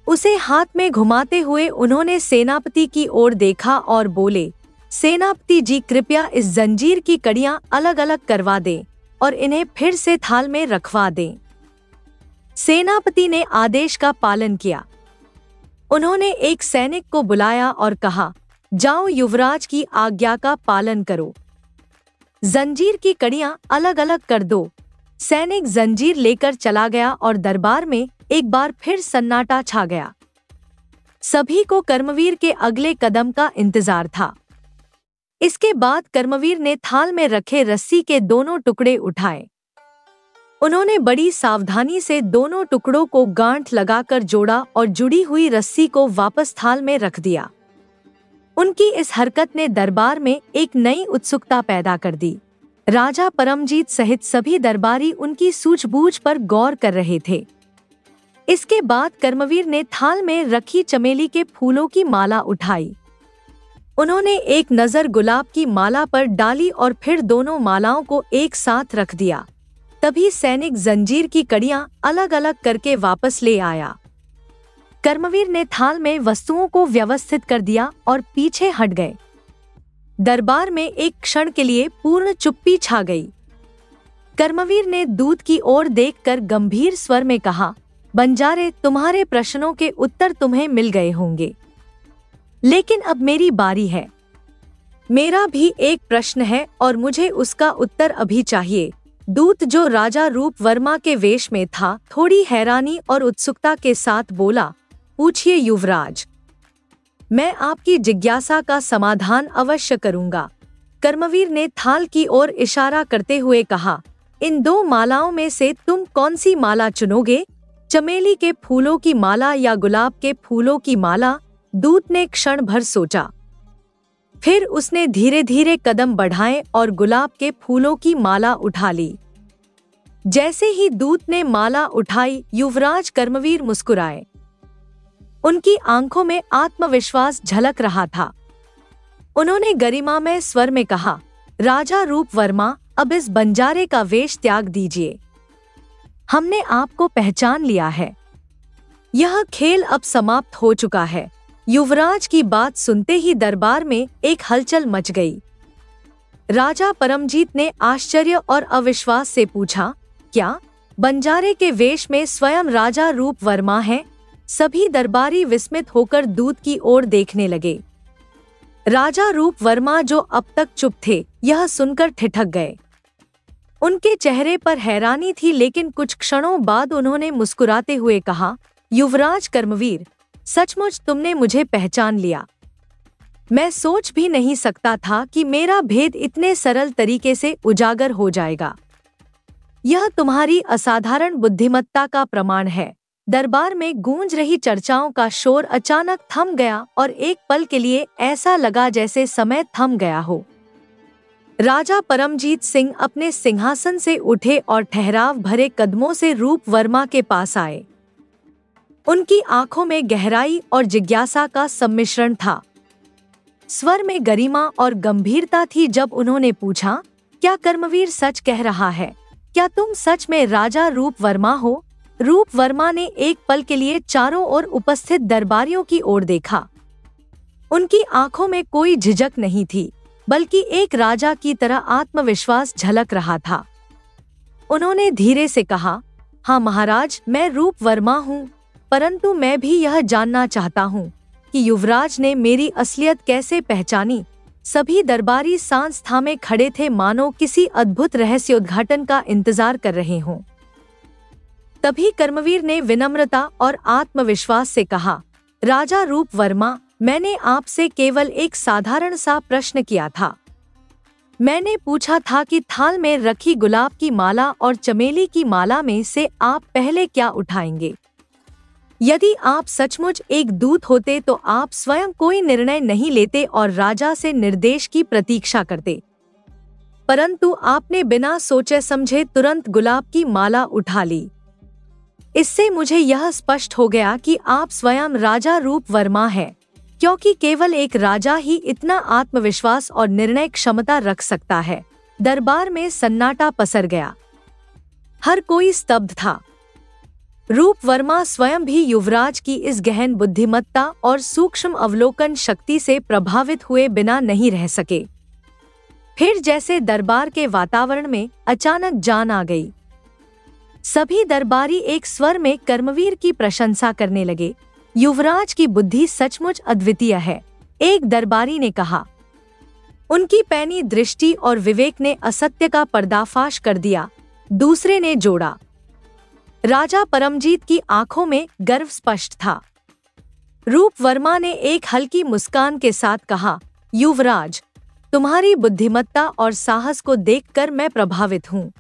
उसे हाथ में घुमाते हुए उन्होंने सेनापति की ओर देखा और बोले, सेनापति जी, कृपया इस जंजीर की कड़ियां अलग अलग करवा दें और इन्हें फिर से थाल में रखवा दें। सेनापति ने आदेश का पालन किया। उन्होंने एक सैनिक को बुलाया और कहा, जाओ, युवराज की आज्ञा का पालन करो। जंजीर की कड़ियां अलग अलग कर दो। सैनिक जंजीर लेकर चला गया और दरबार में एक बार फिर सन्नाटा छा गया। सभी को कर्मवीर के अगले कदम का इंतजार था। इसके बाद कर्मवीर ने थाल में रखे रस्सी के दोनों टुकड़े उठाए। उन्होंने बड़ी सावधानी से दोनों टुकड़ों को गांठ लगाकर जोड़ा और जुड़ी हुई रस्सी को वापस थाल में रख दिया। उनकी इस हरकत ने दरबार में एक नई उत्सुकता पैदा कर दी। राजा परमजीत सहित सभी दरबारी उनकी सूझबूझ पर गौर कर रहे थे। इसके बाद कर्मवीर ने थाल में रखी चमेली के फूलों की माला उठाई। उन्होंने एक नजर गुलाब की माला पर डाली और फिर दोनों मालाओं को एक साथ रख दिया। तभी सैनिक जंजीर की कड़ियां अलग अलग करके वापस ले आया। कर्मवीर ने थाल में वस्तुओं को व्यवस्थित कर दिया और पीछे हट गए। दरबार में एक क्षण के लिए पूर्ण चुप्पी छा गई। कर्मवीर ने दूत की ओर देखकर गंभीर स्वर में कहा, बंजारे, तुम्हारे प्रश्नों के उत्तर तुम्हें मिल गए होंगे, लेकिन अब मेरी बारी है। मेरा भी एक प्रश्न है और मुझे उसका उत्तर अभी चाहिए। दूत, जो राजा रूप वर्मा के वेश में था, थोड़ी हैरानी और उत्सुकता के साथ बोला, पूछिए युवराज, मैं आपकी जिज्ञासा का समाधान अवश्य करूंगा। कर्मवीर ने थाल की ओर इशारा करते हुए कहा, इन दो मालाओं में से तुम कौन सी माला चुनोगे, चमेली के फूलों की माला या गुलाब के फूलों की माला? दूत ने क्षण भर सोचा। फिर उसने धीरे धीरे कदम बढ़ाए और गुलाब के फूलों की माला उठा ली। जैसे ही दूत ने माला उठाई, युवराज कर्मवीर मुस्कुराए। उनकी आंखों में आत्मविश्वास झलक रहा था। उन्होंने गरिमामय स्वर में कहा, राजा रूप वर्मा, अब इस बंजारे का वेश त्याग दीजिए। हमने आपको पहचान लिया है। यह खेल अब समाप्त हो चुका है। युवराज की बात सुनते ही दरबार में एक हलचल मच गई। राजा परमजीत ने आश्चर्य और अविश्वास से पूछा, क्या बंजारे के वेश में स्वयं राजा रूप वर्मा हैं? सभी दरबारी विस्मित होकर दूत की ओर देखने लगे। राजा रूप वर्मा, जो अब तक चुप थे, यह सुनकर ठिठक गए। उनके चेहरे पर हैरानी थी, लेकिन कुछ क्षणों बाद उन्होंने मुस्कुराते हुए कहा, युवराज कर्मवीर, सचमुच तुमने मुझे पहचान लिया। मैं सोच भी नहीं सकता था कि मेरा भेद इतने सरल तरीके से उजागर हो जाएगा। यह तुम्हारी असाधारण बुद्धिमत्ता का प्रमाण है। दरबार में गूंज रही चर्चाओं का शोर अचानक थम गया और एक पल के लिए ऐसा लगा जैसे समय थम गया हो। राजा परमजीत सिंह अपने सिंहासन से उठे और ठहराव भरे कदमों से रूप वर्मा के पास आए। उनकी आंखों में गहराई और जिज्ञासा का सम्मिश्रण था। स्वर में गरिमा और गंभीरता थी जब उन्होंने पूछा, क्या कर्मवीर सच कह रहा है? क्या तुम सच में राजा रूप वर्मा हो? रूप वर्मा ने एक पल के लिए चारों ओर उपस्थित दरबारियों की ओर देखा। उनकी आंखों में कोई झिझक नहीं थी, बल्कि एक राजा की तरह आत्मविश्वास झलक रहा था। उन्होंने धीरे से कहा, हाँ महाराज, मैं रूप वर्मा हूँ, परंतु मैं भी यह जानना चाहता हूँ कि युवराज ने मेरी असलियत कैसे पहचानी। सभी दरबारी सांस थामे खड़े थे, मानो किसी अद्भुत रहस्योद्घाटन का इंतजार कर रहे हों। तभी कर्मवीर ने विनम्रता और आत्मविश्वास से कहा, राजा रूप वर्मा, मैंने आपसे केवल एक साधारण सा प्रश्न किया था। मैंने पूछा था कि थाल में रखी गुलाब की माला और चमेली की माला में से आप पहले क्या उठाएंगे? यदि आप सचमुच एक दूत होते तो आप स्वयं कोई निर्णय नहीं लेते और राजा से निर्देश की प्रतीक्षा करते, परंतु आपने बिना सोचे समझे तुरंत गुलाब की माला उठा ली। इससे मुझे यह स्पष्ट हो गया कि आप स्वयं राजा रूप वर्मा हैं, क्योंकि केवल एक राजा ही इतना आत्मविश्वास और निर्णय क्षमता रख सकता है। दरबार में सन्नाटा पसर गया। हर कोई स्तब्ध था। रूप वर्मा स्वयं भी युवराज की इस गहन बुद्धिमत्ता और सूक्ष्म अवलोकन शक्ति से प्रभावित हुए बिना नहीं रह सके। फिर जैसे दरबार के वातावरण में अचानक जान आ गई। सभी दरबारी एक स्वर में कर्मवीर की प्रशंसा करने लगे। युवराज की बुद्धि सचमुच अद्वितीय है, एक दरबारी ने कहा। उनकी पैनी दृष्टि और विवेक ने असत्य का पर्दाफाश कर दिया, दूसरे ने जोड़ा। राजा परमजीत की आंखों में गर्व स्पष्ट था। रूप वर्मा ने एक हल्की मुस्कान के साथ कहा, युवराज, तुम्हारी बुद्धिमत्ता और साहस को देखकर मैं प्रभावित हूँ।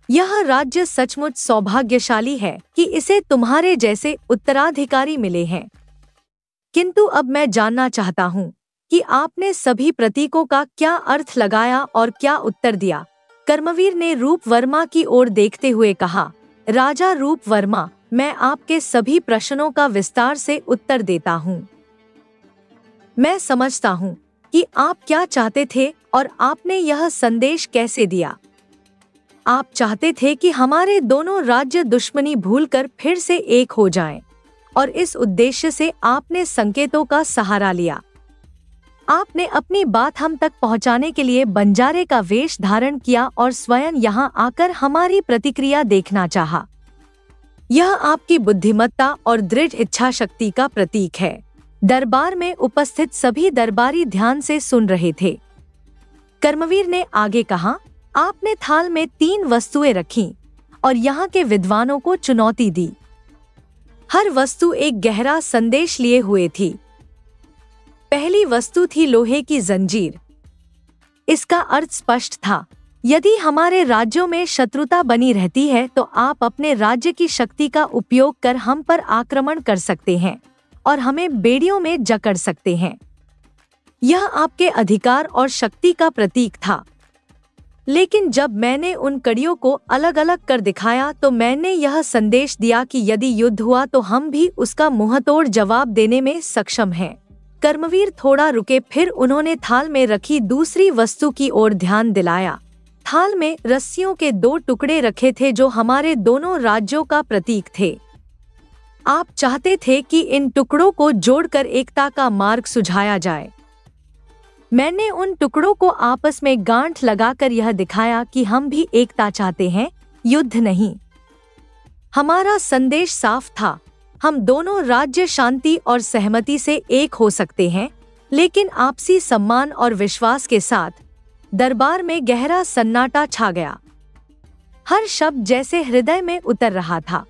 यह राज्य सचमुच सौभाग्यशाली है कि इसे तुम्हारे जैसे उत्तराधिकारी मिले हैं। किंतु अब मैं जानना चाहता हूँ कि आपने सभी प्रतीकों का क्या अर्थ लगाया और क्या उत्तर दिया। कर्मवीर ने रूप वर्मा की ओर देखते हुए कहा, राजा रूप वर्मा, मैं आपके सभी प्रश्नों का विस्तार से उत्तर देता हूँ। मैं समझता हूँ कि आप क्या चाहते थे और आपने यह संदेश कैसे दिया। आप चाहते थे कि हमारे दोनों राज्य दुश्मनी भूलकर फिर से एक हो जाएं, और इस उद्देश्य से आपने संकेतों का सहारा लिया। आपने अपनी बात हम तक पहुंचाने के लिए बंजारे का वेश धारण किया और स्वयं यहां आकर हमारी प्रतिक्रिया देखना चाहा। यह आपकी बुद्धिमत्ता और दृढ़ इच्छा शक्ति का प्रतीक है। दरबार में उपस्थित सभी दरबारी ध्यान से सुन रहे थे। कर्मवीर ने आगे कहा, आपने थाल में 3 वस्तुएं रखीं और यहाँ के विद्वानों को चुनौती दी। हर वस्तु एक गहरा संदेश लिए हुए थी। पहली वस्तु थी लोहे की जंजीर। इसका अर्थ स्पष्ट था, यदि हमारे राज्यों में शत्रुता बनी रहती है तो आप अपने राज्य की शक्ति का उपयोग कर हम पर आक्रमण कर सकते हैं और हमें बेड़ियों में जकड़ सकते हैं। यह आपके अधिकार और शक्ति का प्रतीक था। लेकिन जब मैंने उन कड़ियों को अलग अलग कर दिखाया तो मैंने यह संदेश दिया कि यदि युद्ध हुआ तो हम भी उसका मुंहतोड़ जवाब देने में सक्षम हैं। कर्मवीर थोड़ा रुके, फिर उन्होंने थाल में रखी दूसरी वस्तु की ओर ध्यान दिलाया। थाल में रस्सियों के 2 टुकड़े रखे थे जो हमारे दोनों राज्यों का प्रतीक थे। आप चाहते थे कि इन टुकड़ों को जोड़कर एकता का मार्ग सुझाया जाए। मैंने उन टुकड़ों को आपस में गांठ लगाकर यह दिखाया कि हम भी एकता चाहते हैं, युद्ध नहीं। हमारा संदेश साफ था, हम दोनों राज्य शांति और सहमति से एक हो सकते हैं, लेकिन आपसी सम्मान और विश्वास के साथ। दरबार में गहरा सन्नाटा छा गया। हर शब्द जैसे हृदय में उतर रहा था।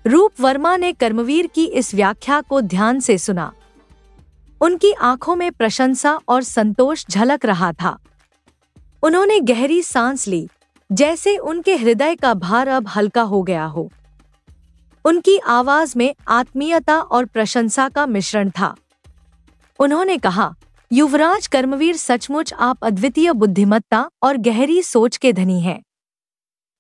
रूप वर्मा ने कर्मवीर की इस व्याख्या को ध्यान से सुना। उनकी आंखों में प्रशंसा और संतोष झलक रहा था। उन्होंने गहरी सांस ली, जैसे उनके हृदय का भार अब हल्का हो गया हो। उनकी आवाज में आत्मीयता और प्रशंसा का मिश्रण था। उन्होंने कहा, युवराज कर्मवीर, सचमुच आप अद्वितीय बुद्धिमत्ता और गहरी सोच के धनी हैं।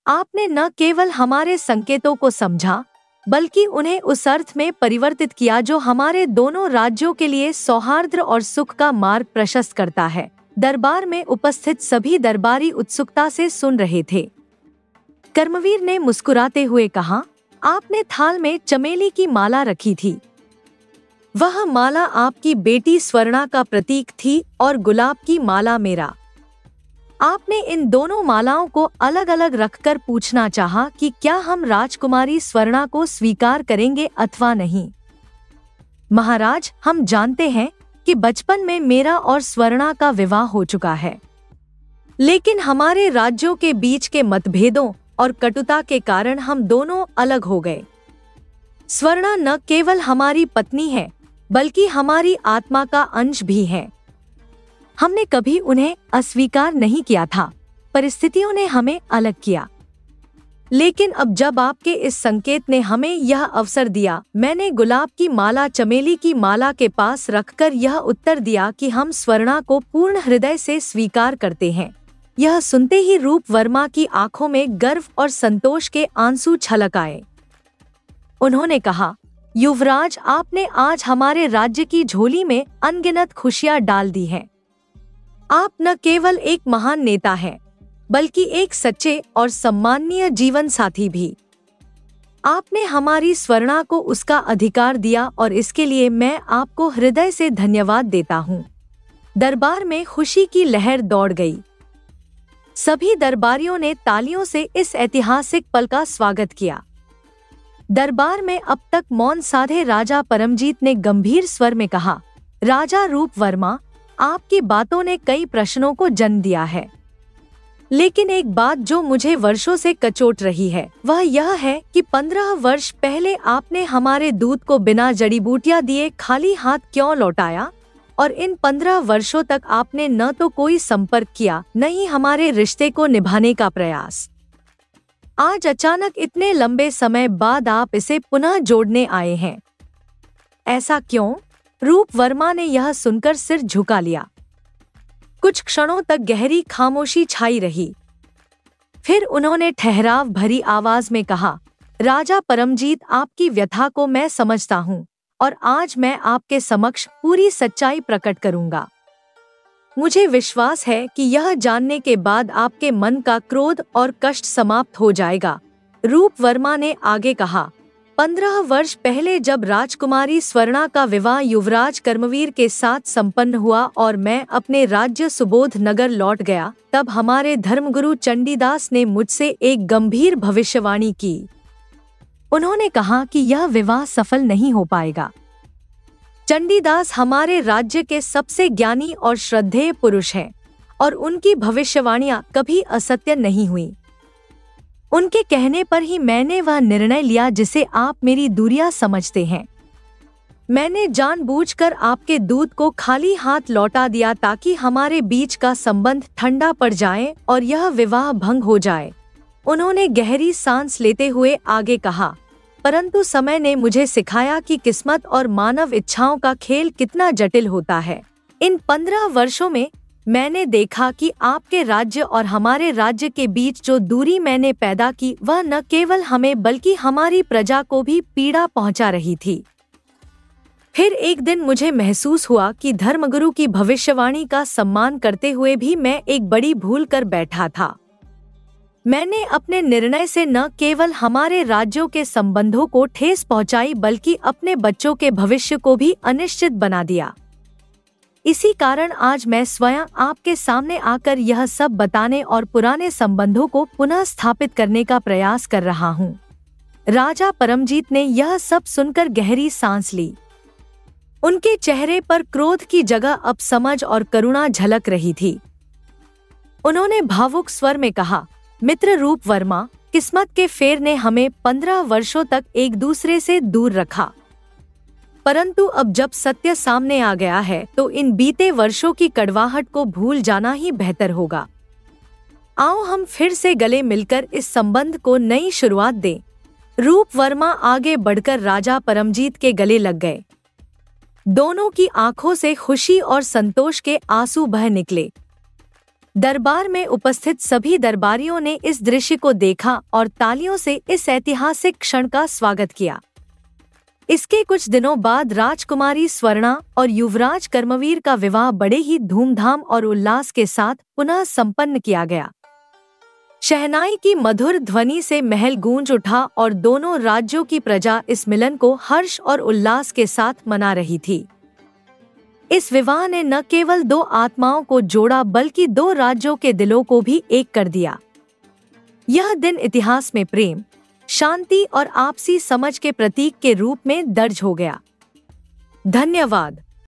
आपने न केवल हमारे संकेतों को समझा, बल्कि उन्हें उस अर्थ में परिवर्तित किया जो हमारे दोनों राज्यों के लिए सौहार्द और सुख का मार्ग प्रशस्त करता है। दरबार में उपस्थित सभी दरबारी उत्सुकता से सुन रहे थे। कर्मवीर ने मुस्कुराते हुए कहा, आपने थाल में चमेली की माला रखी थी। वह माला आपकी बेटी स्वर्णा का प्रतीक थी और गुलाब की माला मेरा। आपने इन दोनों मालाओं को अलग अलग रखकर पूछना चाहा कि क्या हम राजकुमारी स्वर्णा को स्वीकार करेंगे अथवा नहीं। महाराज, हम जानते हैं कि बचपन में मेरा और स्वर्णा का विवाह हो चुका है, लेकिन हमारे राज्यों के बीच के मतभेदों और कटुता के कारण हम दोनों अलग हो गए। स्वर्णा न केवल हमारी पत्नी है, बल्कि हमारी आत्मा का अंश भी है। हमने कभी उन्हें अस्वीकार नहीं किया था, परिस्थितियों ने हमें अलग किया। लेकिन अब जब आपके इस संकेत ने हमें यह अवसर दिया, मैंने गुलाब की माला चमेली की माला के पास रखकर यह उत्तर दिया कि हम स्वर्णा को पूर्ण हृदय से स्वीकार करते हैं। यह सुनते ही रूप वर्मा की आंखों में गर्व और संतोष के आंसू छलक आए। उन्होंने कहा, युवराज, आपने आज हमारे राज्य की झोली में अनगिनत खुशियां डाल दी हैं। आप न केवल एक महान नेता हैं, बल्कि एक सच्चे और सम्माननीय जीवन साथी भी। आपने हमारी स्वर्णा को उसका अधिकार दिया और इसके लिए मैं आपको हृदय से धन्यवाद देता हूँ। दरबार में खुशी की लहर दौड़ गई। सभी दरबारियों ने तालियों से इस ऐतिहासिक पल का स्वागत किया। दरबार में अब तक मौन साधे राजा परमजीत ने गंभीर स्वर में कहा, राजा रूप वर्मा, आपकी बातों ने कई प्रश्नों को जन्म दिया है, लेकिन एक बात जो मुझे वर्षों से कचोट रही है वह यह है कि 15 वर्ष पहले आपने हमारे दूत को बिना जड़ी बूटियां दिए खाली हाथ क्यों लौटाया, और इन 15 वर्षों तक आपने न तो कोई संपर्क किया, न ही हमारे रिश्ते को निभाने का प्रयास। आज अचानक इतने लंबे समय बाद आप इसे पुनः जोड़ने आए हैं। ऐसा क्यों? रूप वर्मा ने यह सुनकर सिर झुका लिया। कुछ क्षणों तक गहरी खामोशी छाई रही। फिर उन्होंने ठहराव भरी आवाज में कहा, राजा परमजीत, आपकी व्यथा को मैं समझता हूँ और आज मैं आपके समक्ष पूरी सच्चाई प्रकट करूंगा। मुझे विश्वास है कि यह जानने के बाद आपके मन का क्रोध और कष्ट समाप्त हो जाएगा। रूप वर्मा ने आगे कहा, 15 वर्ष पहले जब राजकुमारी स्वर्णा का विवाह युवराज कर्मवीर के साथ संपन्न हुआ और मैं अपने राज्य सुबोध नगर लौट गया, तब हमारे धर्मगुरु चंडीदास ने मुझसे एक गंभीर भविष्यवाणी की। उन्होंने कहा कि यह विवाह सफल नहीं हो पाएगा। चंडीदास हमारे राज्य के सबसे ज्ञानी और श्रद्धेय पुरुष हैं और उनकी भविष्यवाणियां कभी असत्य नहीं हुई। उनके कहने पर ही मैंने वह निर्णय लिया जिसे आप मेरी दूरियां समझते हैं। मैंने जानबूझकर आपके दूत को खाली हाथ लौटा दिया ताकि हमारे बीच का संबंध ठंडा पड़ जाए और यह विवाह भंग हो जाए। उन्होंने गहरी सांस लेते हुए आगे कहा, परंतु समय ने मुझे सिखाया कि किस्मत और मानव इच्छाओं का खेल कितना जटिल होता है। इन 15 वर्षों में मैंने देखा कि आपके राज्य और हमारे राज्य के बीच जो दूरी मैंने पैदा की वह न केवल हमें बल्कि हमारी प्रजा को भी पीड़ा पहुंचा रही थी। फिर एक दिन मुझे महसूस हुआ कि धर्मगुरु की भविष्यवाणी का सम्मान करते हुए भी मैं एक बड़ी भूल कर बैठा था। मैंने अपने निर्णय से न केवल हमारे राज्यों के संबंधों को ठेस पहुंचाई बल्कि अपने बच्चों के भविष्य को भी अनिश्चित बना दिया। इसी कारण आज मैं स्वयं आपके सामने आकर यह सब बताने और पुराने संबंधों को पुनः स्थापित करने का प्रयास कर रहा हूँ। राजा परमजीत ने यह सब सुनकर गहरी सांस ली। उनके चेहरे पर क्रोध की जगह अब समझ और करुणा झलक रही थी। उन्होंने भावुक स्वर में कहा, मित्र रूप वर्मा, किस्मत के फेर ने हमें 15 वर्षों तक एक दूसरे से दूर रखा, परंतु अब जब सत्य सामने आ गया है तो इन बीते वर्षों की कड़वाहट को भूल जाना ही बेहतर होगा। आओ हम फिर से गले मिलकर इस संबंध को नई शुरुआत दें। रूप वर्मा आगे बढ़कर राजा परमजीत के गले लग गए। दोनों की आंखों से खुशी और संतोष के आंसू बह निकले। दरबार में उपस्थित सभी दरबारियों ने इस दृश्य को देखा और तालियों से इस ऐतिहासिक क्षण का स्वागत किया। इसके कुछ दिनों बाद राजकुमारी स्वर्णा और युवराज कर्मवीर का विवाह बड़े ही धूमधाम और उल्लास के साथ पुनः संपन्न किया गया। शहनाई की मधुर ध्वनि से महल गूंज उठा और दोनों राज्यों की प्रजा इस मिलन को हर्ष और उल्लास के साथ मना रही थी। इस विवाह ने न केवल 2 आत्माओं को जोड़ा बल्कि 2 राज्यों के दिलों को भी एक कर दिया। यह दिन इतिहास में प्रेम, शांति और आपसी समझ के प्रतीक के रूप में दर्ज हो गया। धन्यवाद।